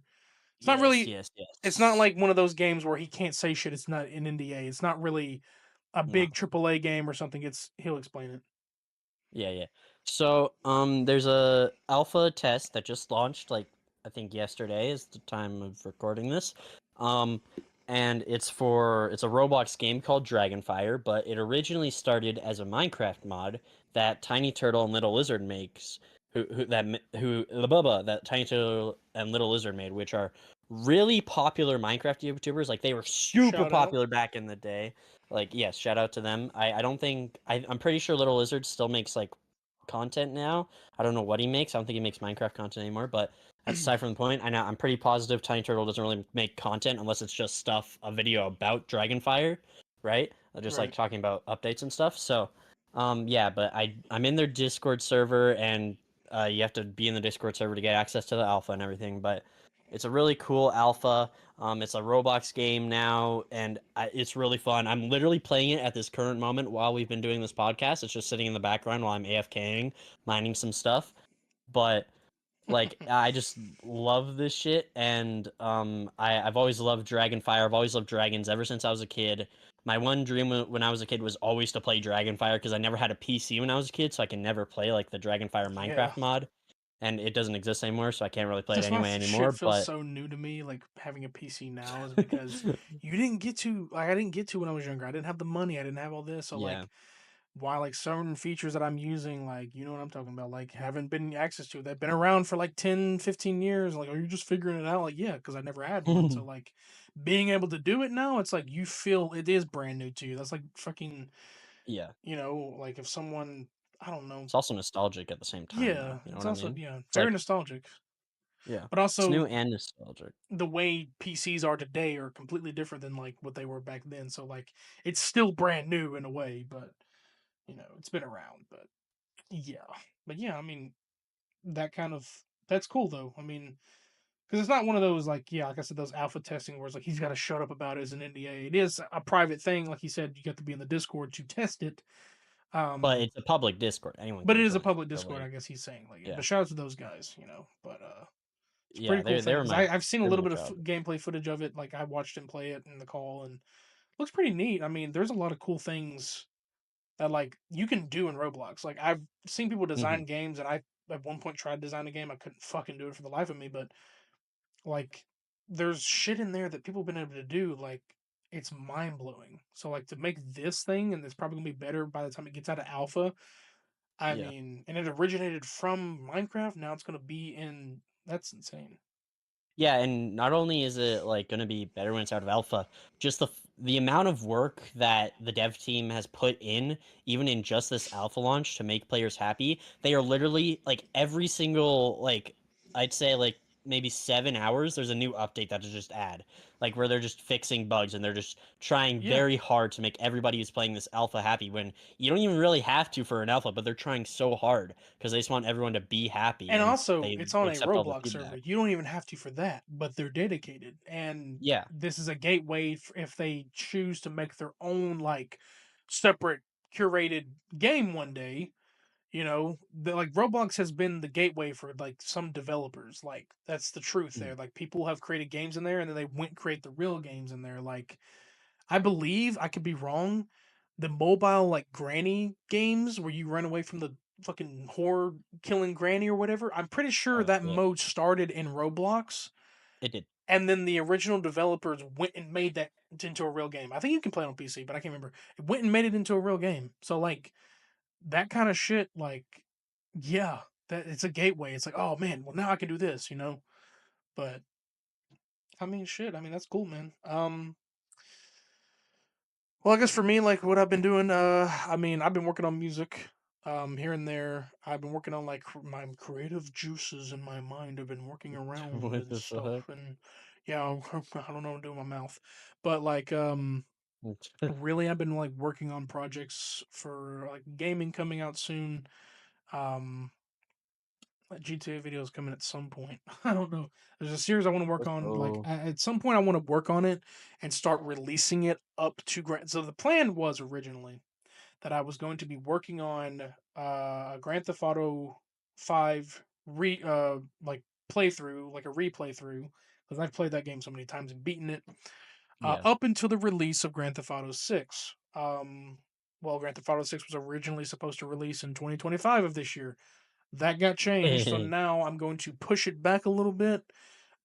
It's not yes, really. yes, It's not yes. like one of those games where he can't say shit. It's not an NDA. It's not really a No. big AAA game or something. He'll explain it. Yeah, yeah. So, there's a alpha test that just launched, like I think yesterday is the time of recording this. Um, and it's a Roblox game called DragonFire, but it originally started as a Minecraft mod that Tiny Turtle and Little Lizard makes. That Tiny Turtle and Little Lizard made, which are really popular Minecraft YouTubers. Like they were super Shout out. popular back in the day. Like yes, shout out to them. I don't think I'm pretty sure Little Lizard still makes like content now. I don't know what he makes. I don't think he makes Minecraft content anymore, but that's aside from the point. I'm pretty positive Tiny Turtle doesn't really make content unless it's just a video about Dragonfire, right? Just like Right. talking about updates and stuff. So, yeah, but I'm in their Discord server, and you have to be in the Discord server to get access to the alpha and everything. But it's a really cool alpha. It's a Roblox game now, and it's really fun. I'm literally playing it at this current moment while we've been doing this podcast. It's just sitting in the background while I'm AFKing, mining some stuff. But like, I just love this shit, and I've always loved Dragonfire. I've always loved dragons ever since I was a kid. My one dream when I was a kid was always to play Dragonfire because I never had a PC when I was a kid, so I can never play like the Dragonfire Yeah. Minecraft mod. and it doesn't exist anymore, so I can't really play it That's why anyway shit anymore. feels But so new to me. Like having a PC now is because you didn't get to like I didn't get to when I was younger. I didn't have the money. I didn't have all this. So yeah, like why like certain features that I'm using, like you know what I'm talking about, like haven't been access to. They've been around for like 10, 15 years. Like, are you just figuring it out? Like, yeah, because I never had one. So like being able to do it now, it's like you feel it is brand new to you. That's like fucking, yeah. like if someone I don't know. It's also nostalgic at the same time, though. Yeah, You know it's what I also mean? it's It's very like, nostalgic. yeah, But it's new also and nostalgic. the way PCs are today are completely different than like what they were back then. So like it's still brand new in a way, but it's been around. But yeah, but yeah, I mean that kind of that's cool though. I mean, because it's not one of those like yeah, like I said, those alpha testing where it's like he's got to shut up about it as an NDA. It is a private thing, like he said. You got to be in the Discord to test it. But Um, it's a public Discord. Anyone but can it is a join it. public So Discord, I like, guess he's saying like. yeah, But shout out to those guys, But it's a yeah, pretty cool they thing were because my I've seen a they're little my bit of childhood. gameplay footage of it. Like I watched him play it in the call, and looks pretty neat. I mean, there's a lot of cool things that like you can do in Roblox. Like I've seen people Hmm. design games, and I at one point tried to design a game. I couldn't fucking do it for the life of me, but like there's shit in there that people have been able to do. Like it's mind blowing. So like to make this thing, and it's probably gonna be better by the time it gets out of alpha. I Yeah. mean, and it originated from Minecraft. Now it's gonna be in. That's insane. Yeah, and not only is it like going to be better when it's out of alpha, just the amount of work that the dev team has put in, even in just this alpha launch, to make players happy. They are literally like every single like I'd say like maybe 7 hours. There's a new update that to just add, like where they're just fixing bugs and they're just trying Yeah. very hard to make everybody who's playing this alpha happy. When you don't even really have to for an alpha, but they're trying so hard because they just want everyone to be happy And and also, they it's on a accept all the Roblox server. feedback. You don't even have to for that, but they're dedicated. And Yeah. this is a gateway if they choose to make their own, like, separate curated game one day. Like Roblox has been the gateway for like some developers. Like, that's the truth there. Mhm. Like, people have created games in there and then they went create the real games in there. Like, I believe I could be wrong. The mobile like granny games where you run away from the fucking horror killing granny or whatever. I'm pretty sure Oh that shit. mode started in Roblox, It did. and then the original developers went and made that into a real game. I think you can play it on PC, but I can't remember. It went and made it into a real game. So like that kind of shit, like yeah, that it's a gateway. It's like, oh man, well now I can do this. But I mean, shit. I mean, that's cool, man. Well, I guess for me, like what I've been doing, I mean, I've been working on music, here and there. I've been working on like my creative juices in my mind have been working around What and the fuck? stuff, and yeah, I don't know what to do with my mouth, but like, really, I've been like working on projects for like gaming coming out soon. Um, like GTA videos coming at some point. I don't know. There's a series I want to work Let's on. Like go. at some point, I want to work on it and start releasing it up to Grand. So the plan was originally that I was going to be working on a Grand Theft Auto 5 like playthrough, like a replay through, because I've played that game so many times and beaten it, Yeah. up until the release of Grand Theft Auto 6. Well, Grand Theft Auto 6 was originally supposed to release in 2025 of this year. That got changed, so now I'm going to push it back a little bit,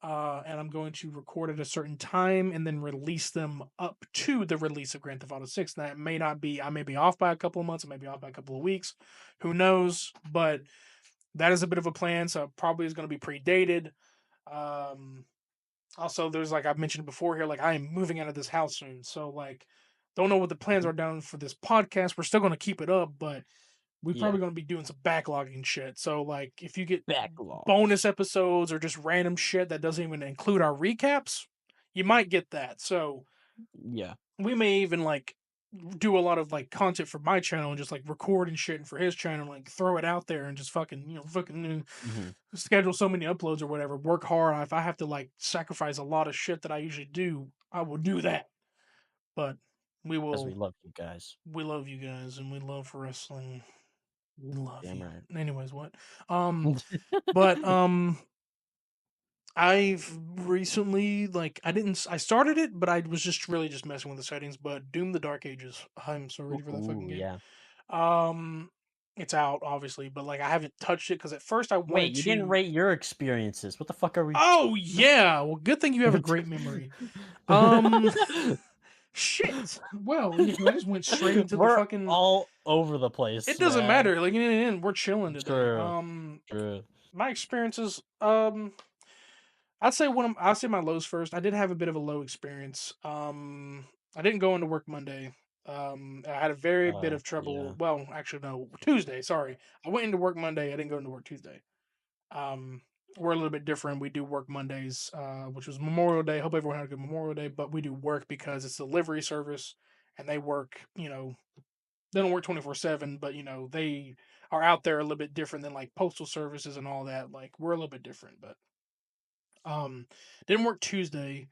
and I'm going to record at a certain time and then release them up to the release of Grand Theft Auto 6. That may not be, I may be off by a couple of months, I may be off by a couple of weeks, who knows? But that is a bit of a plan, so it probably is going to be predated. Um, Also, there's like I've mentioned before here, like I am moving out of this house soon, so like don't know what the plans Mhm. are down for this podcast. We're still going to keep it up, but we Yeah. probably going to be doing some backlogging shit. So like if you get bonus Backlogs. episodes or just random shit that doesn't even include our recaps, you might get that. So Yeah. we may even like do a lot of like content for my channel and just like record and shit and for his channel, like throw it out there and just fucking Hmm. schedule so many uploads or whatever. Work hard. If I have to like sacrifice a lot of shit that I usually do, I will do that. But we Because we will. love you guys. We love you guys and we love wrestling. We love Damn you. right. Anyways, what? Um, but I've recently like I started it, but I was just really just messing with the settings. But Doom: The Dark Ages. I'm so ready for that fucking Ooh, game. yeah. Um, It's out, obviously, but like I haven't touched it because at first I Wait, wanted you didn't to. rate your experiences. What the fuck are we? Oh yeah, well, good thing you have a great memory. Um, shit. Well, yeah, 'cause I just went straight into the We're fucking. all over the It place, doesn't man. matter. Like in the end, we're chilling today. True. True. My experiences. I'd say my lows first. I did have a bit of a low experience. I didn't go into work Monday. I had a very bit of trouble. Yeah. Well, actually, no, Tuesday. Sorry, I went into work Monday. I didn't go into work Tuesday. Um, we're a little bit different. We do work Mondays, which was Memorial Day. Hope everyone had a good Memorial Day. But we do work because it's a delivery service, and they work. They don't work 24/7, but they are out there a little bit different than like postal services and all that. Like we're a little bit different, but um, didn't work Tuesday.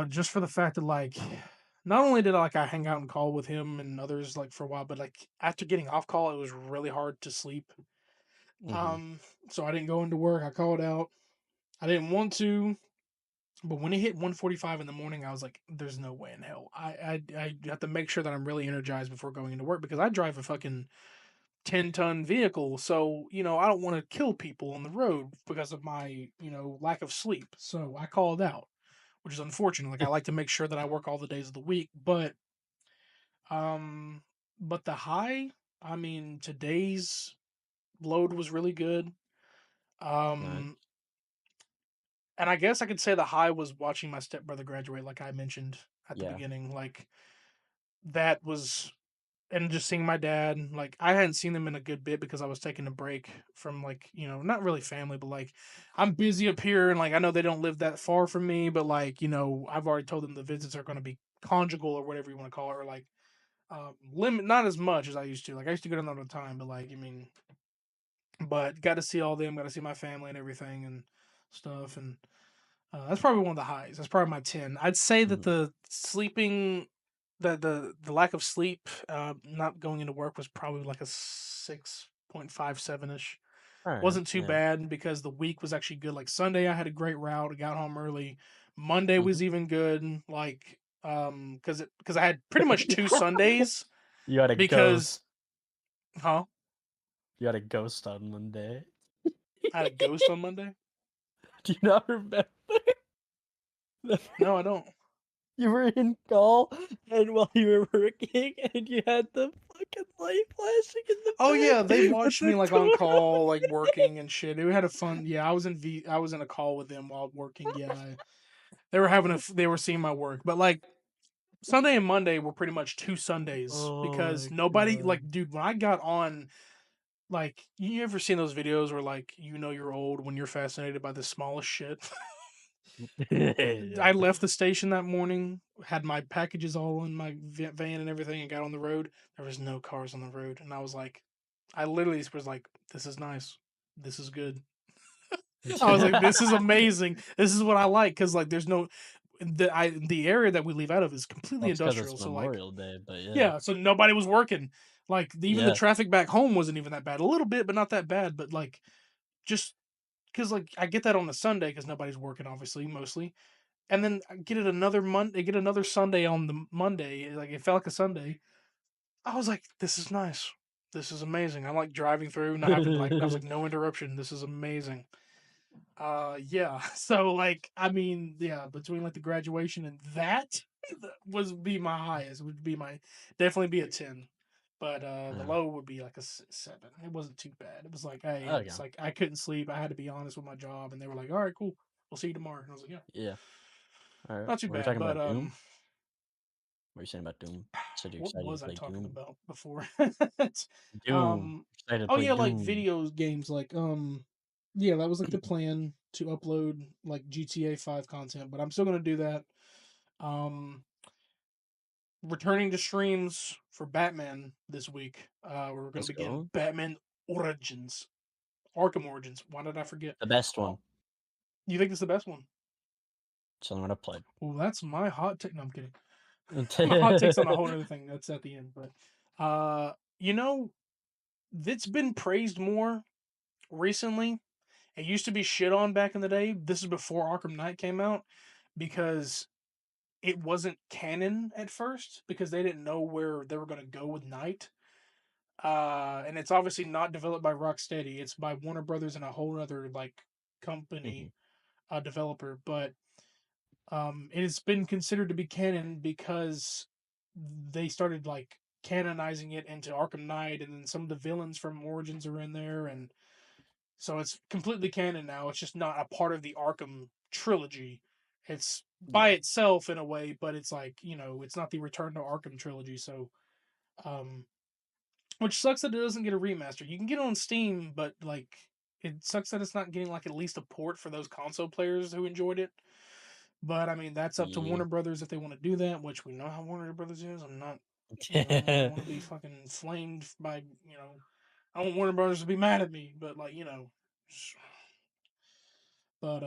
Just for the fact that like, not only did I hang out and call with him and others like for a while, but like after getting off call, it was really hard to sleep. Hmm. Um, so I didn't go into work. I called out. I didn't want to, but when it hit 1:45 in the morning, I was like, "There's no way in hell. I have to make sure that I'm really energized before going into work because I drive a fucking 10-ton vehicle. So I don't want to kill people on the road because of my lack of sleep. So I called out, which is unfortunate. Like I like to make sure that I work all the days of the week, um, but the high, I mean, today's load was really good. Nice. Um, and I guess I could say the high was watching my stepbrother graduate, like I mentioned at the Yeah. beginning. Like that was, and just seeing my dad. Like I hadn't seen them in a good bit because I was taking a break from like not really family, but like I'm busy up here, and like I know they don't live that far from me, but like I've already told them the visits are going to be conjugal or whatever you want to call it, or like limit not as much as I used to. Like I used to go down all the time, but like but got to see all them, got to see my family and everything and stuff, and that's probably one of the highs. That's probably my 10. I'd say that Mhm. the sleeping, the lack of sleep, not going into work was probably like a 6.57 ish. All right. Wasn't too Yeah. bad because the week was actually good. Like Sunday, I had a great route. I got home early. Monday Hmm. was even good. Like because I had pretty much two Sundays You got a because ghost. huh You got a ghost on Monday. I had a ghost on Monday. Do you not remember? No, I don't. You were in call, and while you were working, and you had the fucking light flashing in the Oh yeah, they back with watched me the like on door. call, like working and shit. We had a fun. Yeah, I was in a call with them while working. Yeah, they were they were seeing my work, but like Sunday and Monday were pretty much two Sundays Oh because my nobody god. like, dude. When I got on, like, you ever seen those videos where like you're old when you're fascinated by the smallest shit? I Yeah. left the station that morning, had my packages all in my van and everything, and got on the road. There was no cars on the road, and I was like, I literally was like, "This is nice. This is good." I was like, "This is amazing. This is what I like." Because like, there's no the area that we leave out of is Well, completely it's because industrial. it's So like, Memorial Day, but yeah. yeah, so nobody was working. Like even the Yeah. traffic back home wasn't even that bad. A little bit, but not that bad. But like, just because like I get that on a Sunday because nobody's working, obviously, mostly, and then I get it another Monday, get another Sunday on the Monday. Like it felt like a Sunday. I was like, this is nice. This is amazing. I like driving through, not having like I was like no interruption. This is amazing. Yeah. So like I mean, yeah, between like the graduation and that was be my highest. Would be my definitely be a 10. But the Yeah. low would be like a 7. It wasn't too bad. It was like, hey, Okay. it's like I couldn't sleep. I had to be honest with my job, and they were like, all right, cool. We'll see you tomorrow. And I was like, yeah, Yeah. All right. not too Were we bad. talking But about Doom? What were you saying about Doom? Said you're what excited to was I play talking Doom. about before? Doom. Excited to Oh play yeah, like Doom. video games. Like yeah, that was like the plan to upload like GTA 5 content, but I'm still gonna do that. Um, returning to streams for Batman this week. We're gonna Let's begin go. Batman Origins, Arkham Origins. Why did I forget? The best Oh, one. you think it's the best one? It's the only one I played. Well, that's my hot take. No, I'm kidding. My hot take's on a whole other thing. That's at the end, but you know, it's been praised more recently. It used to be shit on back in the day. This is before Arkham Knight came out because it wasn't canon at first because they didn't know where they were going to go with Knight. And it's obviously not developed by Rocksteady. It's by Warner Brothers and a whole other like Hmm. company, developer. But it has been considered to be canon because they started like canonizing it into Arkham Knight, and then some of the villains from Origins are in there, and so it's completely canon now. It's just not a part of the Arkham trilogy. It's by Yeah. itself in a way, but it's like, it's not the Return to Arkham trilogy. So, um, which sucks that it doesn't get a remaster. You can get it on Steam, but like, it sucks that it's not getting like at least a port for those console players who enjoyed it. But I mean, that's up to Yeah. Warner Brothers if they want to do that, which we know how Warner Brothers is. I'm not, I don't want to be fucking flamed by, I don't want Warner Brothers to be mad at me, but like, but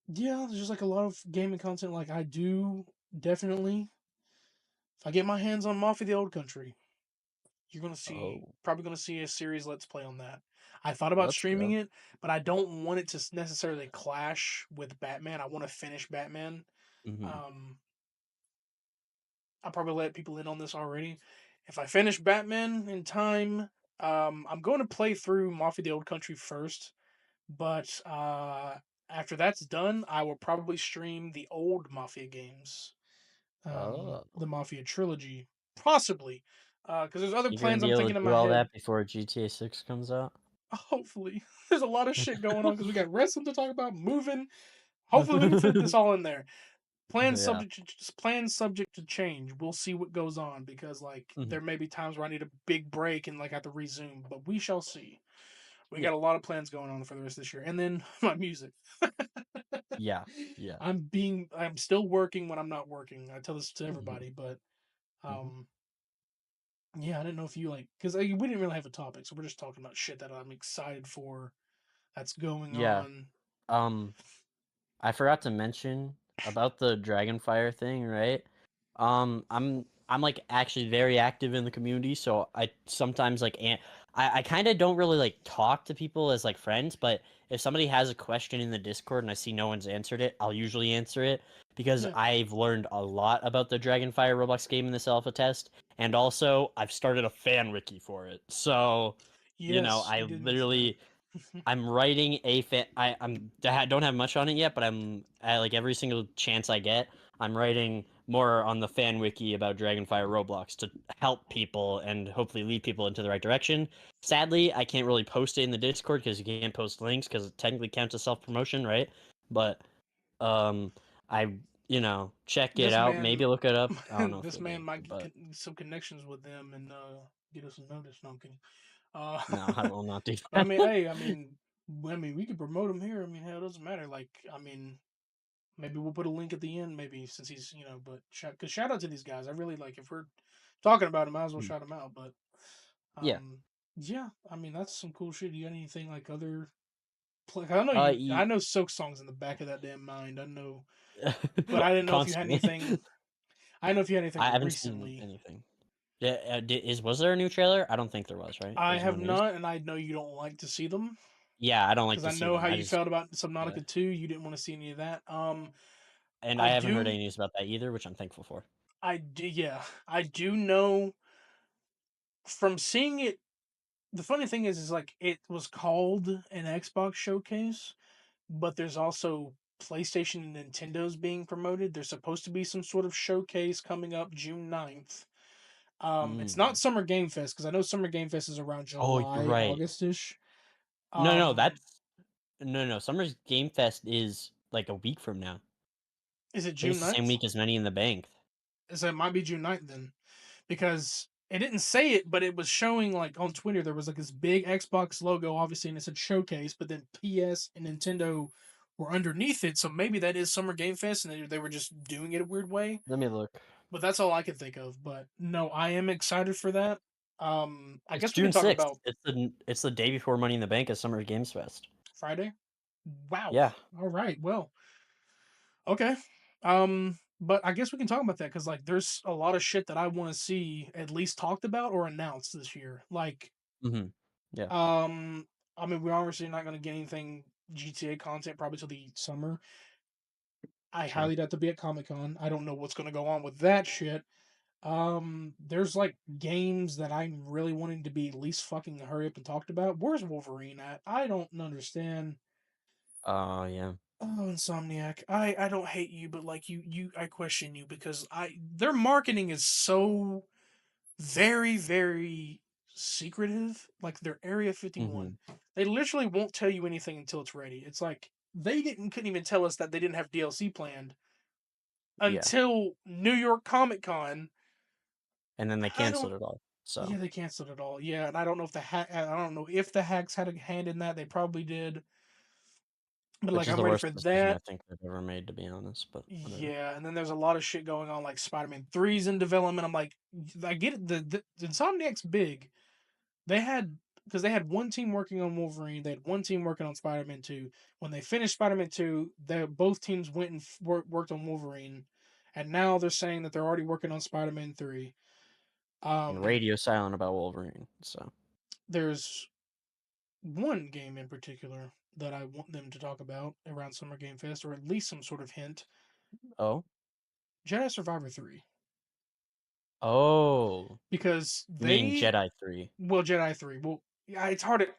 yeah, there's just like a lot of gaming content. Like I do definitely, if I get my hands on Mafia the Old Country, you're gonna see Oh, probably gonna see a series Let's Play on that. I thought about let's streaming go. it, but I don't want it to necessarily clash with Batman. I want to finish Batman. Hmm. Um, I'll probably let people in on this already. If I finish Batman in time, I'm going to play through Mafia the Old Country first, but after that's done, I will probably stream the old Mafia games, Oh, the Mafia trilogy, possibly, because there's other you're gonna plans be I'm able thinking to in do my all head. that before GTA 6 comes out? Hopefully, there's a lot of shit going on because we got wrestling to talk about, moving. Hopefully, we can fit this all in there. Yeah. Plans subject to change. We'll see what goes on because like Mhm. there may be times where I need a big break and like have to resume, but we shall see. We Yeah. got a lot of plans going on for the rest of this year, and then my music. Yeah. Yeah. I'm still working when I'm not working. I tell this to Hmm. everybody, but Hmm. um, yeah, I didn't know if you like because we didn't really have a topic, so we're just talking about shit that I'm excited for that's going Yeah. on. Um, I forgot to mention about the DragonFire thing, right? I'm like actually very active in the community, so I sometimes like I kind of don't really like talk to people as like friends, but if somebody has a question in the Discord and I see no one's answered it, I'll usually answer it because Yeah. I've learned a lot about the DragonFire Roblox game in this alpha test, and also I've started a fan wiki for it. So, Yes, I you did mention that. literally I'm writing a fan. Don't have much on it yet, but I'm at like every single chance I get, I'm writing more on the fan wiki about Dragonfire Roblox to help people and hopefully lead people into the right direction. Sadly, I can't really post it in the Discord because you can't post links because it technically counts as self promotion, right? But um, I check it This out. man, Maybe look it up. I don't know if this you'll man be, might get but some connections with them and get us a notice. No, I'm kidding. no, I will not do But I that. mean, hey, I mean, we could promote him here. I mean, hell, it doesn't matter. Like, I mean, maybe we'll put a link at the end, maybe since he's, but because shout out to these guys. I really like if we're talking about him, I might as well Mm. shout him out. But Yeah. um, yeah, I mean, that's some cool shit. You got anything like other? I know Uh, you. I ye- know Silk Song's in the back of that damn mind. I know, but I didn't know if you had constantly. anything. I didn't know if you had I anything haven't seen recently. anything. Yeah, was there a new trailer? I don't think there was, right? I There's no have news. not, and I know you don't like to see them Yeah, I don't like because to I see know them. how I you just felt about yeah, Subnautica 2. You didn't want to see any of that. and I I haven't heard do, any news about that either, which I'm thankful for. yeah, I do know from seeing it. The funny thing is like it was called an Xbox showcase, but there's also PlayStation and Nintendo's being promoted. There's supposed to be some sort of showcase coming up June 9th. It's not Mm. Summer Game Fest because I know Summer Game Fest is around Oh, you're July, right. Augustish. No, no, Um, no. Summer's Game Fest is like a week from now. I is it think June it's the same 9th? week as Money in the Bank. So it might be June 9th then, because it didn't say it, but it was showing like on Twitter there was like this big Xbox logo, obviously, and it said showcase, but then PS and Nintendo were underneath it, so maybe that is Summer Game Fest, and they were just doing it a weird way. Let me look. But that's all I can think of. But no, I am excited for that. I It's guess we can June talk 6th. about It's the day before Money in the Bank at Summer Games Fest. Friday. Wow. Yeah. All right. Well, okay. But I guess we can talk about that because like there's a lot of shit that I want to see at least talked about or announced this year. Like, Hmm. Yeah. um, I mean, we're obviously not gonna get anything GTA content probably till the summer. I True. highly doubt to be at Comic Con. I don't know what's gonna go on with that shit. There's like games that I'm really wanting to be at least fucking hurry up and talked about. Where's Wolverine at? I don't understand. Oh yeah. Oh, Insomniac. I don't hate you, but like I question you because I their marketing is so very, very secretive. Like their Area Mm-hmm. 51. They literally won't tell you anything until it's ready. It's like they didn't couldn't even tell us that they didn't have DLC planned Yeah. until New York Comic Con. And then they I canceled don't. it all. Yeah, So, they canceled it all. Yeah, and I don't know if I don't know if the hacks had a hand in that. They probably did. But which like is I'm the ready worst for decision I that. think they've ever made, to be honest. But whatever. Yeah, and then there's a lot of shit going on, like Spider-Man 3's in development. I'm like, I get it. The Insomniac's big. They had because they had one team working on Wolverine, they had one team working on Spider-Man 2. When they finished Spider-Man 2, both teams went and worked on Wolverine, and now they're saying that they're already working on Spider-Man 3. And Um, radio silent about Wolverine. So, there's one game in particular that I want them to talk about around Summer Game Fest, or at least some sort of hint. oh, Jedi Survivor 3, oh, because you mean they Jedi 3? well Jedi 3. Well, yeah, it's hard to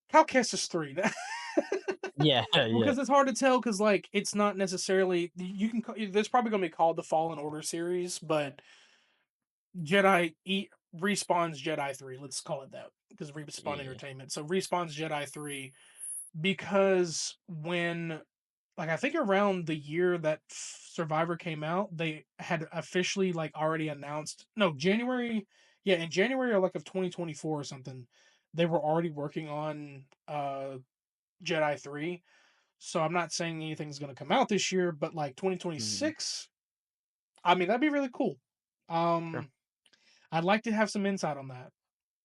Cal Kestis 3. Yeah, Well, yeah, because it's hard to tell because like it's not necessarily you can there's probably gonna be called the Fallen Order series, but respawns Jedi 3. Let's call it that because respawn yeah. entertainment. So respawns Jedi 3 because when like I think around the year that Survivor came out, they had officially like already announced no January, yeah, in January or like of 2024 or something, they were already working on Jedi 3. So I'm not saying anything's going to come out this year, but like Mm-hmm. 2026, I mean that'd be really cool. Sure. Um I'd like to have some insight on that,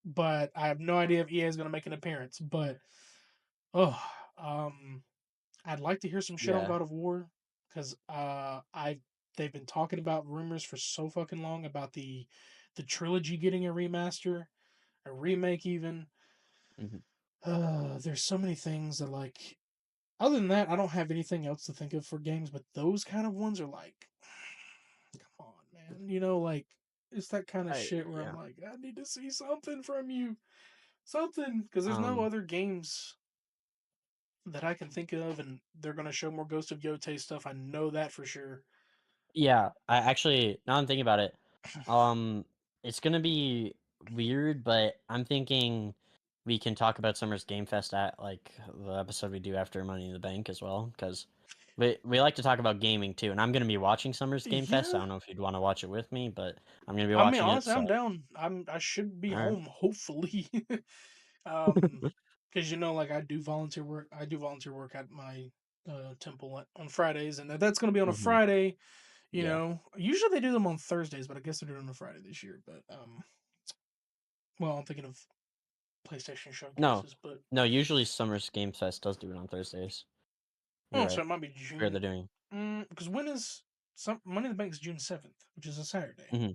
but I have no idea if EA is going to make an appearance, but oh, um I'd like to hear some shit on Yeah. God of War because I they've been talking about rumors for so fucking long about the trilogy getting a remaster, a remake even. Hmm. There's so many things that like. Other than that, I don't have anything else to think of for games, but those kind of ones are like, come on, man. You know, like it's that kind of shit where I'm Yeah. like, I need to see something from you, something, because there's no Um. other games that I can think of, and they're gonna show more Ghost of Yotei stuff. I know that for sure. Yeah. I actually, now I'm thinking about it. Um. It's gonna be weird, but I'm thinking we can talk about Summer's Game Fest at like the episode we do after Money in the Bank as well, because we like to talk about gaming too. And I'm gonna be watching Summer's Game Fest. I Yeah, don't know if you'd want to watch it with me, but I'm gonna be I mean, watching it. honestly, I'm So, down. I should be all right. home hopefully. um, because you know, like I do volunteer work. I do volunteer work at my temple on Fridays, and that's gonna be on a Hmm. Friday. You Yeah. know, usually they do them on Thursdays, but I guess they're doing it on a Friday this year. But well, I'm thinking of PlayStation No, showcases, but no. Usually, Summer's Game Fest does do it on Thursdays. You're oh, so right. it might be Or they're June. doing. Because when is some Money in the Bank is June 7th, which is a Saturday. Hmm.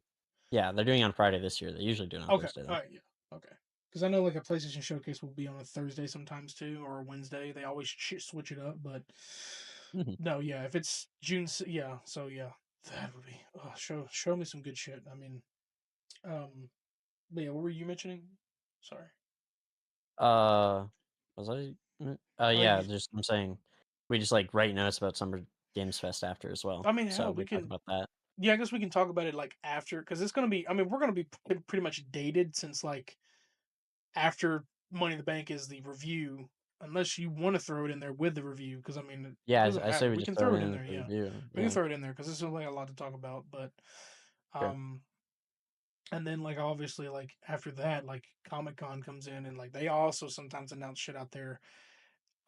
Yeah, they're doing it on Friday this year. They usually do it on Okay, Thursday all though. right, yeah, okay. Because I know like a PlayStation showcase will be on a Thursday sometimes too, or a Wednesday. They always switch it up, but Hmm. no, yeah, if it's yeah, so yeah, that would be show me some good shit. I mean, um, but yeah, what were you mentioning? Sorry. Uh, was I? Oh, Yeah. Just I'm saying, we just like write notes about Summer Games Fest after as well. I mean, So hell, we we talk can. about that. Yeah, I guess we can talk about it like after, because it's gonna be. I mean, we're gonna be pretty much dated since like after Money in the Bank is the review, unless you want to throw it in there with the review. Because I mean, it Yeah, doesn't I say matter. we We just can throw throw it it in in there. the Yeah, review. we can Yeah, throw it in there because there's like a lot to talk about. But sure. um, and then like obviously like after that, like Comic Con comes in and like they also sometimes announce shit out there.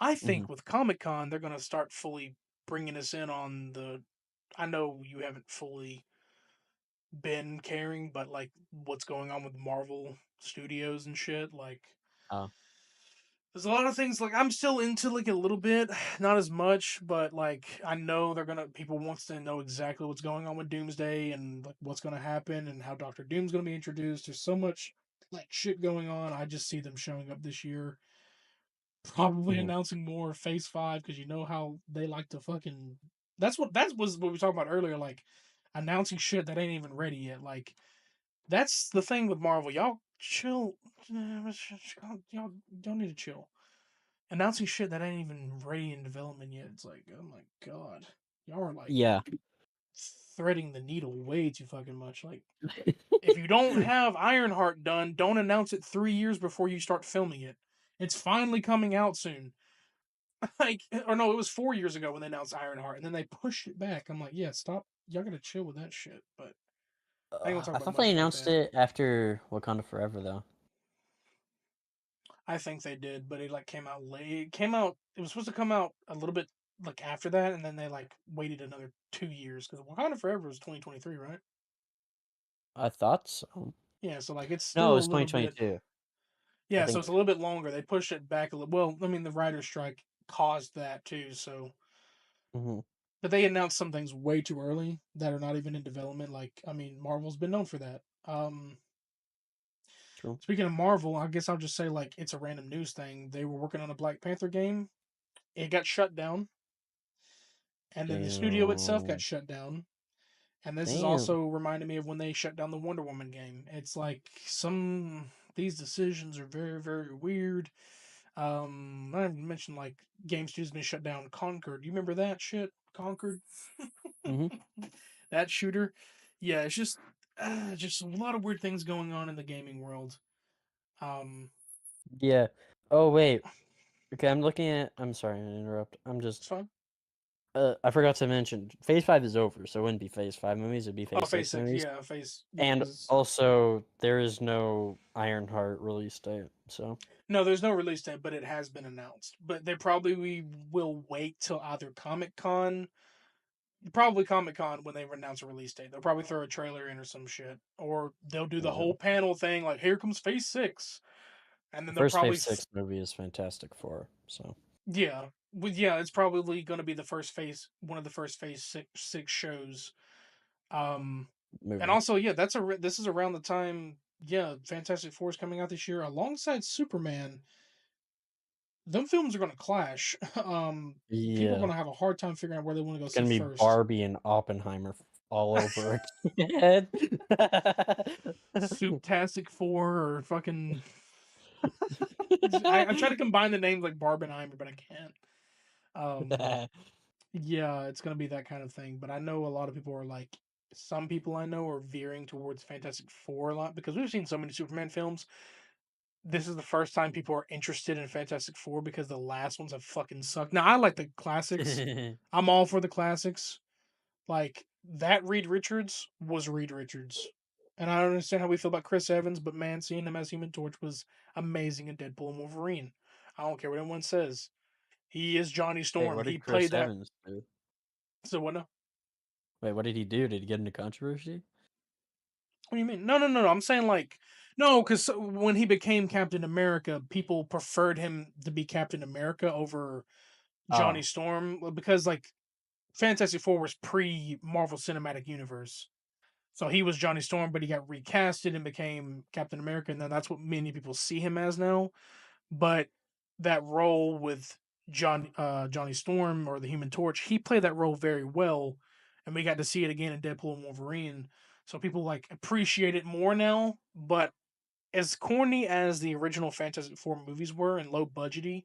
I Hmm. think with Comic Con they're gonna start fully bringing us in on the. I know you haven't fully been caring, but like what's going on with Marvel Studios and shit, like Uh, there's a lot of things like I'm still into like a little bit, not as much, but like I know they're gonna people wants to know exactly what's going on with Doomsday and like what's gonna happen and how Doctor Doom's gonna be introduced. There's so much like shit going on. I just see them showing up this year, probably mhm. announcing more Phase 5 because you know how they like to fucking. That's what we were talking about earlier. Like announcing shit that ain't even ready yet. Like that's the thing with Marvel. Y'all chill. Y'all don't need to chill. Announcing shit that ain't even ready in development yet. It's like, oh my god, y'all are like Yeah. threading the needle way too fucking much. Like, if you don't have Ironheart done, don't announce it 3 years before you start filming it. It's finally coming out soon. Like, or no, it was 4 years ago when they announced Ironheart, and then they pushed it back. I'm like, yeah, stop. Y'all gotta chill with that shit. But I ain't gonna talk I about thought much they about announced that. it after Wakanda Forever, though. I think they did, but it like came out late. It came out. It was supposed to come out a little bit like after that, and then they like waited another 2 years because Wakanda Forever was 2023, right? I thought so. Yeah, so like it's No, it still a was little bit. 2022. I Yeah, so think. it's a little bit longer. They pushed it back a little. Well, I mean, the writer's strike caused that too. So, Hmm. but they announced some things way too early that are not even in development. Like, I mean, Marvel's been known for that. True. Speaking of Marvel, I guess I'll just say like it's a random news thing. They were working on a Black Panther game. It got shut down, and then the studio itself got Damn. shut down. And this is Damn. also reminding me of when they shut down the Wonder Woman game. It's like some these decisions are very very weird. I mentioned like game studios been shut down. Concord, you remember that shit? Concord, Hmm. that shooter. Yeah, it's just a lot of weird things going on in the gaming world. Um, Yeah. Oh wait. Okay, I'm looking at. I'm sorry to interrupt. I'm just. it's fine. I forgot to mention. Phase 5 is over, so it wouldn't be Phase 5 movies. It'd be Oh, Phase Phase 6 Six. movies. Yeah, Phase. Yeah, And because also, there is no Ironheart release date. So no, there's no release date, but it has been announced. But they probably will wait till either Comic Con, probably Comic Con when they announce a release date. They'll probably throw a trailer in or some shit, or they'll do the yeah. whole panel thing like, "Here comes Phase 6," and The then they'll first probably Phase 6 movie is Fantastic Four. So yeah, yeah, it's probably going to be the first phase, one of the first phase six shows. Um, and movie. also, yeah, this is around the time. Yeah, Fantastic Four is coming out this year alongside Superman. Them films are going to clash. People are going Yeah. to have a hard time figuring out where they want to go It's see gonna be first. Barbie and Oppenheimer all over again. Souptastic Four or fucking. I try to combine the names like Barbenheimer, but I can't. Um, Yeah, it's gonna be that kind of thing. But I know a lot of people are like, some people I know are veering towards Fantastic Four a lot because we've seen so many Superman films. This is the first time people are interested in Fantastic Four because the last ones have fucking sucked. Now I like the classics. I'm all for the classics. Like that Reed Richards was Reed Richards. And I don't understand how we feel about Chris Evans, but man, seeing him as Human Torch was amazing in Deadpool and Wolverine. I don't care what anyone says. He is Johnny Wait, Storm. what He did played Chris that. Evans do? So what? No? Wait, what did he do? Did he get into controversy? What do you mean? No. I'm saying like no, because when he became Captain America, people preferred him to be Captain America over Johnny Oh, Storm because like Fantastic Four was pre Marvel Cinematic Universe, so he was Johnny Storm, but he got recasted and became Captain America, and then that's what many people see him as now. But that role with Johnny Storm or the Human Torch, he played that role very well, and we got to see it again in Deadpool and Wolverine. So people like appreciate it more now. But as corny as the original Fantastic Four movies were and low budgety,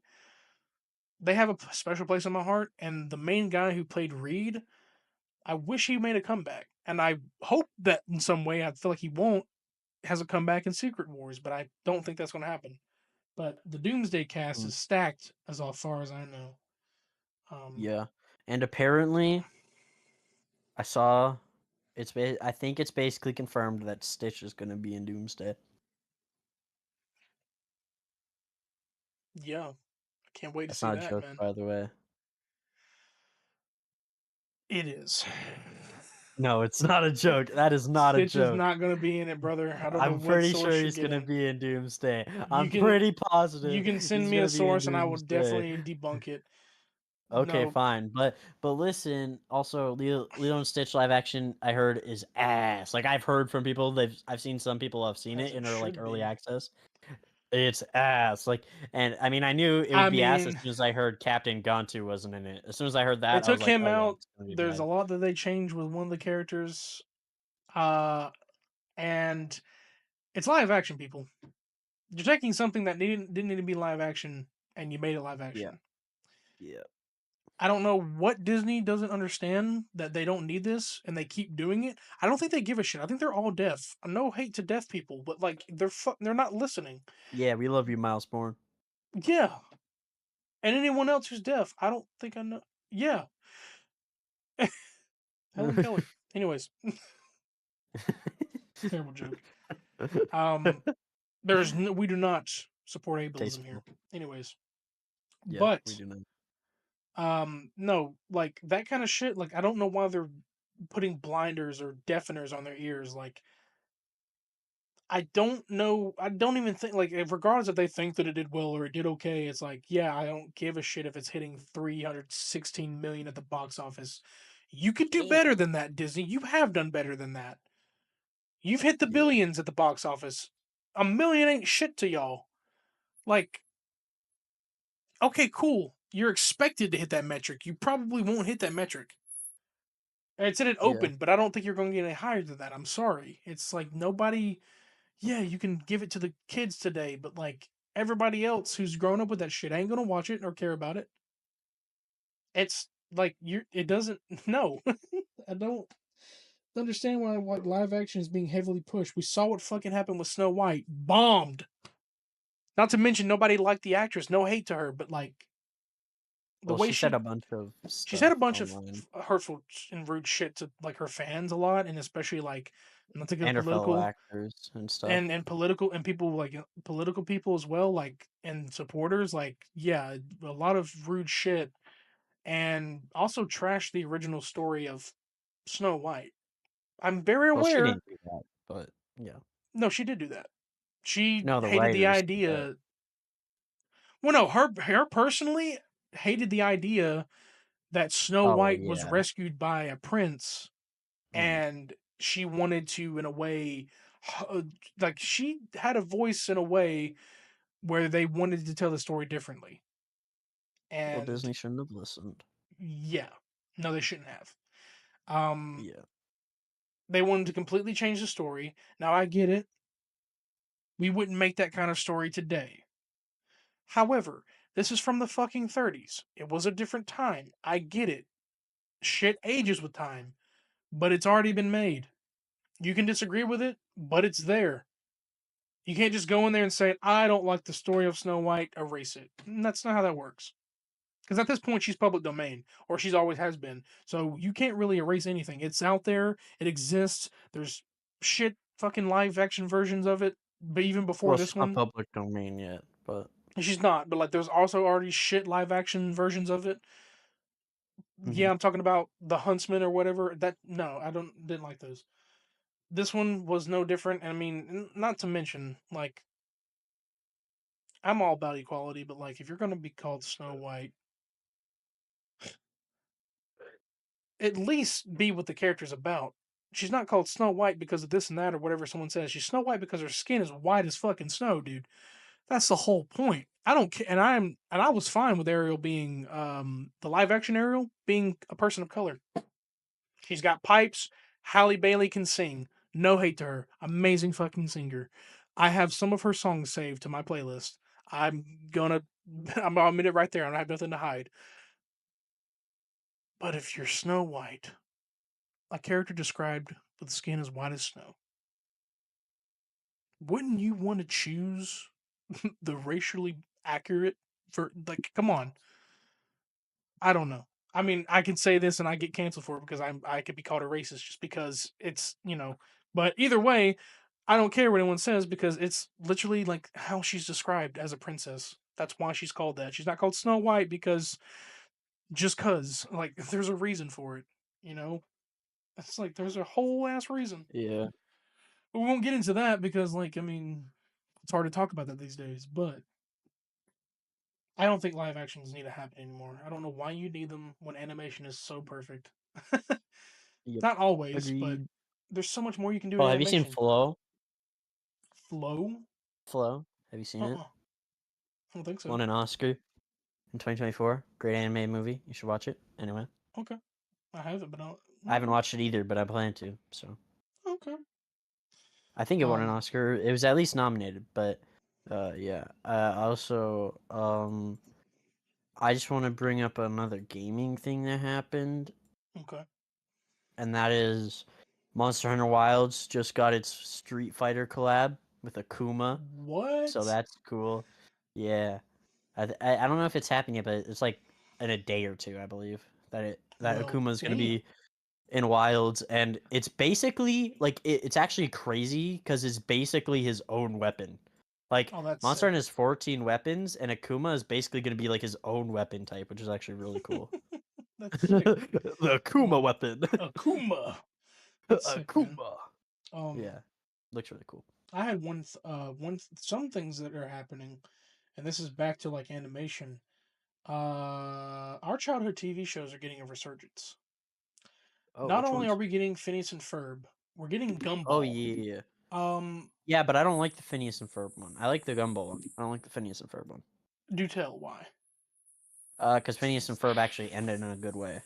they have a special place in my heart. And the main guy who played Reed, I wish he made a comeback, and I hope that in some way, I feel like he won't, has a comeback in Secret Wars, but I don't think that's going to happen. But the Doomsday cast mm, is stacked as far as I know. Um, yeah. And apparently, I saw I think it's basically confirmed that Stitch is gonna be in Doomsday. yeah, I can't wait to That's see not a that, joke, man. by the way. It is. No, it's not a joke. That is not a Stitch is joke. not going to be in it, brother. I don't know I'm what pretty source sure you're he's gonna getting. be in Doomsday. You I'm can pretty you positive can send he's me a gonna be in source, and I will Doomsday. definitely debunk it. Okay, No, fine. But listen, also Lilo and Stitch live action I heard is ass. Like I've heard from people, I've seen some people have seen as it it in like should early be. access. It's ass. Like, and I mean, I knew it I would be ass as mean, soon as I heard Captain Gontu wasn't in it. As soon as I heard they that, I was took like, him "Oh yeah, out. it's gonna be There's a bad." lot that they changed with one of the characters, uh, and it's live action. People, you're taking something that didn't need to be live action, and you made it live Yeah, action. yeah, I don't know what Disney doesn't understand that they don't need this and they keep doing it. I don't think they give a shit. I think they're all deaf. No hate to deaf people, but like they're not listening. yeah. We love you, Miles Bourne. Yeah, and anyone else who's deaf, I don't think I know. Yeah, Helen Keller. Anyways, terrible joke. Um, we do not support ableism here. Tasteful. Anyways, Yeah, we but do know. no, like that kind of shit. Like I don't know why they're putting blinders or deafeners on their ears. Like I don't know. I don't even think like regardless if they think that it did well or it did okay. It's like yeah, I don't give a shit if it's hitting 316 million at the box office. You could do Damn. better than that, Disney. You have done better than that. You've hit the Yeah, billions at the box office. A million ain't shit to y'all. Like okay, cool. You're expected to hit that metric. You probably won't hit that metric. And it said it yeah. open, but I don't think you're going to get any higher than that. I'm sorry. It's like nobody. Yeah, you can give it to the kids today, but like everybody else who's grown up with that shit ain't gonna watch it or care about it. It's like you. It doesn't. No, I don't understand why live action is being heavily pushed. We saw what fucking happened with Snow White. Bombed. Not to mention nobody liked the actress. No hate to her, but like the Well, way she said she a bunch of she said stuff a bunch of online, hurtful and rude shit to like her fans a lot, and especially like not to get and her fellow political actors and stuff. and political and people like political people as well, like and supporters. Like yeah, a lot of rude shit, and also trash the original story of Snow White. I'm very Well, she aware. didn't do that, but yeah. No, she did do that. She No, the hated the writers did that. idea. Well, no, her personally hated the idea that Snow Oh White was yeah. rescued by a prince Mm. and she wanted to in a way like she had a voice in a way where they wanted to tell the story differently Well, and Disney shouldn't have listened. yeah, no they shouldn't have. um Yeah. they wanted to completely change the story. Now I get it, we wouldn't make that kind of story today. However, this is from the fucking 30s. It was a different time. I get it. Shit ages with time, but it's already been made. You can disagree with it, but it's there. You can't just go in there and say, I don't like the story of Snow White, erase it. And that's not how that works. Because at this point, she's public domain, or she's always has been. So you can't really erase anything. It's out there, it exists. There's shit fucking live action versions of it, but even before Well, this she's not one, public domain yet, but she's not. But like, there's also already shit live action versions of it. mhm. Yeah, I'm talking about the Huntsman or whatever. That no, I didn't like those. This one was no different. I mean, not to mention, like, I'm all about equality, but like, if you're gonna be called Snow White, at least be what the character's about. She's not called Snow White because of this and that or whatever someone says. She's Snow White because her skin is white as fucking snow, dude. That's the whole point. I don't care, and I was fine with Ariel being the live action Ariel being a person of color. She's got pipes. Halle Bailey can sing. No hate to her. Amazing fucking singer. I have some of her songs saved to my playlist. I'm gonna I'll admit it right there. I don't have nothing to hide. But if you're Snow White, a character described with skin as white as snow, wouldn't you want to choose the racially accurate for like come on. I don't know. I mean, I can say this and I get canceled for it because I could be called a racist just because it's, but either way, I don't care what anyone says because it's literally like how she's described as a princess. That's why she's called that. She's not called Snow White because just cuz like there's a reason for it, you know? It's like there's a whole ass reason. Yeah. But we won't get into that because like I mean, it's hard to talk about that these days, but I don't think live actions need to happen anymore. I don't know why you need them when animation is so perfect. Yep. Not always, but Agreed. there's so much more you can do in Oh, have you seen animation. Flow? Flow? Flow? Have you seen it? I don't think so. Won an Oscar in 2024. Great anime movie. You should watch it. Anyway, Okay, I haven't, but I haven't watched it either, but I plan to. So Okay. I think it won an Oscar. It was at least nominated, but yeah. Also, I just want to bring up another gaming thing that happened, Okay. and that is Monster Hunter Wilds just got its Street Fighter collab with Akuma. What? So that's cool. Yeah. I don't know if it's happening yet, but it's like in a day or two, I believe, that Well, Akuma's gonna damn. be in Wilds, and it's basically like it's actually crazy because it's basically his own weapon. Like Oh, that's Monster sick. Hunter has 14 weapons, and Akuma is basically gonna be like his own weapon type, which is actually really cool. That's sick. The Akuma weapon. Akuma. That's sick, man. Akuma. Yeah, looks really cool. I had some things that are happening, and this is back to like animation. Our childhood TV shows are getting a resurgence. Oh, Not which only are ones? we getting Phineas and Ferb, we're getting Oh Gumball. yeah. Um, Yeah, but I don't like the Phineas and Ferb one. I like the Gumball one. I don't like the Phineas and Ferb one. do tell why. Because Phineas and Ferb actually ended in a good way.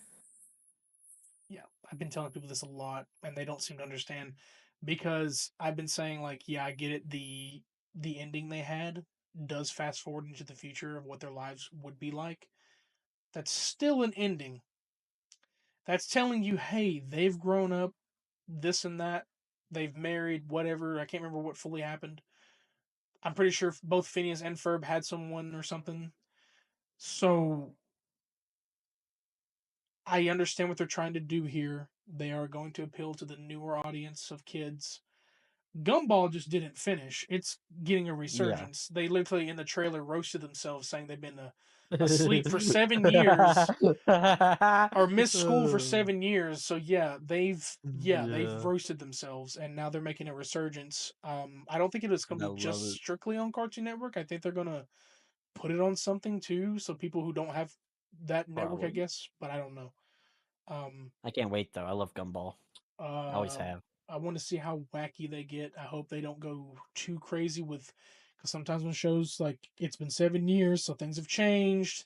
Yeah, I've been telling people this a lot, and they don't seem to understand because I've been saying like, yeah, I get it. The ending they had does fast forward into the future of what their lives would be like. That's still an ending. That's telling you, hey, they've grown up, this and that. They've married, whatever. I can't remember what fully happened. I'm pretty sure both Phineas and Ferb had someone or something. So I understand what they're trying to do here. They are going to appeal to the newer audience of kids. Gumball just didn't finish. It's getting a Yeah. resurgence. They literally in the trailer roasted themselves, saying they've been asleep for 7 years or missed school for 7 years. So they've Yeah. roasted themselves, and now they're making a resurgence. I don't think it is going And to I be love just it. strictly on Cartoon Network. I think they're going to put it on something too, so people who don't have that network, I Probably. guess, but I don't know. Um, I can't wait though. I love Gumball. I always uh, have. I want to see how wacky they get. I hope they don't go too crazy with, because sometimes when shows like it's been 7 years, so things have changed.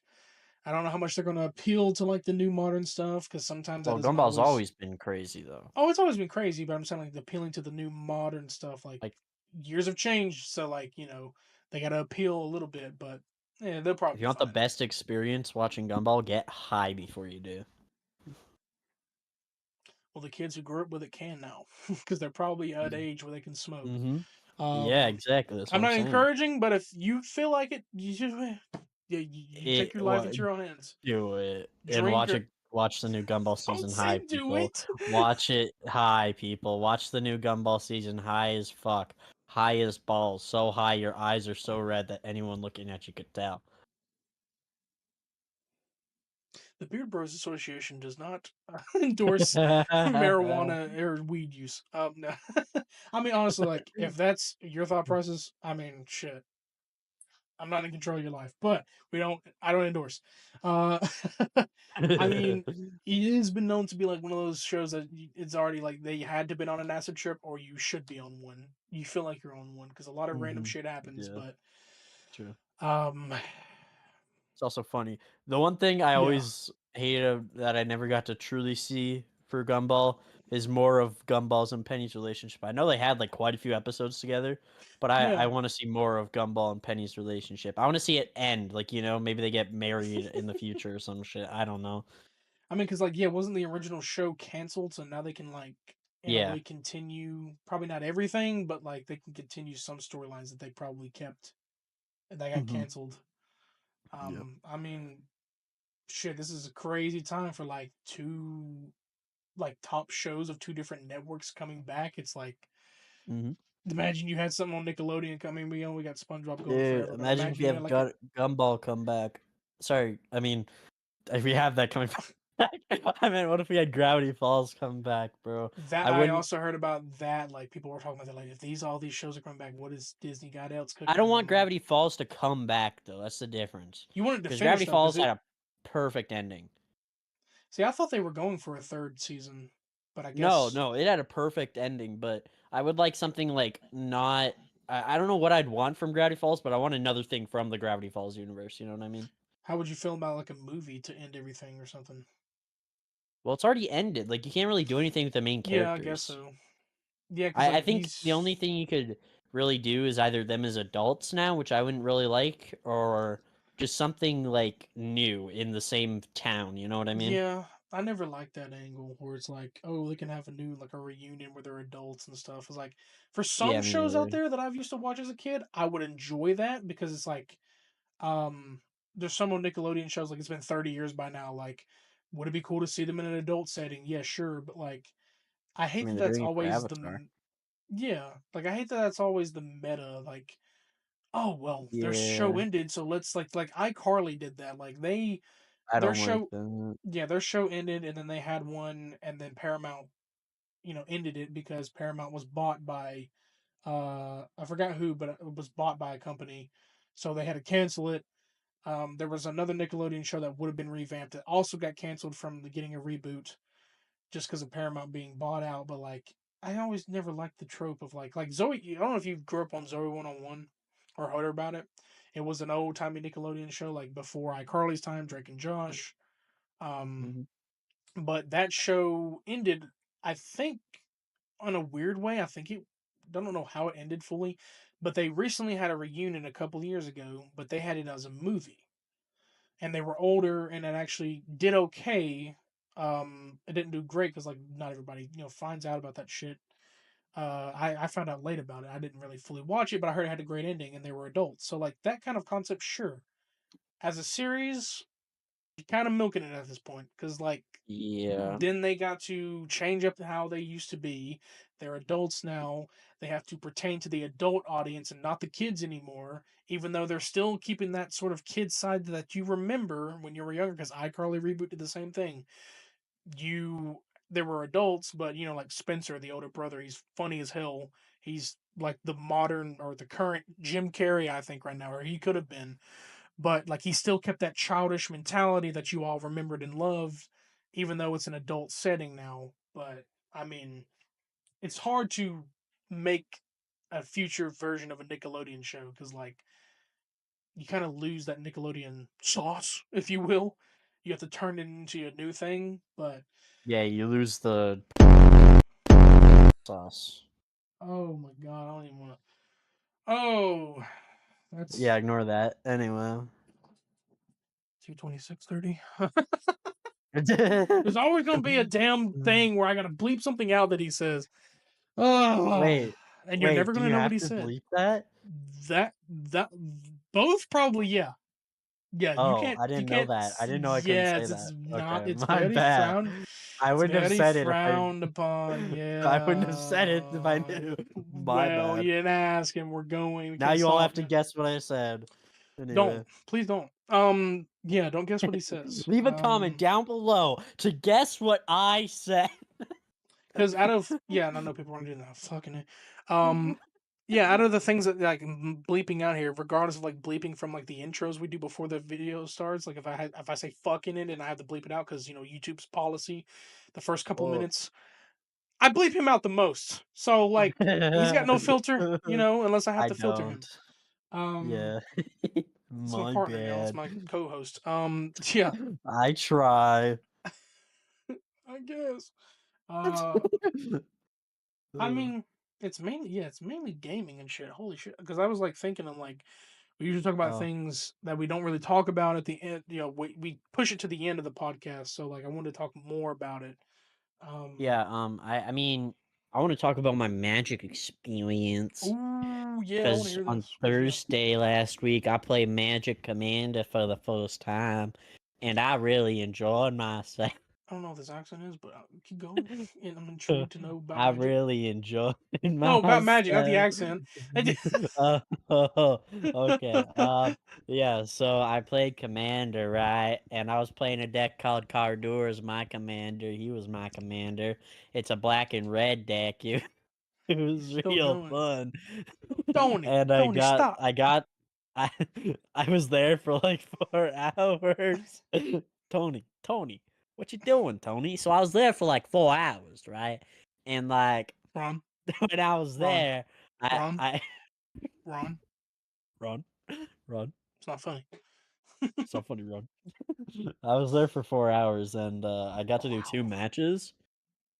I don't know how much they're going to appeal to like the new modern stuff, because sometimes that Well, doesn't Gumball's always. always been crazy though. Oh, it's always been crazy, but I'm saying like appealing to the new modern stuff. Like Like years have changed, so like they got to appeal a little bit, but yeah, they'll probably if be you want the fine. best experience watching Gumball, get high before you do. Well, the kids who grew up with it can now, because they're probably at age where they can smoke. Mm-hmm. Yeah, Um, exactly. That's what I'm I'm not saying. encouraging, but if you feel like it, you just you take your life What into your own hands. do it and Drink or watch the new Gumball don't season say high, do people. it. Watch it high, people. Watch the new Gumball season high as fuck. High as balls. So high your eyes are so red that anyone looking at you could tell. The Beard Bros Association does not endorse marijuana or weed use. No. I mean, honestly, like if that's your thought process, I mean, shit. I'm not in control of your life, but we don't. I don't endorse. Uh, I mean, it has been known to be like one of those shows that it's already like they had to have been on an acid trip, or you should be on one. You feel like you're on one because a lot of random Hmm. shit happens. Yeah, But true. um, It's also funny. The one thing I yeah, always hated that I never got to truly see for Gumball is more of Gumball's and Penny's relationship. I know they had like quite a few episodes together, but I yeah. want to see more of Gumball and Penny's relationship. I want to see it end. Like, maybe they get married in the future or some shit. I don't know. I mean, because like yeah, wasn't the original show canceled? So now they can like in a Yeah. way continue. Probably not everything, but like they can continue some storylines that they probably kept and that got Hmm. canceled. Yep. I mean, shit, this is a crazy time for like two like top shows of two different networks coming back. It's like Hmm. imagine you had something on Nickelodeon coming. We got SpongeBob going Dude, forever, but imagine if imagine we you had have like a Gumball come back. Sorry, I mean, if we have that coming back. I mean, what if we had Gravity Falls come back, bro? that. I I wouldn't. also heard about that. Like people were talking about that. Like if all these shows are coming back, what is Disney got else I cooking? don't And want I'm like, Gravity Falls to come back though. That's the difference. you wanted to Because finish Gravity though, because Falls it. had a perfect ending. See, I thought they were going for a third season, but I No, guess no, it had a perfect ending, but I would like something like not I don't know what I'd want from Gravity Falls, but I want another thing from the Gravity Falls universe. You know what I mean? How would you feel about like a movie to end everything or something? Well, it's already ended. Like you can't really do anything with the main Yeah, I guess characters. so. Yeah, because I like think the he's only thing you could really do is either them as adults now, which I wouldn't really like, or just something like new in the same town. You know what I mean? yeah. I never liked that angle where it's like, oh, they can have a new like a reunion where they're adults and stuff. It's like for some Yeah, me shows out neither. there that I've used to watch as a kid, I would enjoy that because it's like there's some on Nickelodeon shows like it's been 30 years by now. Like, would it be cool to see them in an adult setting? Yeah, sure, but like I I hate mean, that they're that's doing it for always Avatar. yeah, like I hate that that's always the meta. Like, oh well, their show Yeah, ended, so let's like iCarly did that. Like I their don't like show that. yeah, their show ended and then they had one and then Paramount, ended it because Paramount was bought by I forgot who, but it was bought by a company. So they had to cancel it. There was another Nickelodeon show that would have been revamped that also got canceled from getting a reboot just because of Paramount being bought out. But like, I always never liked the trope of like Zoe. I don't know if you grew up on Zoe 101 or heard about it. It was an old timey Nickelodeon show like before iCarly's time, Drake and Josh. Um, Mhm. but that show ended, I think, in a weird way. I think it. I don't know how it ended fully, but they recently had a reunion a couple years ago. But they had it as a movie and they were older and it actually did okay. It didn't do great because like not everybody finds out about that shit. I found out late about it. I didn't really fully watch it, but I heard it had a great ending and they were adults. So like that kind of concept, sure. As a series, you're kind of milking it at this point because like Yeah. then they got to change up how they used to be. They're adults now. They have to pertain to the adult audience and not the kids anymore, even though they're still keeping that sort of kid side that you remember when you were younger, because iCarly Reboot did the same thing. You There were adults, but like Spencer, the older brother, he's funny as hell. He's like the modern or the current Jim Carrey, I think, right now, or he could have been, but like he still kept that childish mentality that you all remembered and loved, even though it's an adult setting now. But I mean, it's hard to make a future version of a Nickelodeon show because like you kind of lose that Nickelodeon sauce, if you will. You have to turn it into a new thing, but Yeah, you lose the sauce. oh my god, I don't even want to. Oh, Yeah, that's ignore that. Anyway. 2:26:30. There's always gonna be a damn thing where I gotta bleep something out that he says. Oh, Wait, and you're wait, never do gonna you know what have he to said. bleep that? That both probably, yeah. Yeah, Oh, I you didn't know can't that. I didn't know I couldn't say yes, that. it's not Okay, it's my very bad. frowned I it's wouldn't have very said it if I frowned upon, I wouldn't have said it if I yeah. knew. My Well, bad. you didn't ask and we're going, we Now can't you all have stop to now. guess what I said. Don't. Anyway. Please don't. Yeah, don't guess what he says. Leave a comment down below to guess what I said. Because out of yeah, and I know people want to do that. Fucking it. Yeah, out of the things that like bleeping out here, regardless of like bleeping from like the intros we do before the video starts, like if I say fuck in it and I have to bleep it out because YouTube's policy, the first couple Oh. minutes, I bleep him out the most. So like he's got no filter, unless I have I to filter him. don't. Um, Yeah. it's my My partner now. It's bad. my co-host. Yeah, I try. I guess. Uh, I mean, it's mainly gaming and shit. Holy shit! Because I was like thinking, I'm like, we usually talk about Oh. things that we don't really talk about at the end. We push it to the end of the podcast. So like, I wanted to talk more about it. Um, Yeah, I mean, I want to talk about my magic experience. ooh, yeah, I want to Because hear on this. What's yeah? Thursday last week, I played Magic Commander for the first time, and I really enjoyed myself. I don't know what this accent is, but keep going. And I'm intrigued to know about I magic. really enjoyed No, about magic, not the myself. accent. Uh, okay. Yeah. So I played Commander, right? And I was playing a deck called Cardur as my commander. He was my commander. It's a black and red deck. It was Still real going. fun. Tony, And Tony, stop. I I was there for like 4 hours. Tony, what you doing, Tony? So I was there for like 4 hours, right? And like Ron, when I was Ron, there, I Ron, I Ron, Run, run. it's not funny. It's not funny, run. I was there for 4 hours, and I got to do 2 Wow. matches.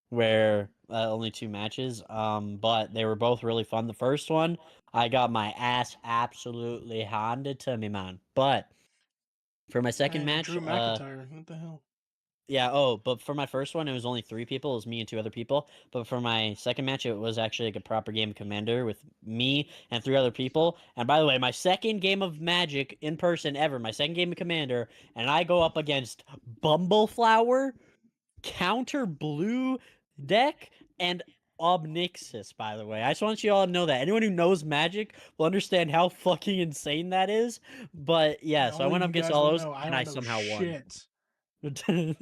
Where only 2 matches, but they were both really fun. The first one, I got my ass absolutely handed to me, man. But for my second Man, match, Drew McIntyre. What the hell? yeah, oh, but for my first one, it was only 3 people. It was me and 2 other people. But for my second match, it was actually like a proper game of Commander with me and 3 other people. And by the way, my second game of Magic in person ever, my second game of Commander, and I go up against Bumbleflower, Counter Blue deck, and Obnixis, by the way. I just want you all to know that. Anyone who knows Magic will understand how fucking insane that is. But yeah, And so I only went up you against guys all will those, know. I and I don't know somehow won. shit.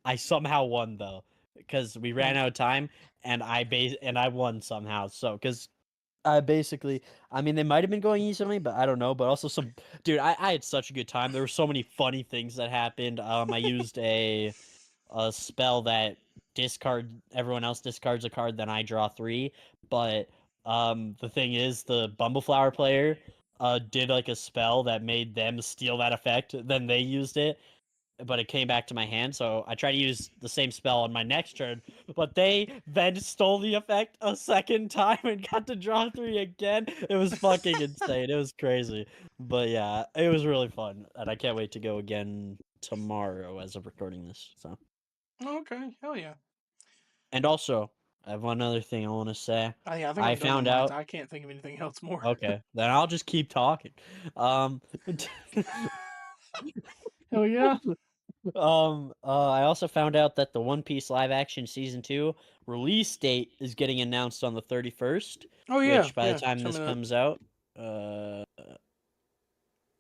I somehow won though, because we ran out of time, and I won somehow. So because I basically, I mean, they might have been going easy on me, but I don't know. But also dude, I had such a good time. There were so many funny things that happened. I used a spell that everyone else discards a card, then I draw 3. But the thing is, the Bumbleflower player did like a spell that made them steal that effect. Then they used it, but it came back to my hand. So I tried to use the same spell on my next turn, but they then stole the effect a second time and got to draw 3 again. It was fucking insane. It was crazy. But yeah, it was really fun, and I can't wait to go again tomorrow as of recording this. So. Okay, hell yeah. And also, I have one other thing I want to say. I think I I'm done on found mine. out. I can't think of anything else more. Okay, then I'll just keep talking. Um, Hell yeah. I also found out that the One Piece live action season 2 release date is getting announced on the 31st, Oh yeah, which by the yeah. time Tell this me that. comes out, uh,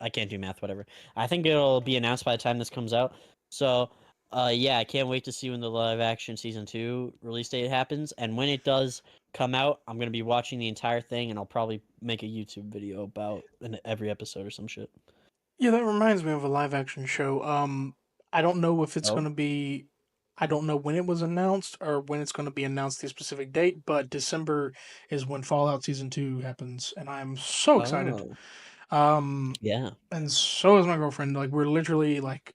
I can't do math, whatever. I think it'll be announced by the time this comes out. So, yeah, I can't wait to see when the live action season 2 release date happens. And when it does come out, I'm gonna be watching the entire thing, and I'll probably make a YouTube video about every episode or some shit. Yeah, that reminds me of a live action show. I don't know if it's Oh, gonna be. I don't know when it was announced or when it's going to be announced the specific date, but December is when Fallout Season 2 happens, and I'm so excited. oh, Um, yeah. and so is my girlfriend. Like, we're literally like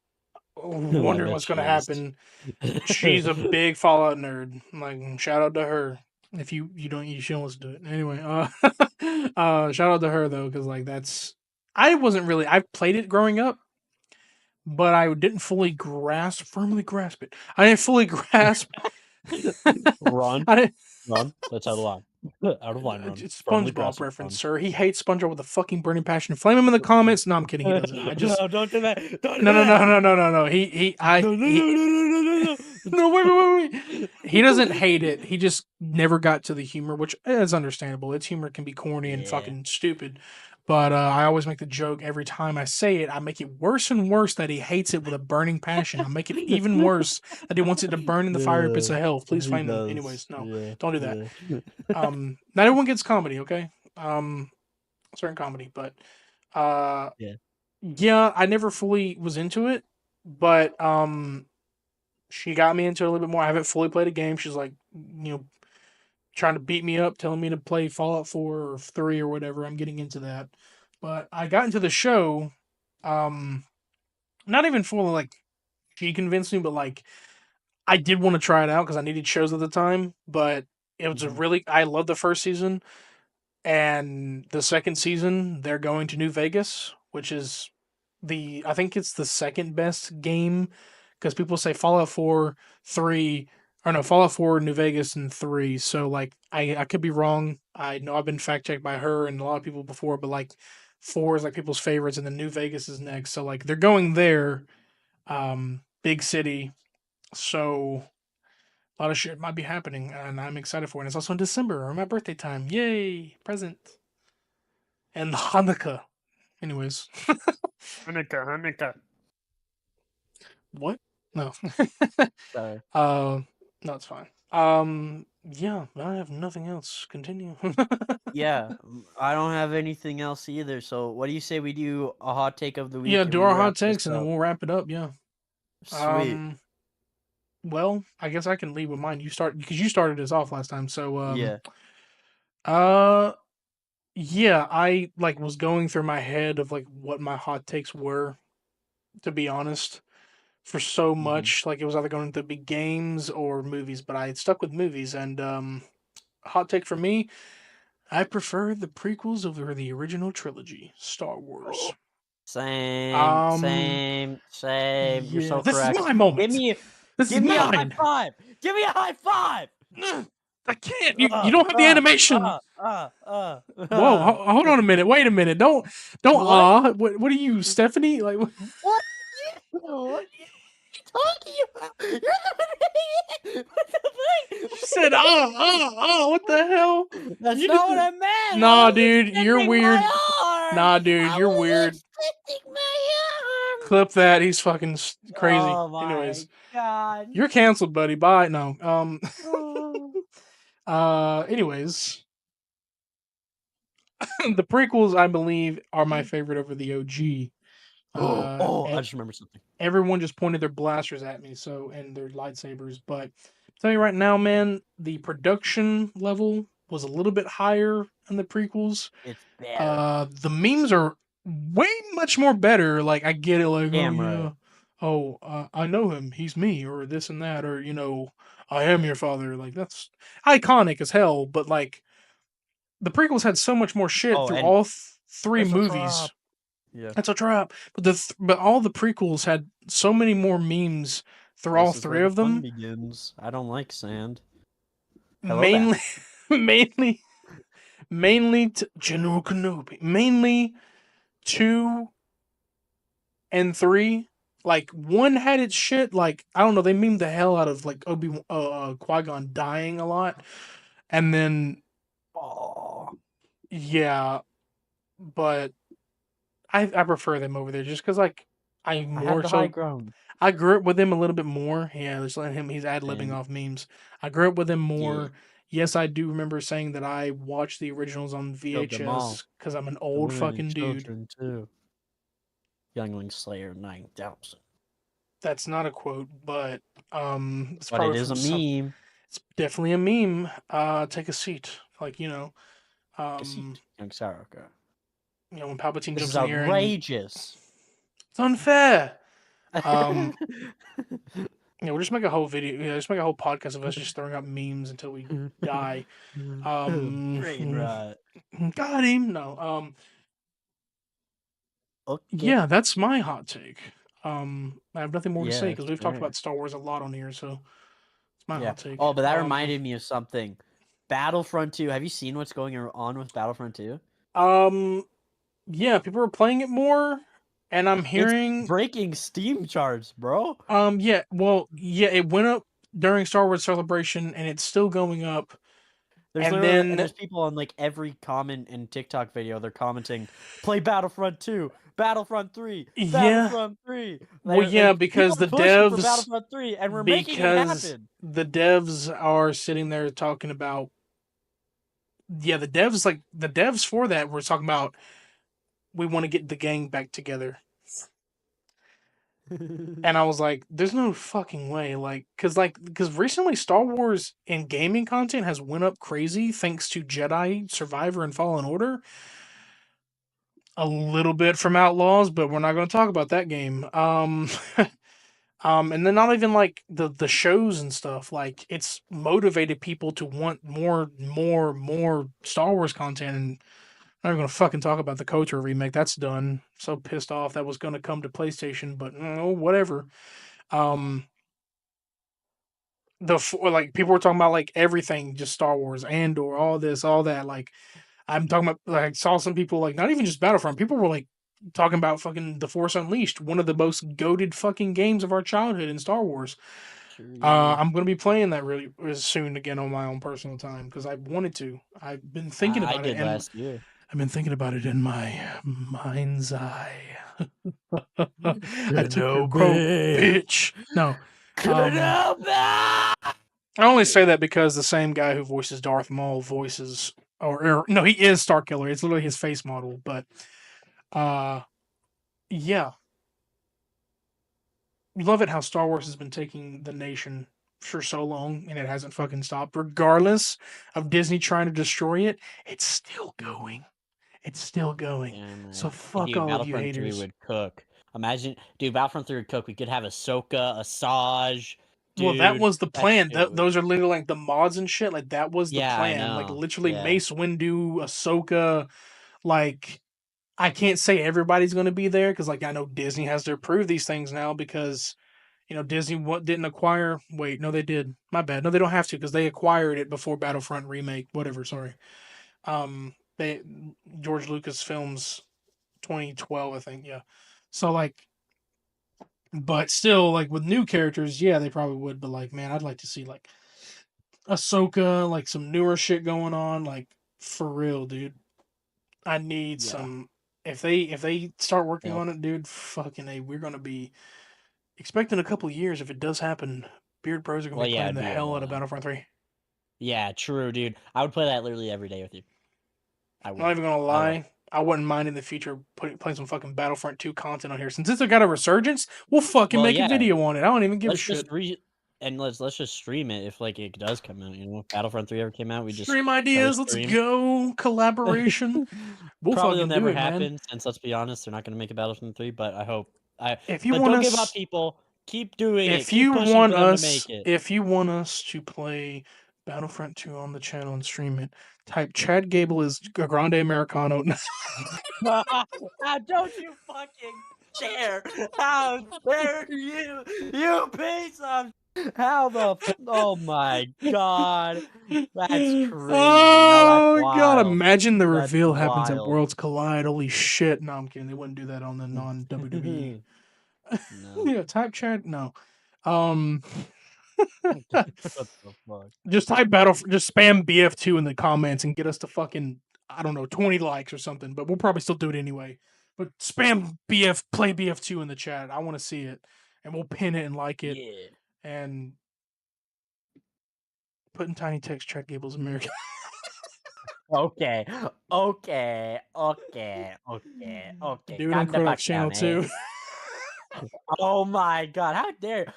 I wondering bet what's going to she is. happen. She's a big Fallout nerd. Like, shout out to her. If you don't, you shouldn't listen to it anyway. Shout out to her though, because like that's I wasn't really. I played it growing up, but I didn't firmly grasp it. I didn't fully grasp. Run, I didn't. run. That's out of line. Out of line, run. It's Firmly SpongeBob grasp it, reference, run. sir. He hates SpongeBob with a fucking burning passion. Flame him in the comments. No, I'm kidding. He doesn't. I just No, don't do that. Don't do no no no that. no no no no. No, no, no, no, no, no, no, No, wait. He doesn't hate it. He just never got to the humor, which is understandable. Its humor can be corny and Yeah. fucking stupid. But I always make the joke every time I say it. I make it worse and worse that he hates it with a burning passion. I make it even worse that he wants it to burn in the fire pits Yeah, of hell. Please he flame them. does. Anyways, no, Yeah, don't do that. yeah. Not everyone gets comedy, okay? Certain comedy, but uh, Yeah. yeah, I never fully was into it, but she got me into it a little bit more. I haven't fully played a game. She's like, trying to beat me up, telling me to play Fallout 4 or 3 or whatever. I'm getting into that. But I got into the show, um, not even fully like she convinced me, but like I did want to try it out because I needed shows at the time. But it was Mhm. I love the first season. And the second season, they're going to New Vegas, which is I think it's the second best game because people say Fallout 4, 3, or no, Fallout 4, New Vegas, and 3. So, like, I could be wrong. I know I've been fact checked by her and a lot of people before, but like, 4 is like people's favorites, and then New Vegas is next. So, like, they're going there, big city. So, a lot of shit might be happening, and I'm excited for it. And it's also in December, or my birthday time. Yay! Present. And Hanukkah. Anyways. Hanukkah. What? No. Sorry. uh, no, it's fine. Yeah, I have nothing else. Continue. Yeah, I don't have anything else either. So, what do you say we do a hot take of the Yeah, week and do we our wrap hot this takes and then up? we'll wrap it up. Yeah. Sweet. Um. Well, I guess I can lead with mine. You start because you started us off last time. So Yeah. Uh. yeah, I like was going through my head of like what my hot takes were, to be honest, for so Hmm. much. Like it was either going to be games or movies, but I stuck with movies. And hot take for me, I prefer the prequels over the original trilogy, Star Wars. Same, Um, same, same. You're yeah, so this is correct. my Give moment. me, This is give me a high mine. five. Give me a high five. Ugh, I can't. You don't have the Uh, animation. uh, uh, uh, Whoa, uh. hold on a minute. Wait a minute. Don't What? What are you, Stephanie? Like What? What are you talking about? You're the what the fuck? you said, what the hell? That's You did not what the I meant. Nah, Why are you dude, you're extending weird. my arm? Nah, dude, I you're was weird. extending my arm. Clip that. He's fucking crazy. Oh my Anyways, god. you're canceled, buddy. Bye. No. Oh. Anyways, the prequels, I believe, are my favorite over the OG. Oh, I And just remember something. everyone just pointed their blasters at me, so and their lightsabers. But I'm telling you right now, man, the production level was a little bit higher in the prequels. It's better. The memes are way much more better. Like I get it, like oh Damn yeah, right. I know him, he's me, or this and that, or I am your father. Like that's iconic as hell. But like the prequels had so much more shit Oh, through and all three it's a movies. trap. Yeah. That's a trap. But but all the prequels had so many more memes through all This is where three the of fun them. begins. I don't like sand. Hello, Mainly, Babbling. mainly, mainly to General Kenobi. Mainly 2 and 3. Like one had its shit. Like I don't know, they memed the hell out of like Qui Gon dying a lot, and then Oh, yeah, but I prefer them over there just because like I I have more the high so ground. I grew up with him a little bit more. Yeah, just letting him he's ad libbing And off memes. I grew up with him yeah, more. Yes, I do remember saying that I watched the originals on killed them all. VHS because I'm an The old women and fucking dude. children too. Youngling Slayer 9000. That's not a quote, but it's But it probably is from a some. meme. It's definitely a meme. Take a seat, like Deceit, young Saraka. when Palpatine This jumps is in the air and outrageous. it's unfair. Um, we'll just make a whole video. Yeah, just make a whole podcast of us just throwing out memes until we die. Brain rot. Got him. No. Okay. Yeah, that's my hot take. I have nothing more to say Yes, because we've talked fair. about Star Wars a lot on here, so it's my Yeah. hot take. Oh, but that reminded me of something. Battlefront 2. Have you seen what's going on with Battlefront 2? Um, yeah, people are playing it more, and I'm It's hearing, breaking Steam charts, bro. yeah, well, yeah, it went up during Star Wars Celebration, and it's still going up, There's and literally and then there's people on like every comment and TikTok video. They're commenting, "Play Battlefront 2, Battlefront 3, yeah, Battlefront 3." well, Like, yeah, people because are pushing for Battlefront 3, and we're making it happen. the devs are sitting there talking about, yeah, the devs for that were talking about we want to get the gang back together. And I was like, "There's no fucking way!" Because recently Star Wars in gaming content has went up crazy thanks to Jedi Survivor and Fallen Order. A little bit from Outlaws, but we're not going to talk about that game. And then not even like the shows and stuff. Like it's motivated people to want more Star Wars content. And I'm not going to fucking talk about the KOTOR remake. That's done. So pissed off that was going to come to PlayStation, but whatever. Um, like people were talking about like everything, just Star Wars, Andor, all this, all that. Like I'm talking about, like I saw some people like not even just Battlefront. People were like talking about fucking The Force Unleashed, one of the most goated fucking games of our childhood in Star Wars. True. I'm gonna be playing that really soon again on my own personal time because I wanted to. I've been thinking I about it, did and last year. I've been thinking about it in my mind's eye. I took your quote, Kenobi. bitch. No, um, Kenobi. I only say that because the same guy who voices Darth Maul voices, or no, he is Starkiller. It's literally his face model. But uh, yeah, love it how Star Wars has been taking the nation for so long and it hasn't fucking stopped. Regardless of Disney trying to destroy it, it's still going. It's still going. Yeah, So man. fuck Dude, all of you Battlefront 3 haters. would cook. Imagine, dude, Battlefront 3 would cook. We could have Ahsoka, Asajj, Well, that dude. was the That plan. shit would. Those are literally like the mods and shit. Like that was the Yeah, I plan. Like know. literally Yeah. Mace Windu, Ahsoka. Like I can't say everybody's going to be there because like I know Disney has to approve these things now because Disney didn't acquire. Wait, no, they did. My bad. No, they don't have to because they acquired it before Battlefront remake. Whatever. Sorry. They George Lucas Films 2012, I think. Yeah. So like, but still, like with new characters, yeah, they probably would. But like, man, I'd like to see like Ahsoka, like some newer shit going on. Like for real, dude. I need Yeah. some. If they start working Yep. on it, dude, fucking a, we're gonna be expecting a couple years if it does happen. Beard Bros are gonna Well, be yeah, playing it'd the be a hell out of while. Battlefront 3. Yeah, true, dude. I would play that literally every day with you. I I'm not would. even gonna I would. lie. I wouldn't mind in the future playing some fucking Battlefront 2 content on here. Since it's got a resurgence, we'll fucking Well, make a yeah. video on it. I don't even give a Let's shit. just let's just stream it if like it does come out. If Battlefront 3 ever came out, we just Stream start a ideas, let's stream. go. Collaboration. We'll Probably will fucking do never it, man. happen since let's be honest, they're not gonna make a Battlefront 3, but I hope I If you but want don't give up, us people. Keep doing it. if Keep you pushing want for them to us make it. if you want us to play Battlefront 2 on the channel and stream it, type Chad Gable is a Grande Americano. How don't you fucking dare! How dare you! You piece of how the oh my god! That's crazy. No, that's Oh god, wild. imagine the That's reveal happens at wild. Worlds Collide. Holy shit. No, I'm kidding. They wouldn't do that on the non WWE. No. Yeah, type chat. No. Um What the fuck? just just spam BF2 in the comments and get us to fucking I don't know, 20 likes or something, but we'll probably still do it anyway. But spam play BF2 in the chat. I want to see it. And we'll pin it and like it Yeah. and put in tiny text Chad Gable's American. Okay. Okay. Okay. Okay. Okay. Do it on Calm the fuck Krodok's down, channel eh? too. Oh my god, how dare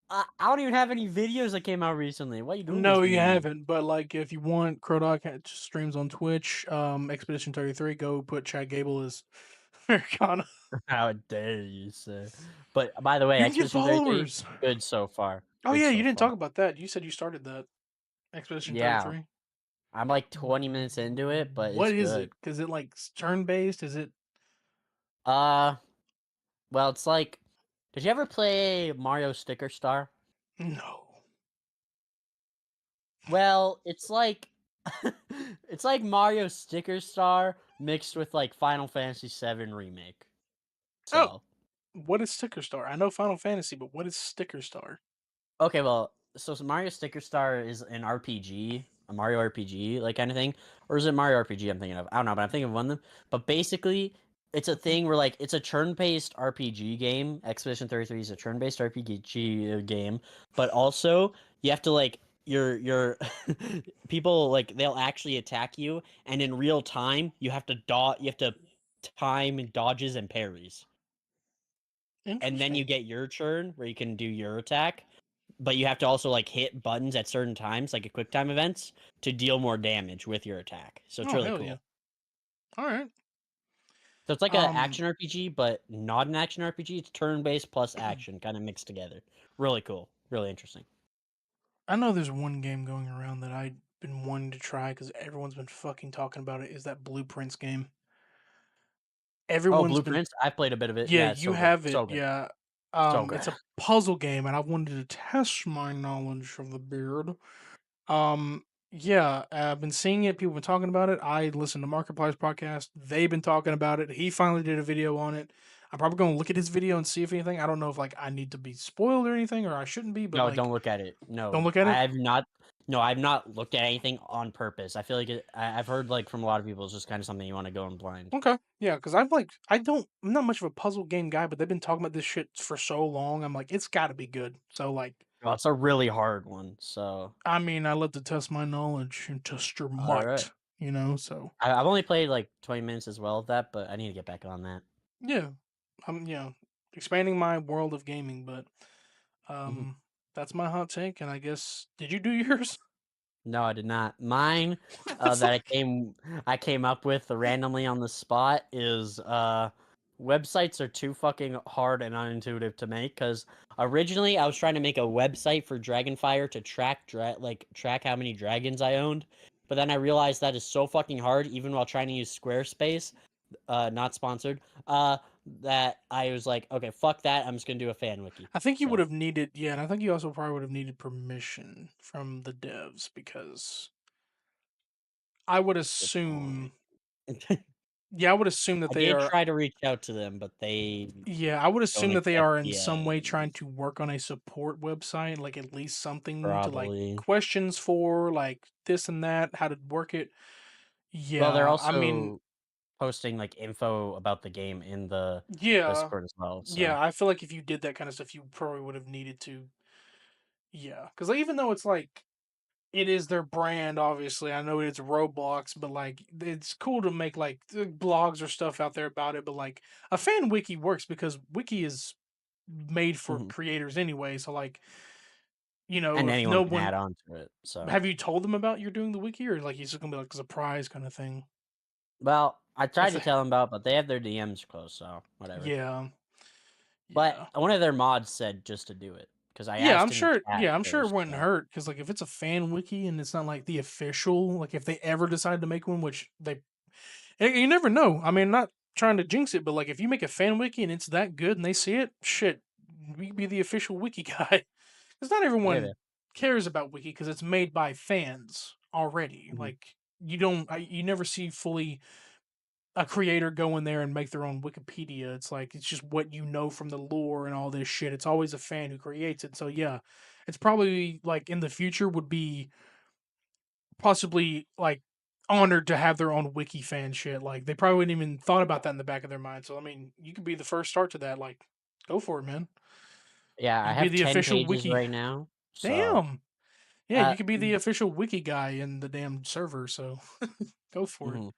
I don't even have any videos that came out recently. Why are you doing this No, to you me? haven't. But like, if you want, Krodok streams on Twitch. Expedition 33. Go put Chad Gable as Americana. How dare you, sir? But by the way, You can get Expedition 33, followers. good so far. Oh Good yeah, so you didn't far. talk about that. You said you started that Expedition Yeah, 33. I'm like 20 minutes into it, but What it's is it? good. Is it like turn based? Is it Uh, well, it's like, did you ever play Mario Sticker Star? no? Well, it's like, it's like Mario Sticker Star mixed with like Final Fantasy VII Remake. Oh, So. what is Sticker Star? I know Final Fantasy, but what is Sticker Star? Okay, well, so Mario Sticker Star is an RPG, a Mario RPG, like kind of thing, or is it Mario RPG? I'm thinking of. I don't know, but I'm thinking of one of them. But basically, it's a thing where like it's a turn-based RPG game. Expedition 33 is a turn-based RPG game, but also you have to like your people like they'll actually attack you, and in real time you have to time dodges and parries, and then you Interesting. get your turn where you can do your attack, but you have to also like hit buttons at certain times, like a quick time events, to deal more damage with your attack. So it's Oh really hell yeah! cool. All right. So it's like an Um, action RPG, but not an action RPG. It's turn-based plus action, kind of mixed together. Really cool. Really interesting. I know there's one game going around that I've been wanting to try because everyone's been fucking talking about it. Is that Blueprints game? Oh, Everyone's been Blueprints. I played a bit of it. Yeah, Yeah, it's you so good. have it. So good. Yeah. So It's good. a puzzle game, and I wanted to test my knowledge of the beard. Um, yeah, I've been seeing it. People been talking about it. I listened to Markiplier's podcast. They've been talking about it. He finally did a video on it. I'm probably gonna look at his video and see if anything. I don't know if like I need to be spoiled or anything, or I shouldn't be. But No, like, don't look at it. don't No, look at it. I've not. No, I've not looked at anything on purpose. I feel like I've heard like from a lot of people, it's just kind of something you want to go in blind. Okay, yeah, because I'm not much of a puzzle game guy, but they've been talking about this shit for so long. I'm like, it's got to be good. So like, Well, it's a really hard one. So, I mean, I love to test my knowledge and test your all right. might, you know. So I've only played like 20 minutes as well of that, but I need to get back on that. yeah, I'm expanding my world of gaming. But Mhm. that's my hot take. And I guess did you do yours? No, I did not. Mine, It's that like I came up with randomly on the spot is, websites are too fucking hard and unintuitive to make. Because originally I was trying to make a website for DragonFire to track how many dragons I owned, but then I realized that is so fucking hard even while trying to use Squarespace, not sponsored, that I was like, "Okay, fuck that, I'm just gonna do a fan wiki." I think you would So, have needed, yeah, and I think you also probably would have needed permission from the devs because I would good assume, point. yeah, I would assume that I they did are, try to reach out to them, but they yeah, I would don't assume that they accept are in some way trying DMs. to work on a support website, like at least something to like Probably. questions for, like this and that, how to work it. Well, they're Yeah, I mean, also posting, like, info about the game in the yeah, Discord as well, yeah, so I feel like if you did that kind of stuff, you probably would have needed to, yeah, because like, even though it's like it is their brand, obviously. I know it's Roblox, but like it's cool to make like blogs or stuff out there about it. But like a fan wiki works because wiki is made for mhm. creators anyway. So like And if no anyone can one, add on to it, so have you told them about you're doing the wiki, or like it's just gonna be like a surprise kind of thing? well, I tried If to they, tell them about, but they have their DMs closed, so whatever. yeah, But yeah. one of their mods said just to do it, because I Yeah, asked I'm in the sure. chat Yeah, I'm sure it first, wouldn't so hurt because like if it's a fan wiki and it's not like the official, like if they ever decide to make one, which they, you never know. I mean, not trying to jinx it, but like if you make a fan wiki and it's that good and they see it, shit, we be the official wiki guy. Because not maybe. everyone cares about wiki because it's made by fans already. Mhm. Like you don't, you never see fully a creator go in there and make their own Wikipedia. It's like it's just what you know from the lore and all this shit. It's always a fan who creates it. So yeah, it's probably like in the future would be possibly like honored to have their own wiki fan shit. Like they probably wouldn't even thought about that in the back of their mind. So I mean, you could be the first start to that. Like, go for it, man. Yeah, You I could be have the 10 official pages wiki. right now, so, Damn. Yeah, uh you could be the official wiki guy in the damn server. So go for it. mhm.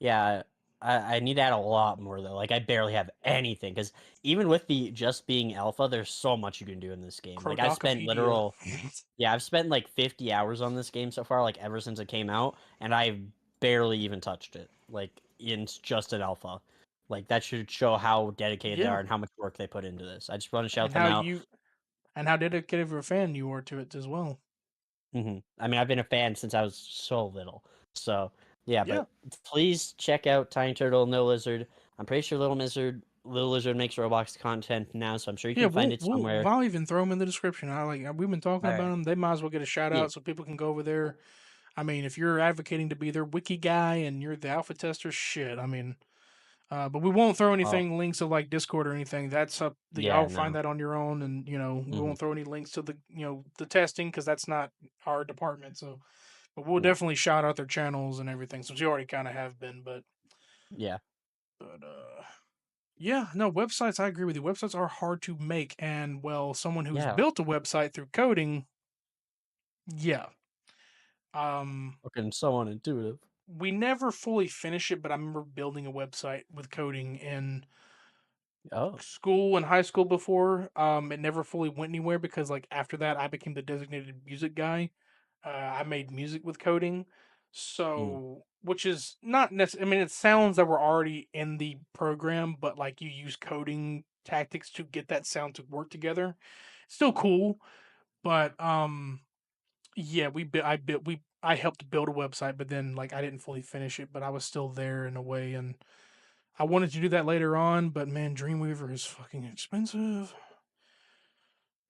Yeah, I need to add a lot more though. Like I barely have anything because even with the just being alpha, there's so much you can do in this game. Like I've spent Krodokopedia. literal, yeah, I've spent like 50 hours on this game so far, like ever since it came out, and I've barely even touched it. Like in just an alpha. Like that should show how dedicated they Yeah, are and how much work they put into this. I just want to shout and them out. how dedicated of a fan you are to it as well. I mean, I've been a fan since I was so little. So yeah, Yeah. but please check out Tiny Turtle, No Lizard. I'm pretty sure Little Lizard makes Roblox content now, so I'm sure you Yeah, can find it we'll somewhere. I'll even throw them in the description. I like we've been talking All about right. them. They might as well get a shout Yeah. out so people can go over there. I mean, if you're advocating to be their wiki guy and you're the alpha tester, shit. I mean, but we won't throw Oh, anything links to like Discord or anything. That's up. yeah. I'll find No. that on your own, and we hmm won't throw any links to the the testing because that's not our department. So, but we'll No. definitely shout out their channels and everything since you already kind of have been. Yeah. But yeah, no, websites, I agree with you. Websites are hard to make. And, well, someone who's Yeah. built a website through coding, yeah. Um, Fucking so unintuitive. we never fully finish it, but I remember building a website with coding in Oh. school and high school before. It never fully went anywhere because, like, after that, I became the designated music guy. I made music with coding. Mm. So, which is not necessarily, I mean, it sounds that we're already in the program, but like you use coding tactics to get that sound to work together. Still cool, but yeah, I helped build a website, but then like I didn't fully finish it, but I was still there in a way, and I wanted to do that later on, but man, Dreamweaver is fucking expensive.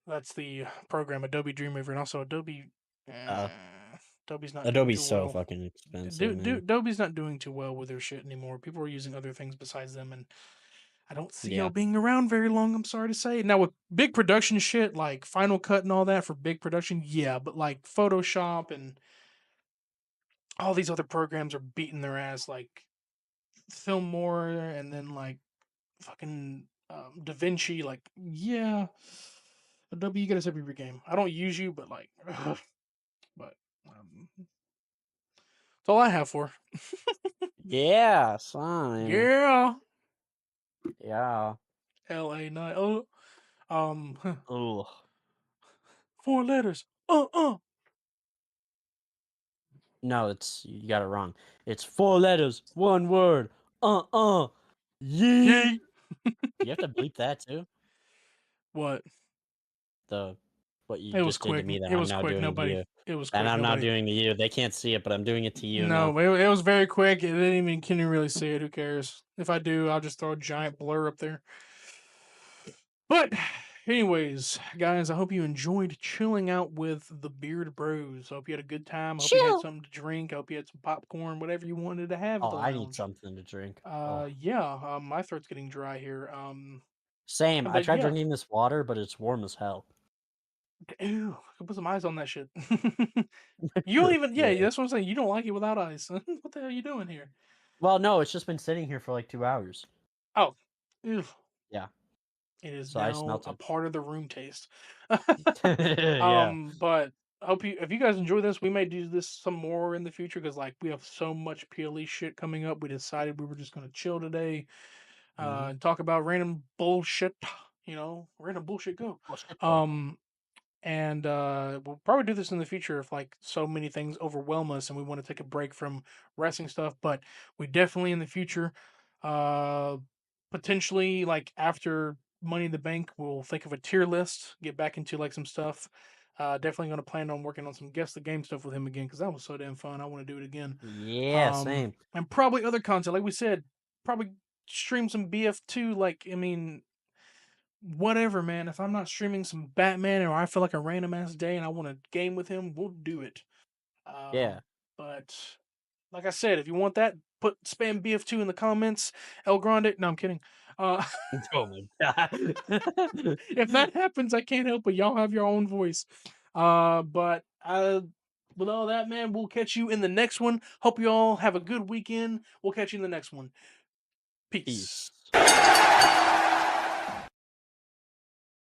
That's the program, Adobe Dreamweaver, and also Adobe. Uh, Adobe's not doing Adobe's too so well. fucking expensive, man. Adobe's not doing too well with their shit anymore. People are using other things besides them, and I don't see y'all Yeah. being around very long. I'm sorry to say. Now with big production shit like Final Cut and all that for big production, yeah, but like Photoshop and all these other programs are beating their ass. Like Film More and then like fucking DaVinci. Like yeah, Adobe, you gotta step up your game. I don't use you, but like, but that's all I have for. Yeah, son. Yeah, Yeah. LA9. Oh, Ooh. 4 letters. No, you got it wrong. It's 4 letters, 1 word. Yeet. Yeet. You have to bleep that too. What? The what you It was just did to quick. me that It I'm was now quick. doing to Nobody. you. It was And quick. I'm not Nobody. doing to you. They can't see it, but I'm doing it to you now. No, it was very quick. It didn't even can you really see it. Who cares? If I do, I'll just throw a giant blur up there. But, anyways, guys, I hope you enjoyed chilling out with the Beard Bros. I hope you had a good time. I hope you had Chill. something to drink. I hope you had some popcorn, whatever you wanted to have at Oh, the I need lounge. something to drink. Oh, Yeah, my throat's getting dry here. same. I But tried yeah, drinking this water, but it's warm as hell. ew, put some ice on that shit. You don't even, yeah, Yeah. that's what I'm saying. You don't like it without ice. What the hell are you doing here? Well, no, it's just been sitting here for like 2 hours. Oh, ew. Yeah. It is So I now a melted. part of the room taste. Yeah. But I hope you if you guys enjoy this, we may do this some more in the future because like we have so much PLE shit coming up. We decided we were just gonna chill today, Mhm. and talk about random bullshit. Random bullshit. Go. Oh, shit, oh. Um, and we'll probably do this in the future if like so many things overwhelm us and we want to take a break from wrestling stuff. But we definitely in the future, uh, potentially like after Money in the Bank, we'll think of a tier list, get back into like some stuff. Definitely going to plan on working on some guess the game stuff with him again because that was so damn fun. I want to do it again. Yeah, same. And probably other content, like we said, probably stream some BF2. Like I mean, whatever, man. If I'm not streaming some Batman or I feel like a random ass day and I want to game with him, we'll do it. Yeah. But like I said, if you want that, put spam BF2 in the comments. El Grande. No, I'm kidding. Uh, Oh my god. if that happens, I can't help it. Y'all have your own voice. But with all that, man, we'll catch you in the next one. Hope you all have a good weekend. We'll catch you in the next one. Peace. Peace.